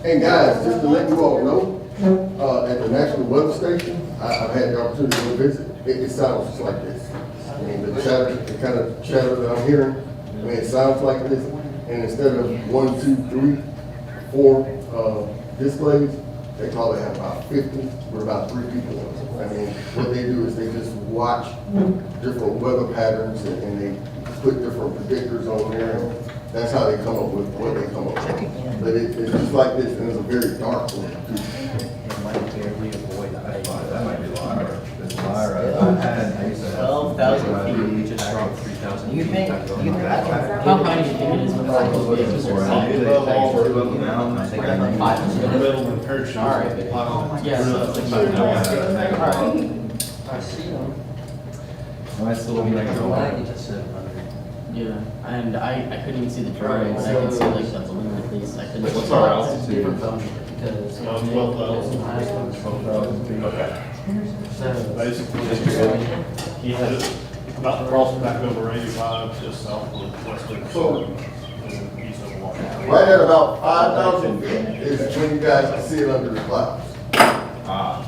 Hey guys, just to let you all know, at the National Weather Station, I've had the opportunity to go visit. It sounds just like this. I mean, the chatter, the kind of chatter that I'm hearing, I mean, it sounds like this. And instead of 1, 2, 3, 4 displays, they probably have about 50 with about 3 people. I mean, what they do is they just watch different weather patterns and they put different predictors on there. And that's how they come up with what they come up with. But it's just like this, and it's a very dark one too. That might be Lyra. It's Lyra. I used to have 12,000 feet. We just dropped 3,000. You think, how high do you think it is when I go Before I knew they take two of them out, and I think I might. 500. Alright. Yeah, so it's like Alright. Nice little micro. Yeah, and I couldn't even see the drawing, but I could see like the balloon at least. I couldn't. What's our altitude? Because. 12,000. Okay. So. Basically, he has about crossing back over 85, just south of Western Shore. And east of Washington. Right at about 5,000 feet is when you guys can see it under the clouds. Ah,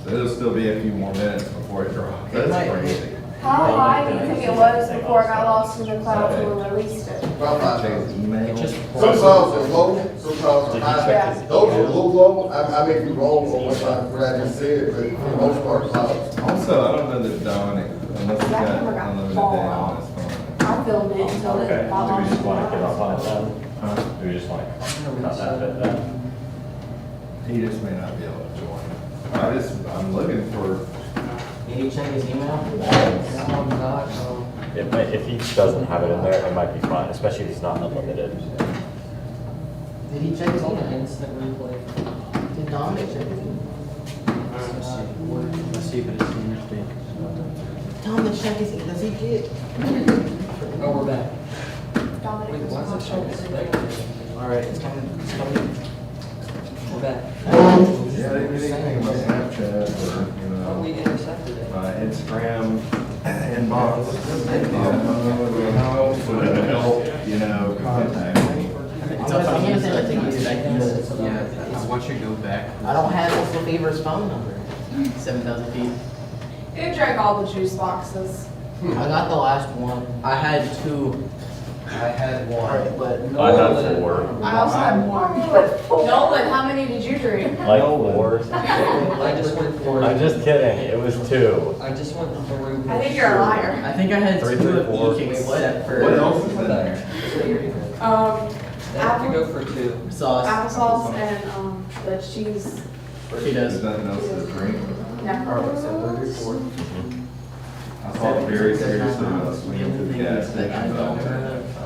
so it'll still be a few more minutes before it drops. That's crazy. How high do you think it was before it got lost in the clouds when we released it? About 5,000. Email. Some clouds are low, some because those are a little low. I may be wrong on what I just said, but for the most part, clouds. Also, I don't know that Don, unless he's got unlimited data on his phone. I filmed it until Okay, it do we just want to get off on it then? Do we just want to cut that bit then? He just may not be able to join. I'm looking for. Did he check his email? It might, if he doesn't have it in there, it might be fine, especially if he's not unlimited. Did he check his email? Instant replay. Did Dominic check his email? Let's see if it's interesting. Dominic check his email. Does he get? Oh, we're back. Dominic Wait, was why on is it shoulder. showing? All right, it's coming. It's coming. We're back. Yeah, I didn't do anything about Snapchat or, you know. We intercepted it. My Instagram inbox. Help, you know, contact me. I'm gonna send it to you. Yeah, I want you to go back. I don't have Mr. Beaver's phone number. 7,000 feet. It drank all the juice boxes. I got the last one. I had two. I had one. But I had 4. I also had one. Nolan, how many did you drink? Like 4. I just went for. I'm just kidding, it was 2. I just went through. I think you're a liar. I think I had 3, two 3, of 4. each except for. What else is in there? I have to go for 2. Sauce. Applesauce and the cheese. She does. There's nothing else to drink. Alright, so 34. I thought very seriously about swinging to the gas station.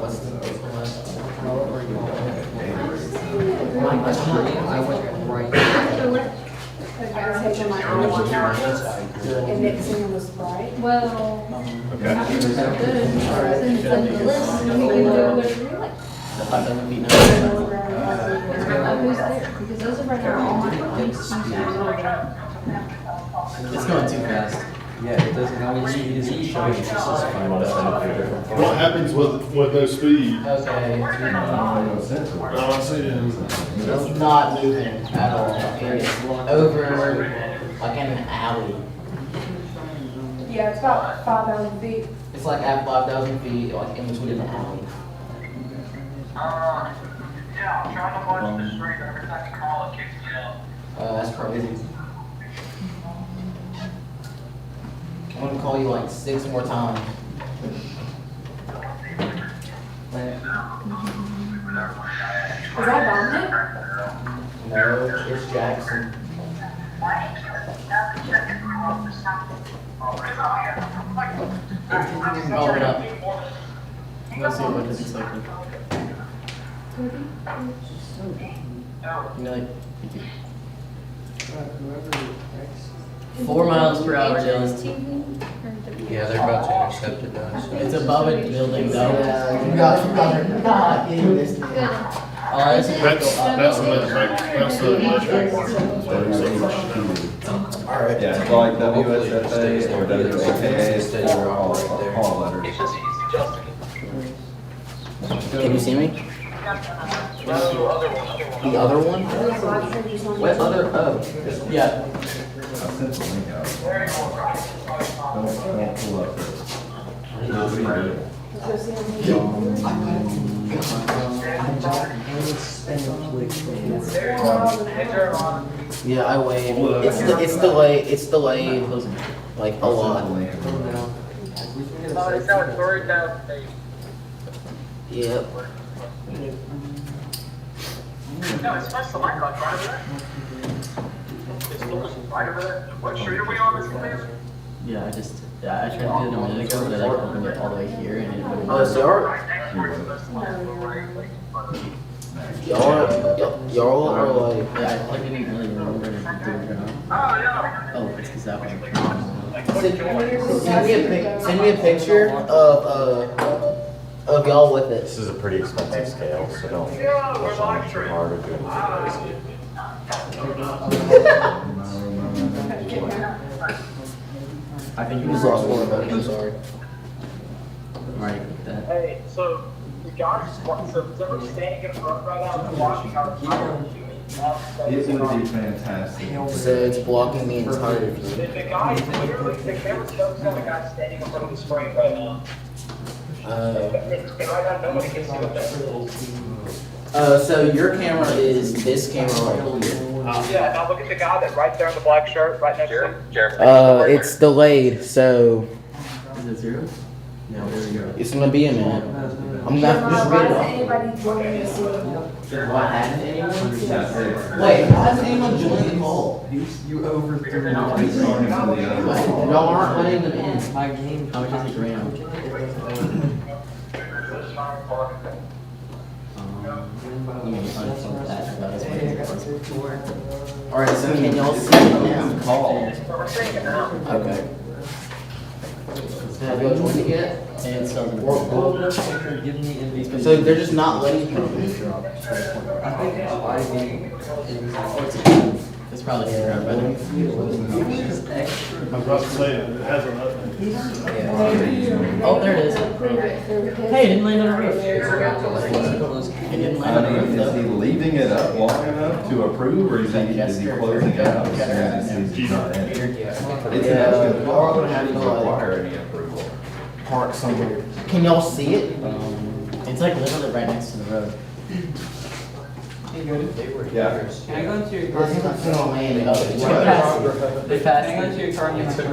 What's the last? I went right. Taking my allergy tablets and mixing them with Sprite. Well, Okay. after it's so good, since it's like the list, we can do whatever we like. The 5,000 feet. Who's there? Because those are right now all my links. It's going too fast. Yeah, it doesn't always speed isn't showing. It's just You want to send it to a different phone? What happens with no speed? Okay. No sense. No, I see it. It's not moving at all. It's over like in an alley. Yeah, it's about 5,000 feet. It's like at 5,000 feet, like in between an alley. Yeah, I'm trying to watch the screen, every time you call it kicks me out. That's crazy. I'm gonna call you like 6 more times. Is that Dominic? No, it's Jackson. Oh, it up. Let's see what it's expected. You know, like, 4 miles per hour, Dylan. Yeah, they're about to intercept it now. So. It's above a building though. You got getting this. Oh, that's That's the electric. Alright. Yeah, it's like WSFA or WAKA, all letters. Can you see me? The other one? What other? Oh, yeah. I sent the link out. Don't pull up Yeah, I wait. It's delayed. It's delayed. Like a lot. Yep. No, it's supposed to like right over there. It's right over there. What street are we on, Mr. Cleveland? Yeah, I tried to do it a minute ago, but I opened it all the way here and it wouldn't. Oh, so y'all are like, yeah, I didn't really remember to do it or not. Oh, it's because that was send me a picture of y'all with it. This is a pretty expensive scale, so don't push on it too hard or do anything crazy. I think you just lost one of them, I'm sorry. Alright, that. Hey, so the guys, so they're standing in front right now and watching our It would be fantastic. So it's blocking the entire view. The guy, literally, the camera shows the guy standing in front of the screen right now. Right now, nobody can see what that is. So your camera is this camera right here. Yeah, now look at the guy that right there in the black shirt, right next to him. It's delayed, so Is it zero? Yeah, there we go. it's gonna be a minute. I'm not just read it off. Anybody joining us? Why hasn't anyone? Wait, why hasn't anyone joined the call? You overthrew Y'all aren't letting them in. my game. How much is it gram? Alright, so can y'all see it now? Call. Okay. Have you joined it yet? And so give me in So they're just not letting you. I think it's probably here, but I'm about to say, it has an oh, there it is. Hey, it didn't land on a roof. It didn't land on a roof. Is he leaving it up long enough to approve, or is he closing it out? It's actually gonna have to require any approval. Park somewhere. Can y'all see it? It's like literally right next to the road. Yeah. Can I go into your I car? think I'm still on land. They passed. Can I go into your car?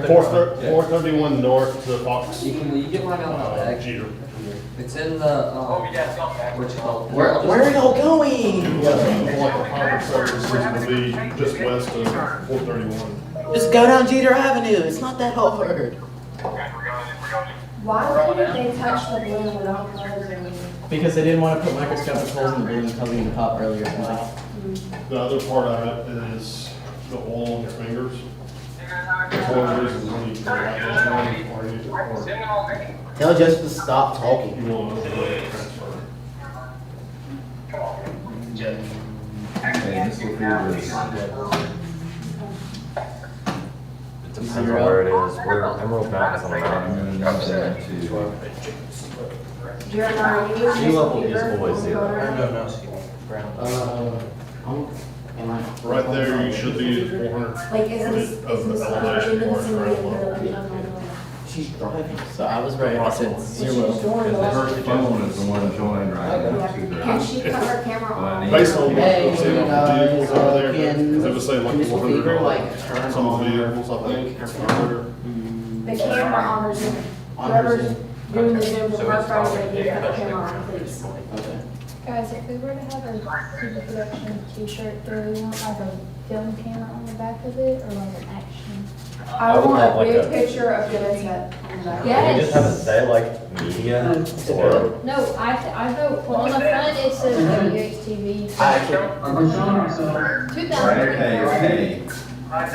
431 north to Fox. You get one out of the bag. Jeter. It's in the, what's it called? Where are y'all going? Like the Harvard service is gonna be just west of 431. Just go down Jeter Avenue. It's not that hard. Why didn't they touch the balloon without closing? Because they didn't want to put microscopic holes in the balloon causing the pop earlier tonight. The other part of it is the oil on your fingers. It's one of the reasons when you put it on, Tell Jess to stop talking. you will transfer. Okay, Mr. Field is. Depends on where it is. We're Emerald Mountain's on the mountain. Jeremiah, Sea level is always zero. Right there, you should be at 400 like, is this of the elevation mark right below. She's driving. So I was right. I said zero. Her phone is the one joined right now to the. Can she cut her camera on? Based on what Hey, I'm seeing on the vehicles over there, can because it was saying like Mr. Fever, 400 like, turn some of on the vehicles, I think. The camera on her Zoom. Whoever's doing the Zoom for her Friday, they cut the camera on, please. Okay. Guys, if we were to have a super production t-shirt, do we want like a film camera on the back of it or like an action? I would want have a like big a- picture of Burnett on the back. We just have it say like media or. No, I vote, well, on the front it says WHTV. Hey. I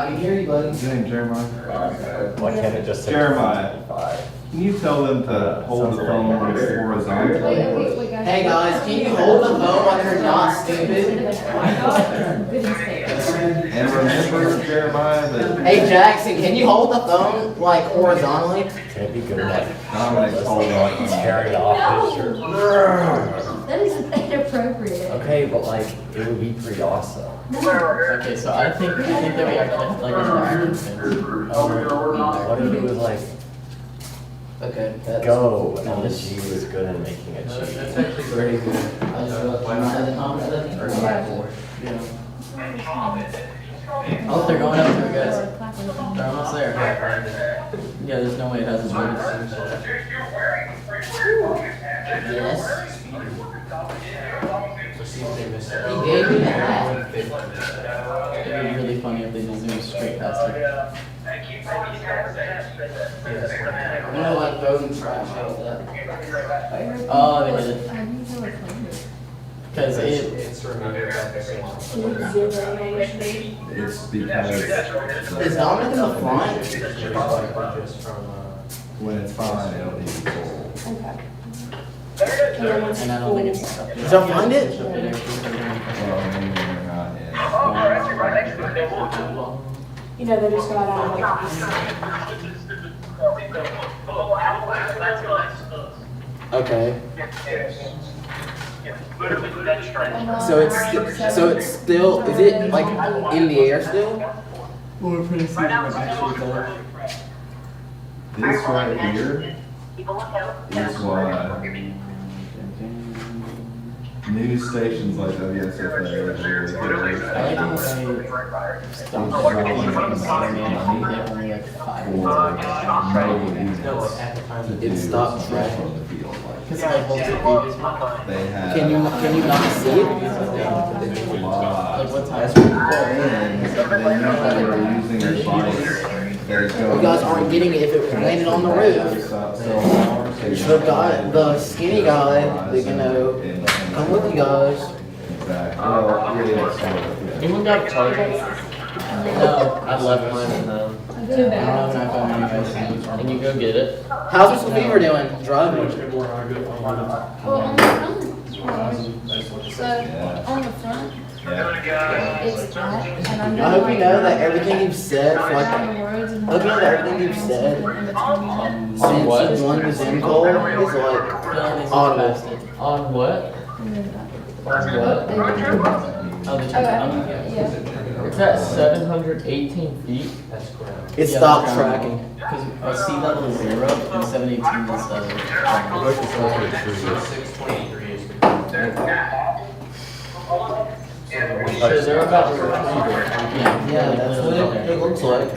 can hear you, buddy. His name Jeremiah. Why can't it just say? Jeremiah, can you tell them to hold the phone horizontally? Wait, guys. Hey guys, can you hold the phone like you're not stupid? And remember, Jeremiah, that Hey Jackson, can you hold the phone like horizontally? Can it be good like Dominic's holding like he's tearing off his shirt? That is inappropriate. Okay, but like it would be pretty awesome. Okay, so I think that we actually have like an action thing. What if it was like Okay. That's go and the G was good at making a G? That's actually very good. I just realized I'm not at the comment. Or blackboard. Yeah. Oh, they're going up there, guys. They're almost there. Yeah, there's no way it hasn't moved. Yes. He gave me a hat. It'd be really funny if they just zoomed straight past it. I'm gonna like throw them trash out of that. Oh, they did it. Because it's because. Is Dominic in the front? When it's fine, it'll be cold. Okay. And I don't think it's. Did y'all find it? Well, maybe they're not in. You know, they just got out of Okay. So it's still, is it like in the air still? Well, we're pretty soon actually color. This right here is what news stations like WSFA, It stopped tracking. They have. Can you not see it? Like what time? They know that they're using their bikes. You guys aren't getting it if it landed on the roof. You should have got the skinny guy that, come with you guys. Anyone got a charger? No, I left mine at home. Too bad. Can you go get it? How's Mr. Beaver doing? Driving? Well, on the front, so on the front, it's flat, and I'm I hope you know that everything you've said, for like, down the roads and I hope you know that everything you've said since you joined the Zoom call is like audible. On what? On what? Oh, the yeah. It's at 718 feet. That's correct. It stopped tracking. Because I see that little 0 and 718 is 623 is so they're about to retrieve it. Yeah, that's what it looks like.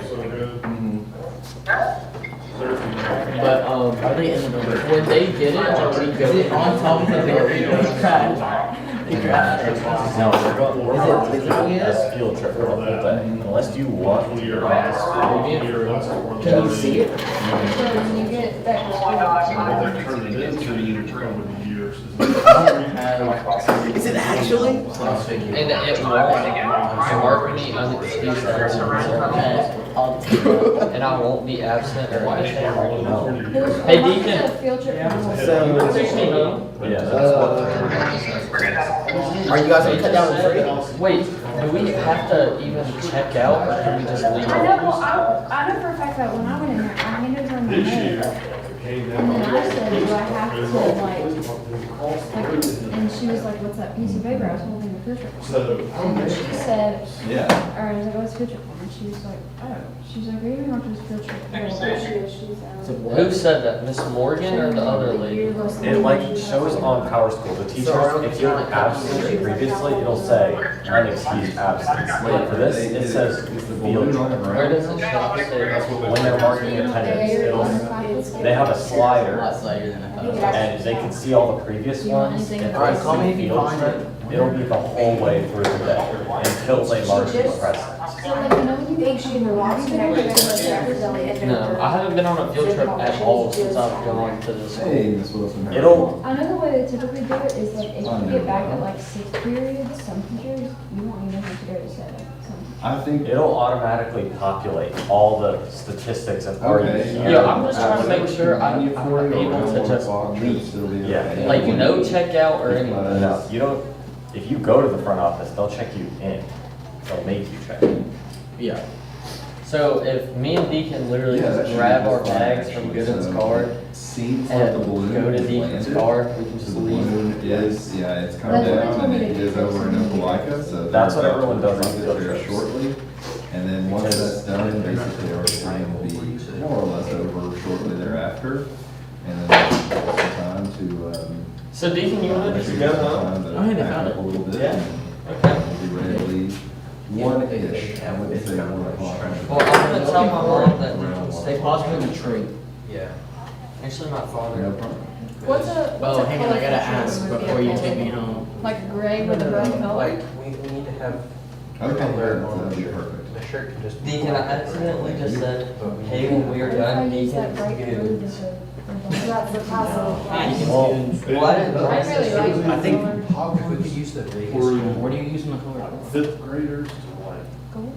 But Are they in the building? when they get it, are we going on top of the building? No, is it a field trip for the whole day? Unless you want to your office. Can you see it? So when you get back to school, Is it actually? And it marked me unexcused absence. And I won't be absent or anything. Hey, Deacon. field trip. Are you guys gonna cut down the tree? Wait, do we have to even check out or can we just leave? I know, well, I know for a fact that when I went in there, I handed her my note. And then I said, do I have to, like, and she was like, what's that piece of paper I was holding the field trip for? And she said, or I was like, what's field trip for? And she was like, oh, she's like, are you going to this field trip? Who said that? Miss Morgan or the other lady? It like shows on Power School, the teachers, if you're absent previously, it'll say unexcused absence. For this, it says field trip. Where does it show? When they're marking attendance, they have a slider, and they can see all the previous ones. And for Alright, call me if you field find trip, it'll be the whole way through the day until they mark the present. So like, you know, when you think she can walk, you know, No, I haven't been on a field trip at all since I've gone to this school. Hey, Miss Wilson. It'll, I know the way they typically do it is like, if you get back at like 6 periods, some teachers, you won't even have to go to 7. I think. it'll automatically populate all the statistics and are you Okay. here? Yeah, I'm just trying to make sure I'm able to just leave. Yeah. Like, no checkout or anything. No, you don't, if you go to the front office, they'll check you in. They'll make you check in. Yeah. So if me and Deacon literally Yeah, that just should grab be our fine, bags from actually. Gooden's So, car Seems like and the balloon. go to Deacon's landed. car, we can So just the leave. balloon is, yeah, it's come That's what they down told and me it to is do. over in Opelika, so. That's what they're everyone does on about to field there trips. shortly. And then once that's done, basically our plan will be more or less over shortly thereafter. And then some time to, So Deacon, you wanted to go home? I had found it. a little bit. Yeah. And we'll be ready to leave. One-ish, I wouldn't say 1 o'clock. Well, I'm gonna tell my mom that Stay positive in the tree. Yeah. Actually, my father. No problem. What's a, Oh, hang on, I gotta ask before you take me home. like gray with a red color? Like, we need to have Okay, color on that'd the be shirt. perfect. The shirt can just. Deacon, I accidentally just said, hey, when we are What if I done, use Deacon. that bright blue with the? That's the possible. Well, I didn't know. I really like that I think, color. If we could use the biggest. what are you using the color? Fifth graders to like Gold?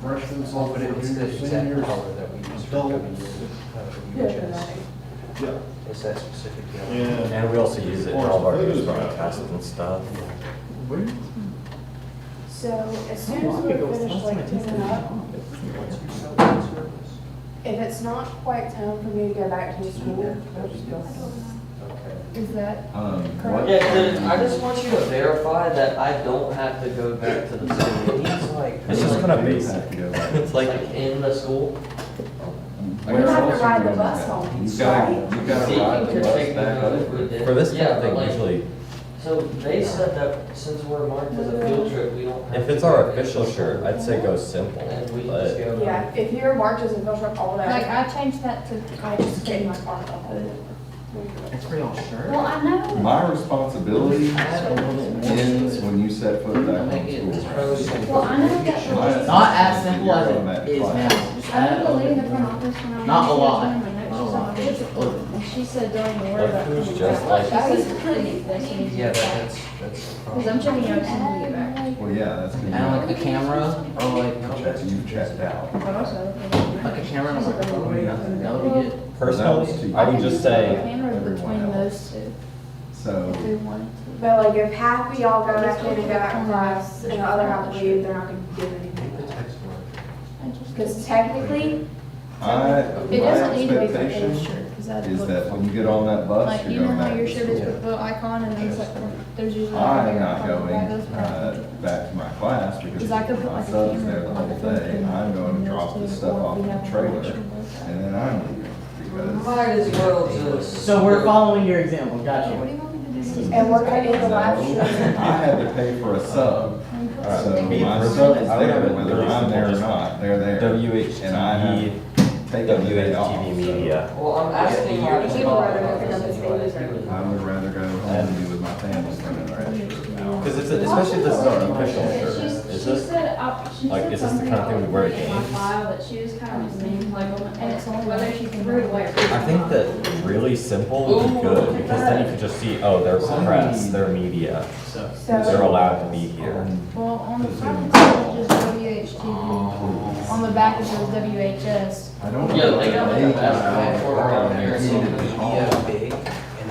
freshmen, But sophomore, it's the juniors, exact seniors. color that we use for adults. UHS. Yeah. It's that specific yellow. Yeah. And we also use it in all of our news broadcasts and stuff. So as soon as we're finished like cleaning up, if it's not quite time for me to go back to school, I'll just go home. Is that What? Yeah, 'cause I just want you to verify that I don't have to go back to the school. He's like. It's just kind of You basic. have to go back. It's like in the school. You have to ride the bus home, You've got, right? you've got to Deacon ride the could bus take me back home up. if we did. For this kind Yeah, of thing, but like, usually So they said that since we're marked as a field trip, we don't have. If it's our official shirt, I'd say go simple, And we but just go. Yeah, if you're marked as a field trip all day. Like, I changed that to, I just get my car off. It's for y'all sure. well, I know. My responsibility ends when you set foot back on school. Well, I know that. My- Not as simple as You're on that it is class. now. Just I add know the lady in the a front office when I was. Not a lot. doing my notes, she saw me physical, and she said, don't even worry about. Who's coming just back." like- She said, Yeah, that's. because I'm checking out as soon as we get back. Well, yeah, that's good. And like a camera, or like, You've checked out. But also. like a camera and a microphone, nothing, that would be good. personally, I would just say, Cameras between those two, So, if we wanted to. But like if half of y'all go back in and go back to class and the other half leave, they're not gonna give anything. Because technically, my It doesn't need to be for expectation his shirt, because that'd is look. that when you get on that bus, Like, you you're know going how back your to shirt is school. with the icon and then it's like, there's usually. I'm not going back to my class because Because I could put my like a son's camera there the on whole the phone day. and I'm going to drop the stuff off in the trailer and then I'm leaving because Might as well just. So we're following your example, gotcha. and we're cutting the last I shirt. had to pay for a sub. So me my personally, sub is I would have there, it whether really I'm there or simple, not, they're there. And I have WHTV, taken the day off. WHTV media. Well, I'm asking you. He would rather go pick up his babies or. I would rather go home and be with my family than an extra hour. Because it's, especially if this is our official shirt, is She this? said, she Like, said is this the something kind of thing we about wear at looking at my games? file that she was kind of mean, like, and it's only whether she can throw it away. I think that really simple would be good, because then you could just see, oh, they're press, they're media, they're allowed to be here. Well, on the front it says just WHTV, on the back it says WHS. I don't know. Yeah, they what got like they a basketball court around need here, so to be on. big.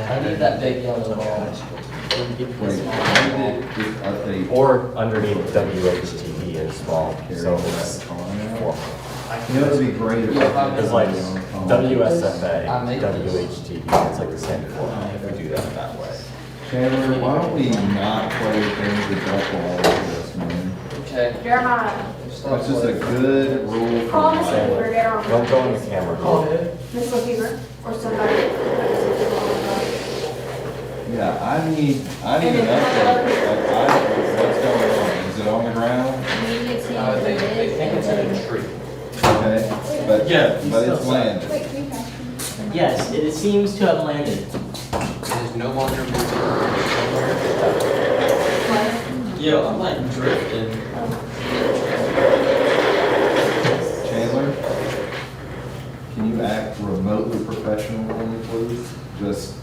I need that big yellow ball. Wait, I did just update. Or underneath WHTV in small, so it's formal. You know, it'd be great if. It's like WSFA, I make this. WHTV, it's like the same format, if we do that way. Chandler, why don't we not play things that don't belong to us, man? Okay. Jeremiah, That's just a good rule for call Miss my. Weaver, get her on. Don't go in the camera. Miss Weaver, or somebody. Yeah, I need an update, what's going on? Is it on the ground? They think it's in a tree. Okay, but, but it's landed. Yes, it seems to have landed. It is no longer moving. Yo, I'm like drifting. Chandler, can you act remotely professional for me, please? Just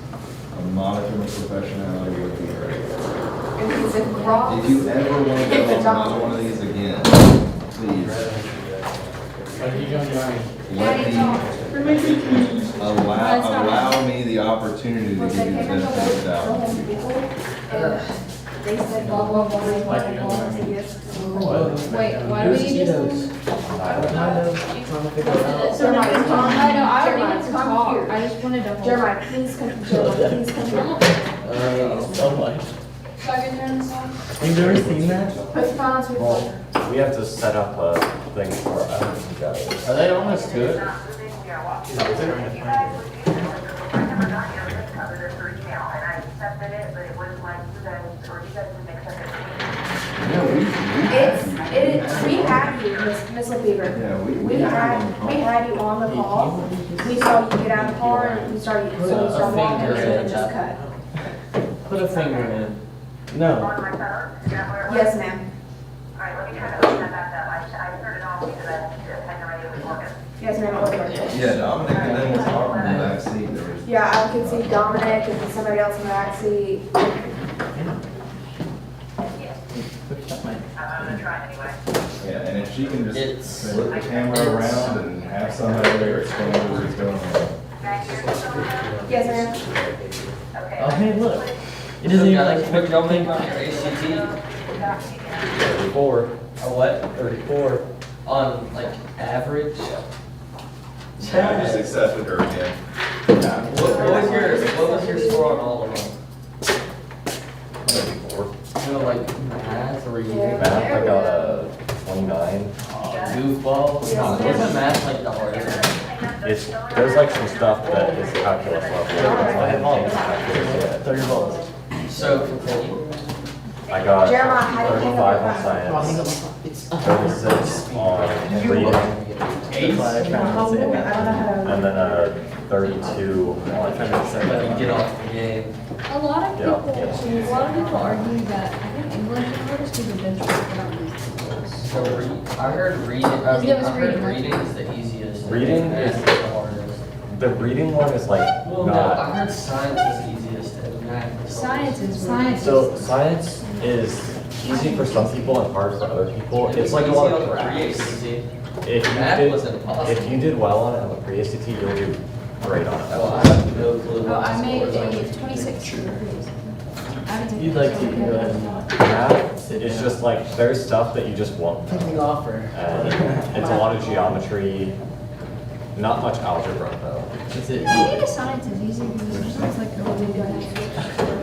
a modicum of professionality would be great. If it's a cross. If you ever want to go on another one of these again, please. Allow me the opportunity to give you the benefit of the doubt. They said blah, blah, blah, blah, blah, blah, yes. Wait, why do we need this? Jeremiah, come I know, I don't Jeremiah, need to come talk, here. I just wanted to hold. Jeremiah, please come, Jeremiah, please come here. So much. So I can turn this on? You've never seen that? Put the phone on speaker. We have to set up a thing for you guys. Are they almost to it? We had you, Miss LaFever. Yeah, We had you on the call. We saw you get out of the car and we started walking and it just cut. Put a finger in. No. Yes, ma'am. Alright, let me try to open that back up. I turned it off because I had no idea it was working. Yes, ma'am, it was working. Yeah, Dominic and then was talking in the back seat. There was. Yeah, I could see Dominic and somebody else in the back seat. I'm gonna try anyway. Yeah, and if she can just flip the camera around and have somebody there explain what's going on. Yes, ma'am. Okay. Oh, hey, look. It doesn't even like. What y'all think on your ACT? 34. A what? 34. On like average? Yeah, I just accepted her again. What was your score on all of them? 34. You know, like math or you? Math, I got a 29. Goofball? Wasn't math like the hardest? There's like some stuff that is calculus level. I have all these calculus yet. Throw your balls. So continue. I got Jeremiah, how do you think 35 on about science, 36 on reading, and then 32 on Get off the game. A lot of people argue that I think English is hardest because of benchmark. So I heard reading. I It was heard reading. reading is the easiest. Reading and is- math the hardest. The reading one is like Well, no, not. I heard science is the easiest and math is the Science hardest. is science. So science is easy for some people and hard for other people. It's like a lot of graphs. If you Math did, was impossible. if you did well on it on the pre-ACT, you'll do great on it. Well, I have no clue. Oh, I made a 26. You'd like to go ahead and Math is just like, there's stuff that you just won't know. the offer. And it's a lot of geometry, not much algebra though. Is it? Data science is easy because sometimes like it'll be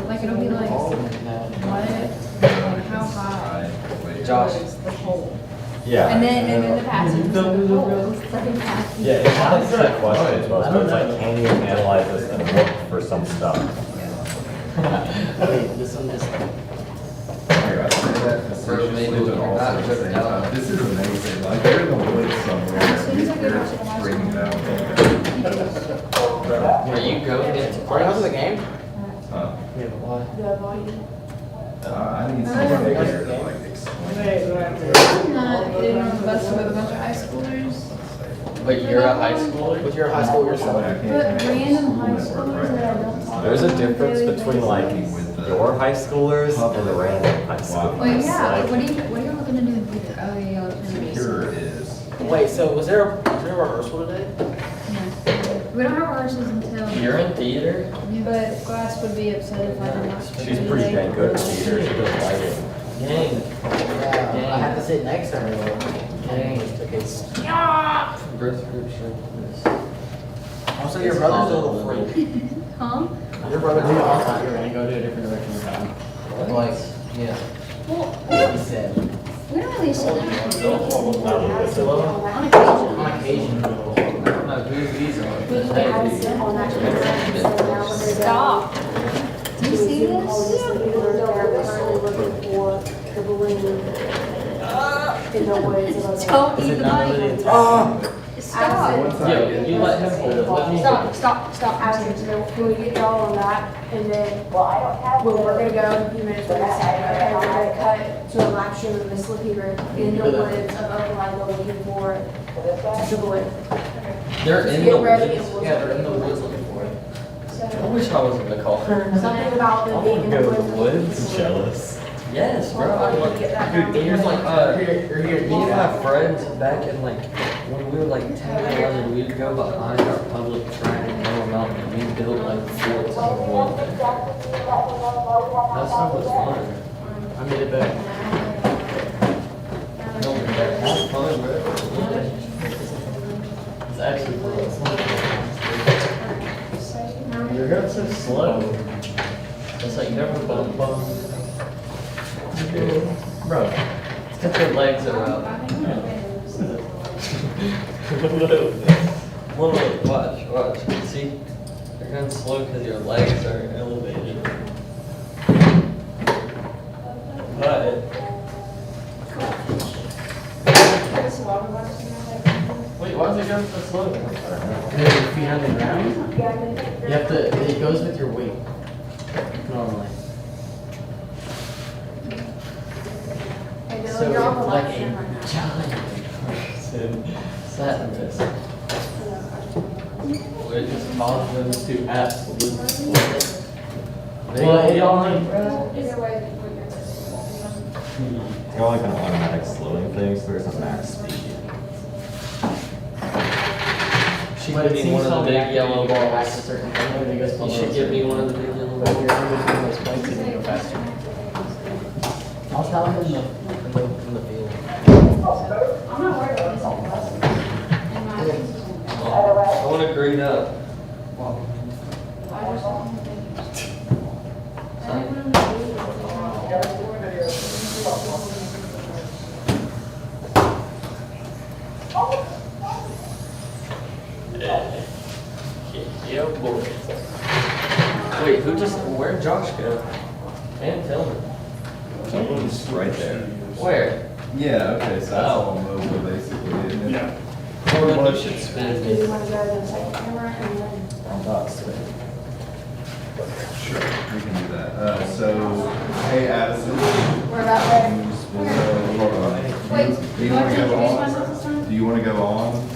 like it'll be like what, like how high Josh. is the pole. Yeah. And then the passage is like the pole. Yeah, it's not like trick questions, most, but it's like, can you analyze this and look for some stuff? Wait, this one just. Bro, maybe we're not joking out. This is amazing, like, they're in the woods somewhere, they're bringing it out. Are you going into class? to the game? Yeah, but why? I need somebody here to like explain. I'm not getting on the bus with a bunch of high schoolers. But you're a high schooler? But you're a high school yourself. But random high schoolers that I don't talk There's a to on difference daily between basis. like your high schoolers and the random high schoolers. Well, yeah, Like, what are you looking to do in the future? Oh, yeah, you're looking to Here it is. Wait, so was there a rehearsal today? We don't have rehearsals until. You're in theater? But class would be upset if I did not. she's pretty dang good at theater, she does lighting. Dang. Yeah, I had to sit next to her. Dang. Okay. Birth group show. Also, your brother's a little freak. Huh? Your brother's a little freak. You're gonna go to a different direction this time. Like, yeah. Well, He said. we don't really sit down. On On occasion. On occasion. I don't know who these are. Stop. Do you see this? Don't eat the mic. Stop. Yeah, you let him hold it. Let me. Stop. I was gonna say, can we get y'all on that? And then, well, we're gonna go in a few minutes, we're gonna say, okay, we're gonna cut to a live stream of Miss Lapeer in the woods of Oklahoma looking for the boy. They're in Get the ready woods. and we'll- Yeah, they're in the woods looking for it. I wish I was in the call. Something about them being in the Go to the woods. woods, jealous. Yes, bro. I love dude, here's like, me and my friends back in like, when we were like 10 and 11, we'd go behind our public track in Elmore Mountain and we built like forts in the woods. That stuff was fun. I made it back. No, that's fun, bro. It's actually fun. You're going so slow. It's like never bum. Bro, it's because your legs are up. Look, watch. See? You're going slow because your legs are elevated. But, wait, why is it going so slow? Because your feet on the ground? You have to, it goes with your weight. Normally. So, like a giant person sat in this. Which just caused them to absolutely well, y'all bro. It's got like an automatic slowing thing, so there's a max speed. She could be one of the big yellow balls. You should give me one of the big yellow balls. I'll tell him in the field. I'm not worried about this. I want to green up. Yeah, boy. Wait, where'd Josh go? And Tillman. Someone's right there. Where? Yeah, okay, so that's all mobile basically, isn't it? Yeah. Corbin, you should spin Do you this. want to go to the second camera and then? I'm not spinning. Sure, we can do that. So, hey Addison. We're about ready. Hold on. Wait, Do you do I want have to to go introduce on? myself this time? Do you want to go on?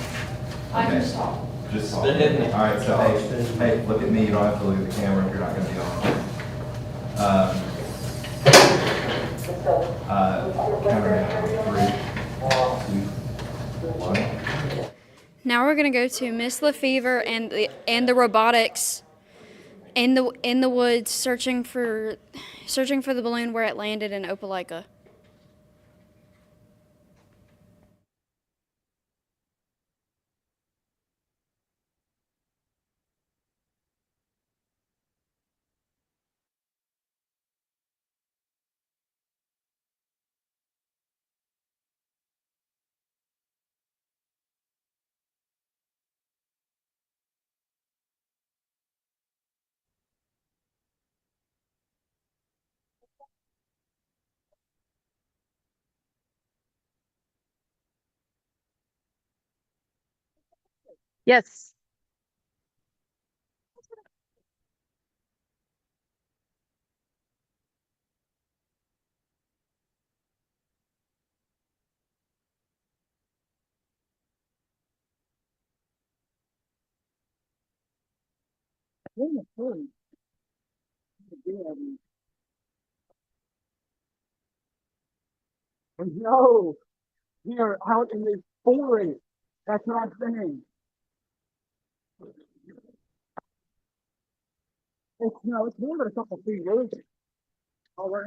I can Okay. just talk. Just talk. Spin it. All right, so hey, look at me. You don't have to look at the camera if you're not going to be on. Camera 3, 2, 1. Now we're gonna go to Miss LaFever and the robotics in the woods searching for the balloon where it landed in Opelika. Yes. No, you're out in the forest. That's what I'm saying. It's more than a couple feet. Really. All right.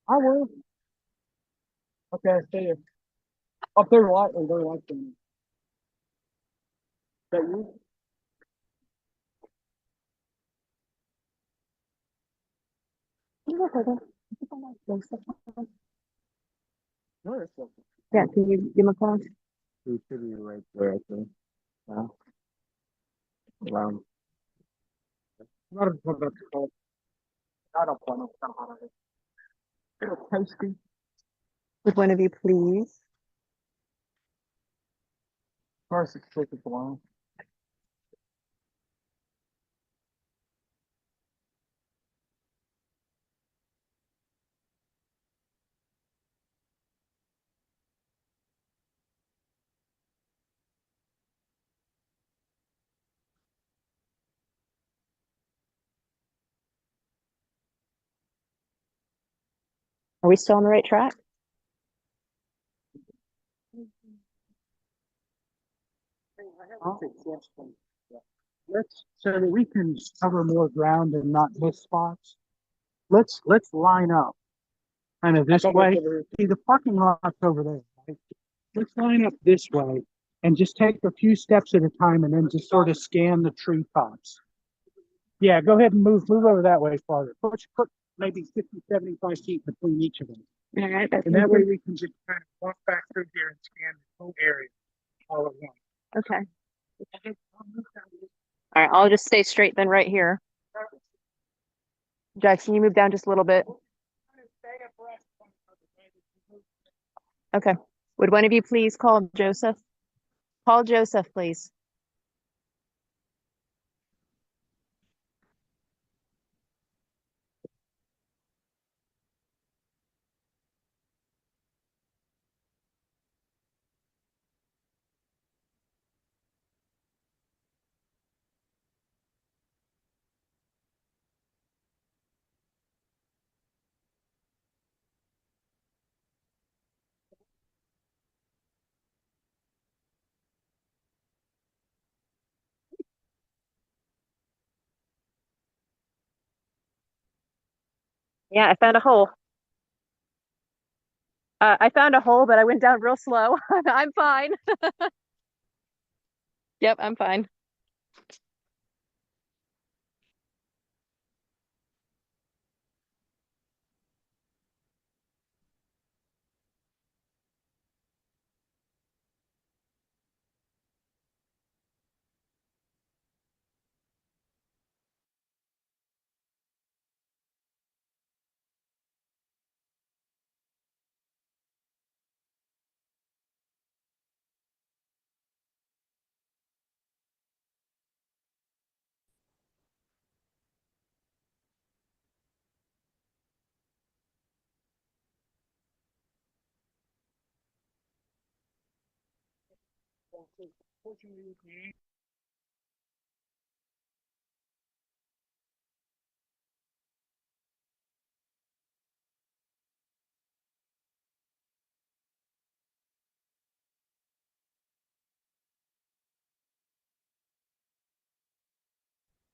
I will. Okay, stay here. Up there, light, or their light thing. That you? Yeah, can you give him a call? He should be right there, I think. Wow. Around. Not a problem. I don't want to. It'll tasty. Would one of you please? First, it's taking a while. Are we still on the right track? Let's so that we can cover more ground and not miss spots. Let's line up kind of this way. See, the parking lot's over there. Right? Let's line up this way and just take a few steps at a time and then just sort of scan the tree tops. Yeah, go ahead and move over that way farther. Put maybe 50, 75 feet between each of them. All right. And that way we can just kind of walk back through here and scan the whole area all at once. Okay. All right, I'll just stay straight then right here. Jackson, you move down just a little bit. Okay. Would one of you please call Joseph? Call Joseph, please. Yeah, I found a hole. I found a hole, but I went down real slow. I'm fine. Yep, I'm fine.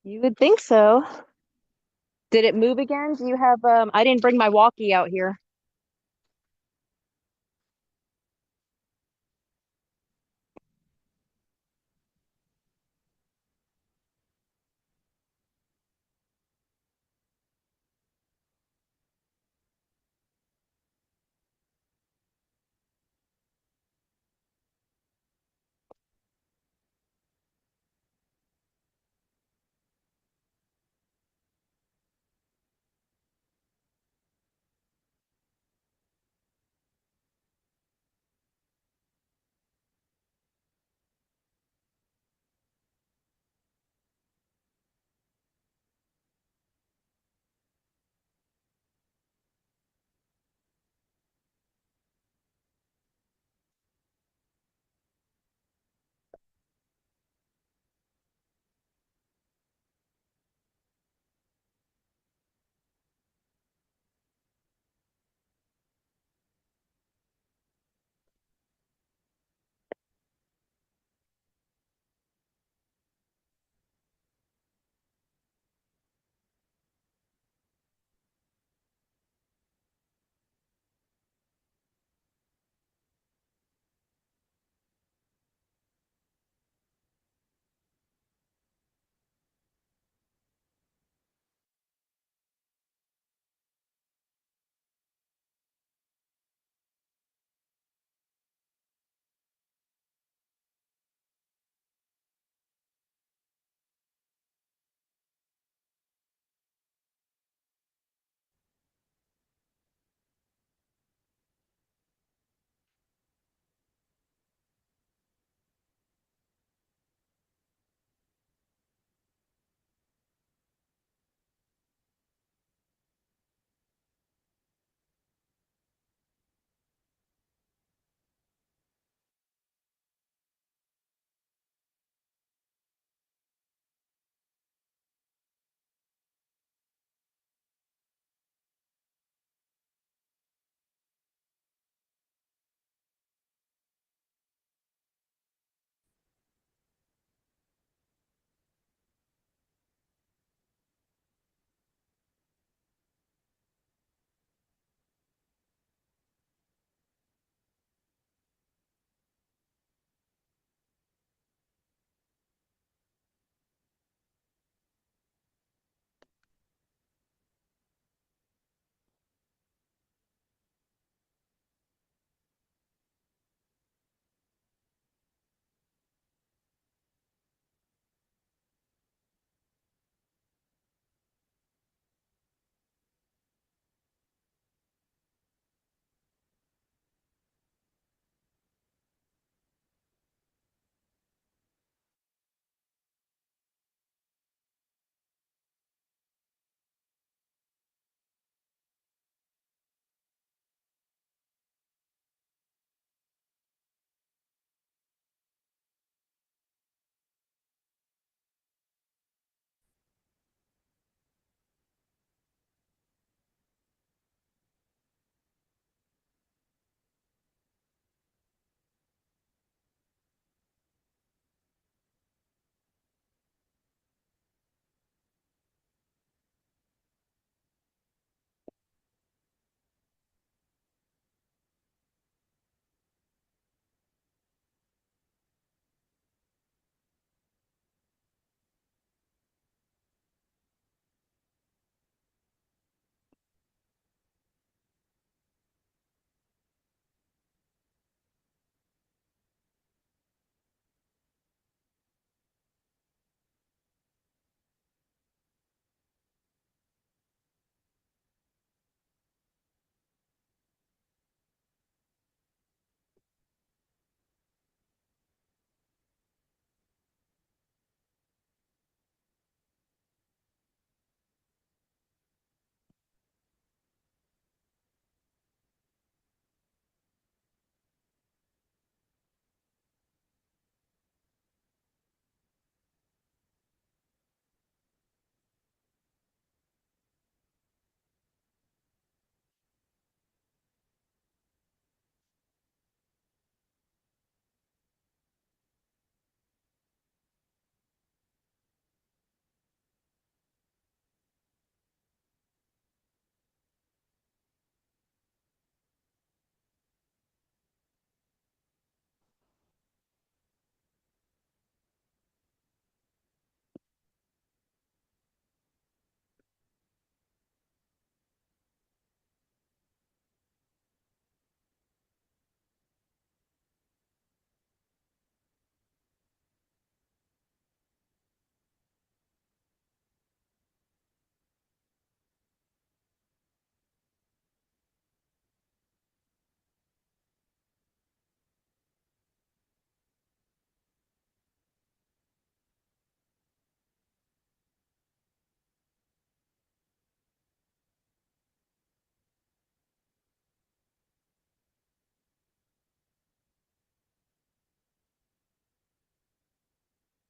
You would think so. Did it move again? Do you have, I didn't bring my walkie out here.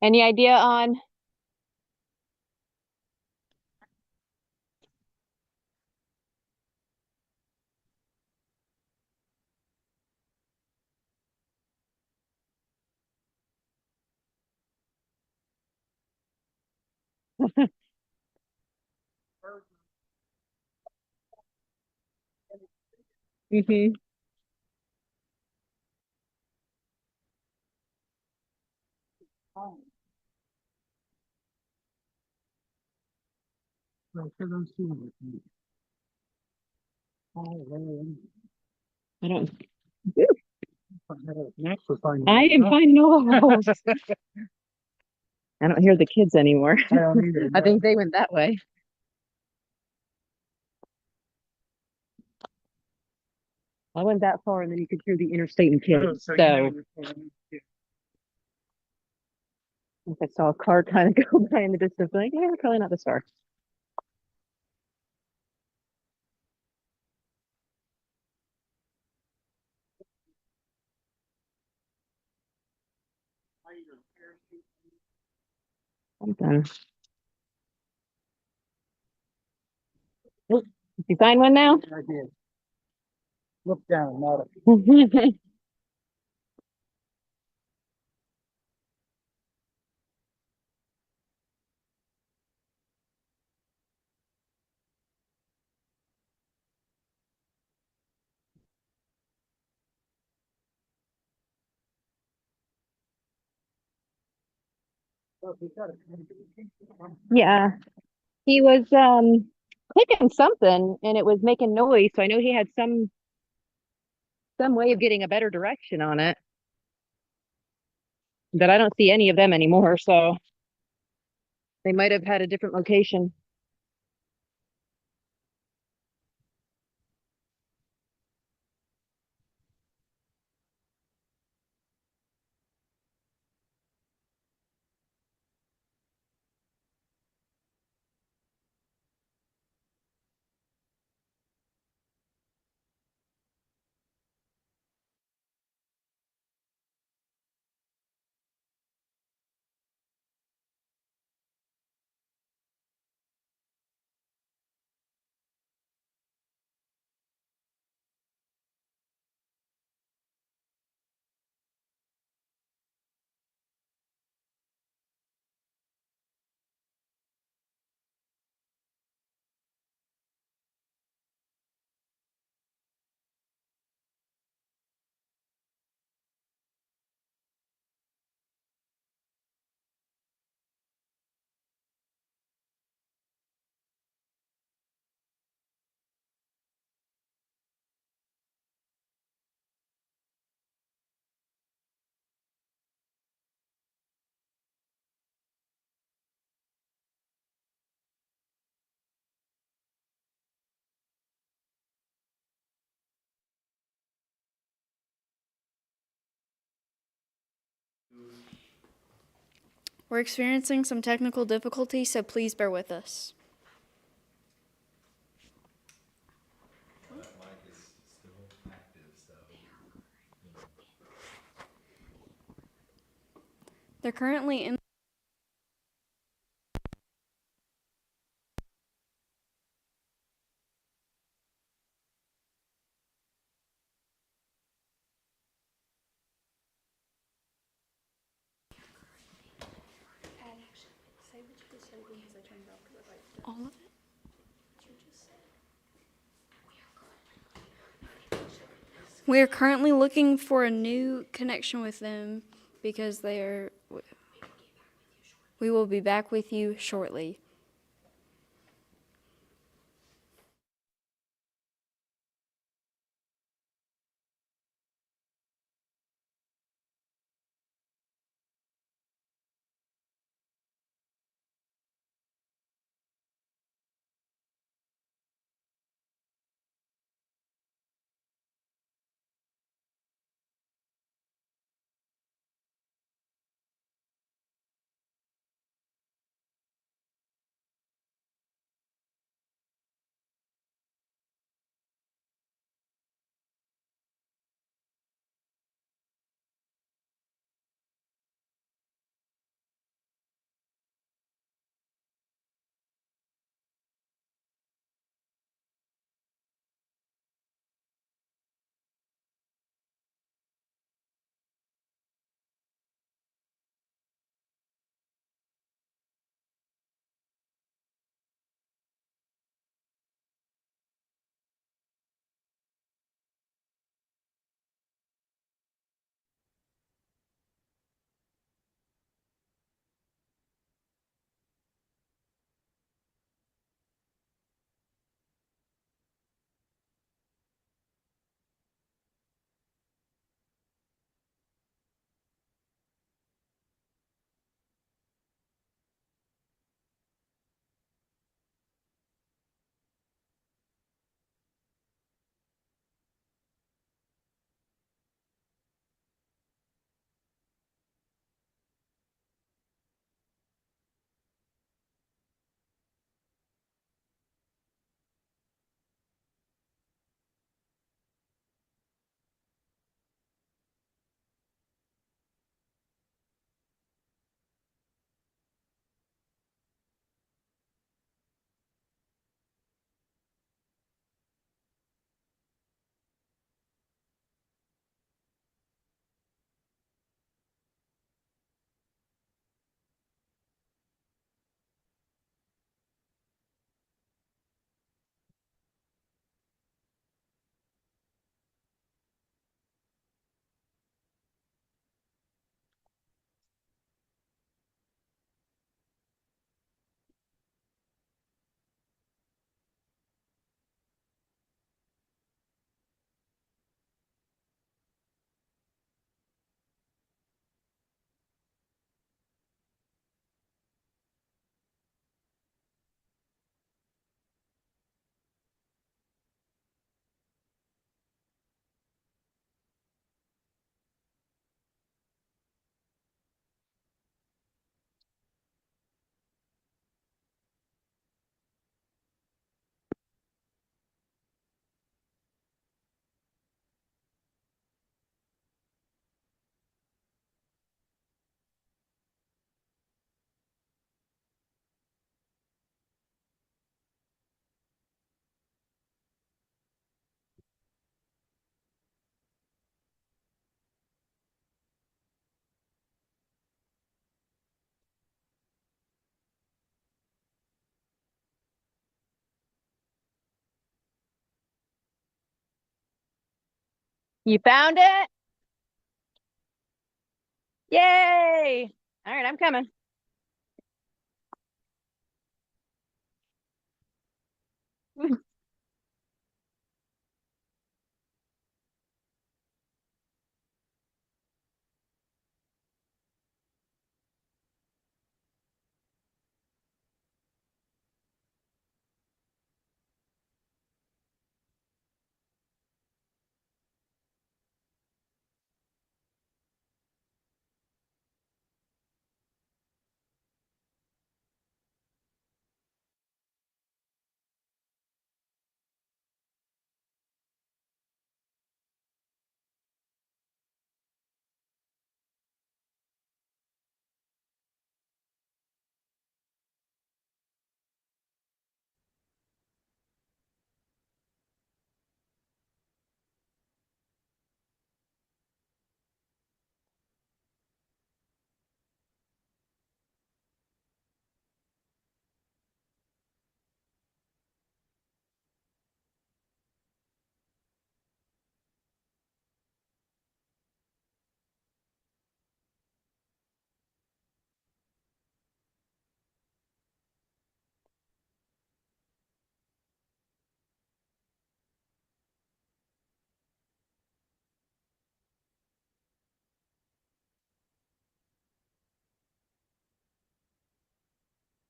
Any idea on? Mm-hmm. I don't. I didn't find no holes. I don't hear the kids anymore. I don't either, I think no. they went that way. I went that far, and then you could hear the interstate and kids. So if I saw a car kind of go by in the distance, like, yeah, probably not this far. I'm done. Did you find one now? I did. Look down, not up. Yeah, he was clicking something, and it was making noise. So I know he had some way of getting a better direction on it. But I don't see any of them anymore, so they might have had a different location. We're experiencing some technical difficulties, so please bear with us. They're currently in all of it. We are currently looking for a new connection with them because they are. We will be back with you shortly. You found it? Yay! All right, I'm coming.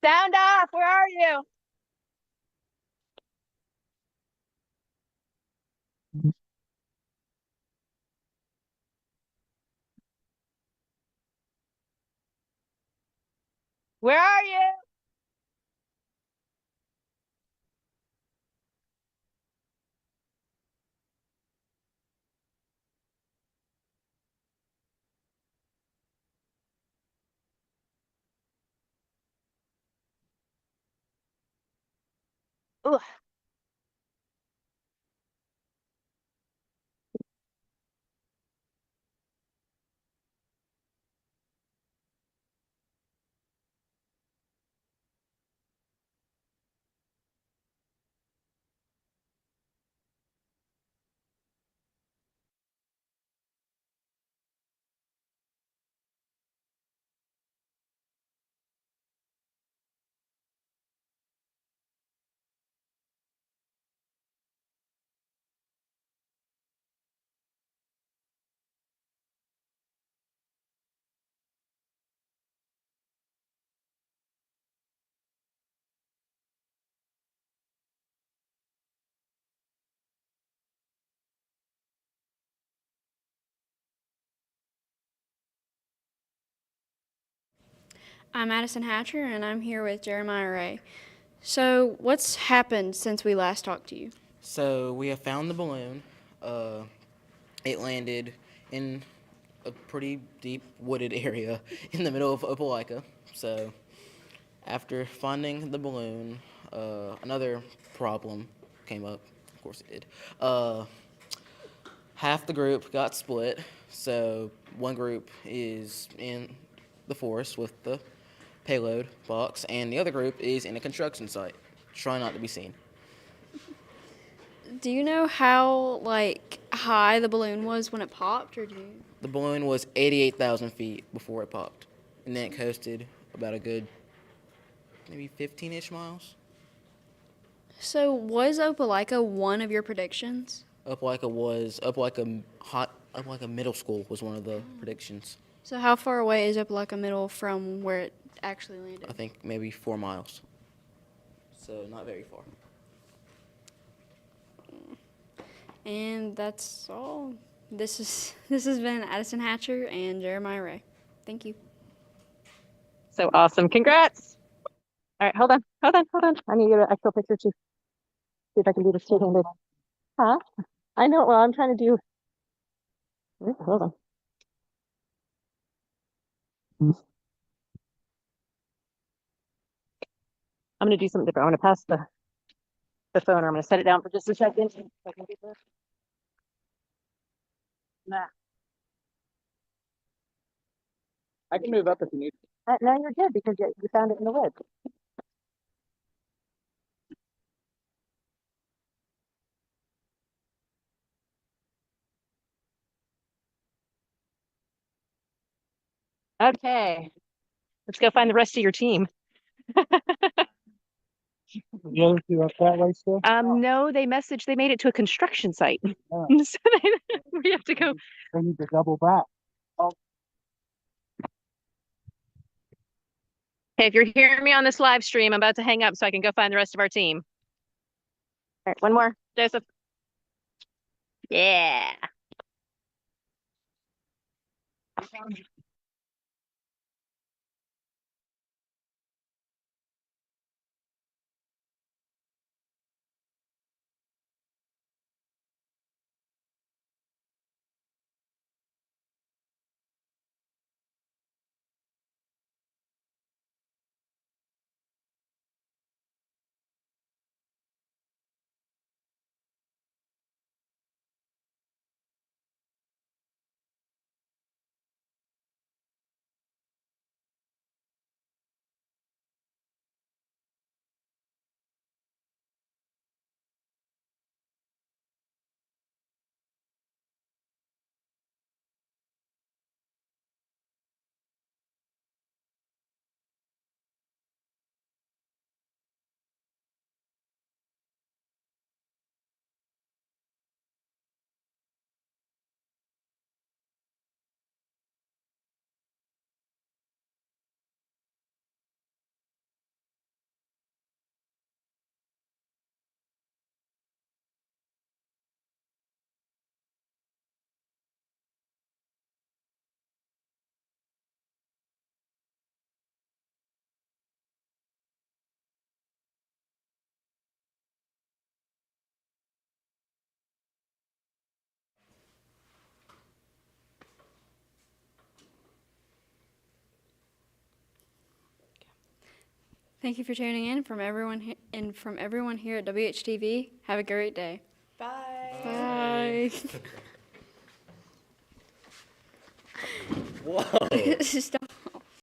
Sound off, where are you? Where are you? Ugh. I'm Addison Hatcher, and I'm here with Jeremiah Ray. So, what's happened since we last talked to you? So we have found the balloon. It landed in a pretty deep wooded area in the middle of Opelika. So after finding the balloon, another problem came up. Of course it did. Half the group got split. So one group is in the forest with the payload box, and the other group is in a construction site, trying not to be seen. Do you know how, high the balloon was when it popped, or do you? The balloon was 88,000 feet before it popped, and then it coasted about a good maybe 15-ish miles. So, was Opelika one of your predictions? Opelika Middle School was one of the predictions. So, how far away is Opelika Middle from where it actually landed? I think maybe 4 miles. So, not very far. And that's all. This has been Addison Hatcher and Jeremiah Ray. Thank you. So awesome. Congrats. All right, hold on. I need to get an actual picture too. See if I can do this two-handed. Huh? I know. Well, I'm trying to do. Hold on. I'm going to do something different. I'm going to pass the phone, or I'm going to set it down for just a second. So I can get this. Nah. I can move up if you need. No, you're good because you found it in the woods. Okay, let's go find the rest of your team. The other two up that way still? No, they messaged, they made it to a construction site. Oh. So we have to go. They need to double back. Oh, Okay, if you're hearing me on this live stream, I'm about to hang up so I can go find the rest of our team. All right, one more, Joseph. Yeah. Thank you for tuning in from everyone here at WHTV. Have a great day. Bye. Bye. Whoa. Stop.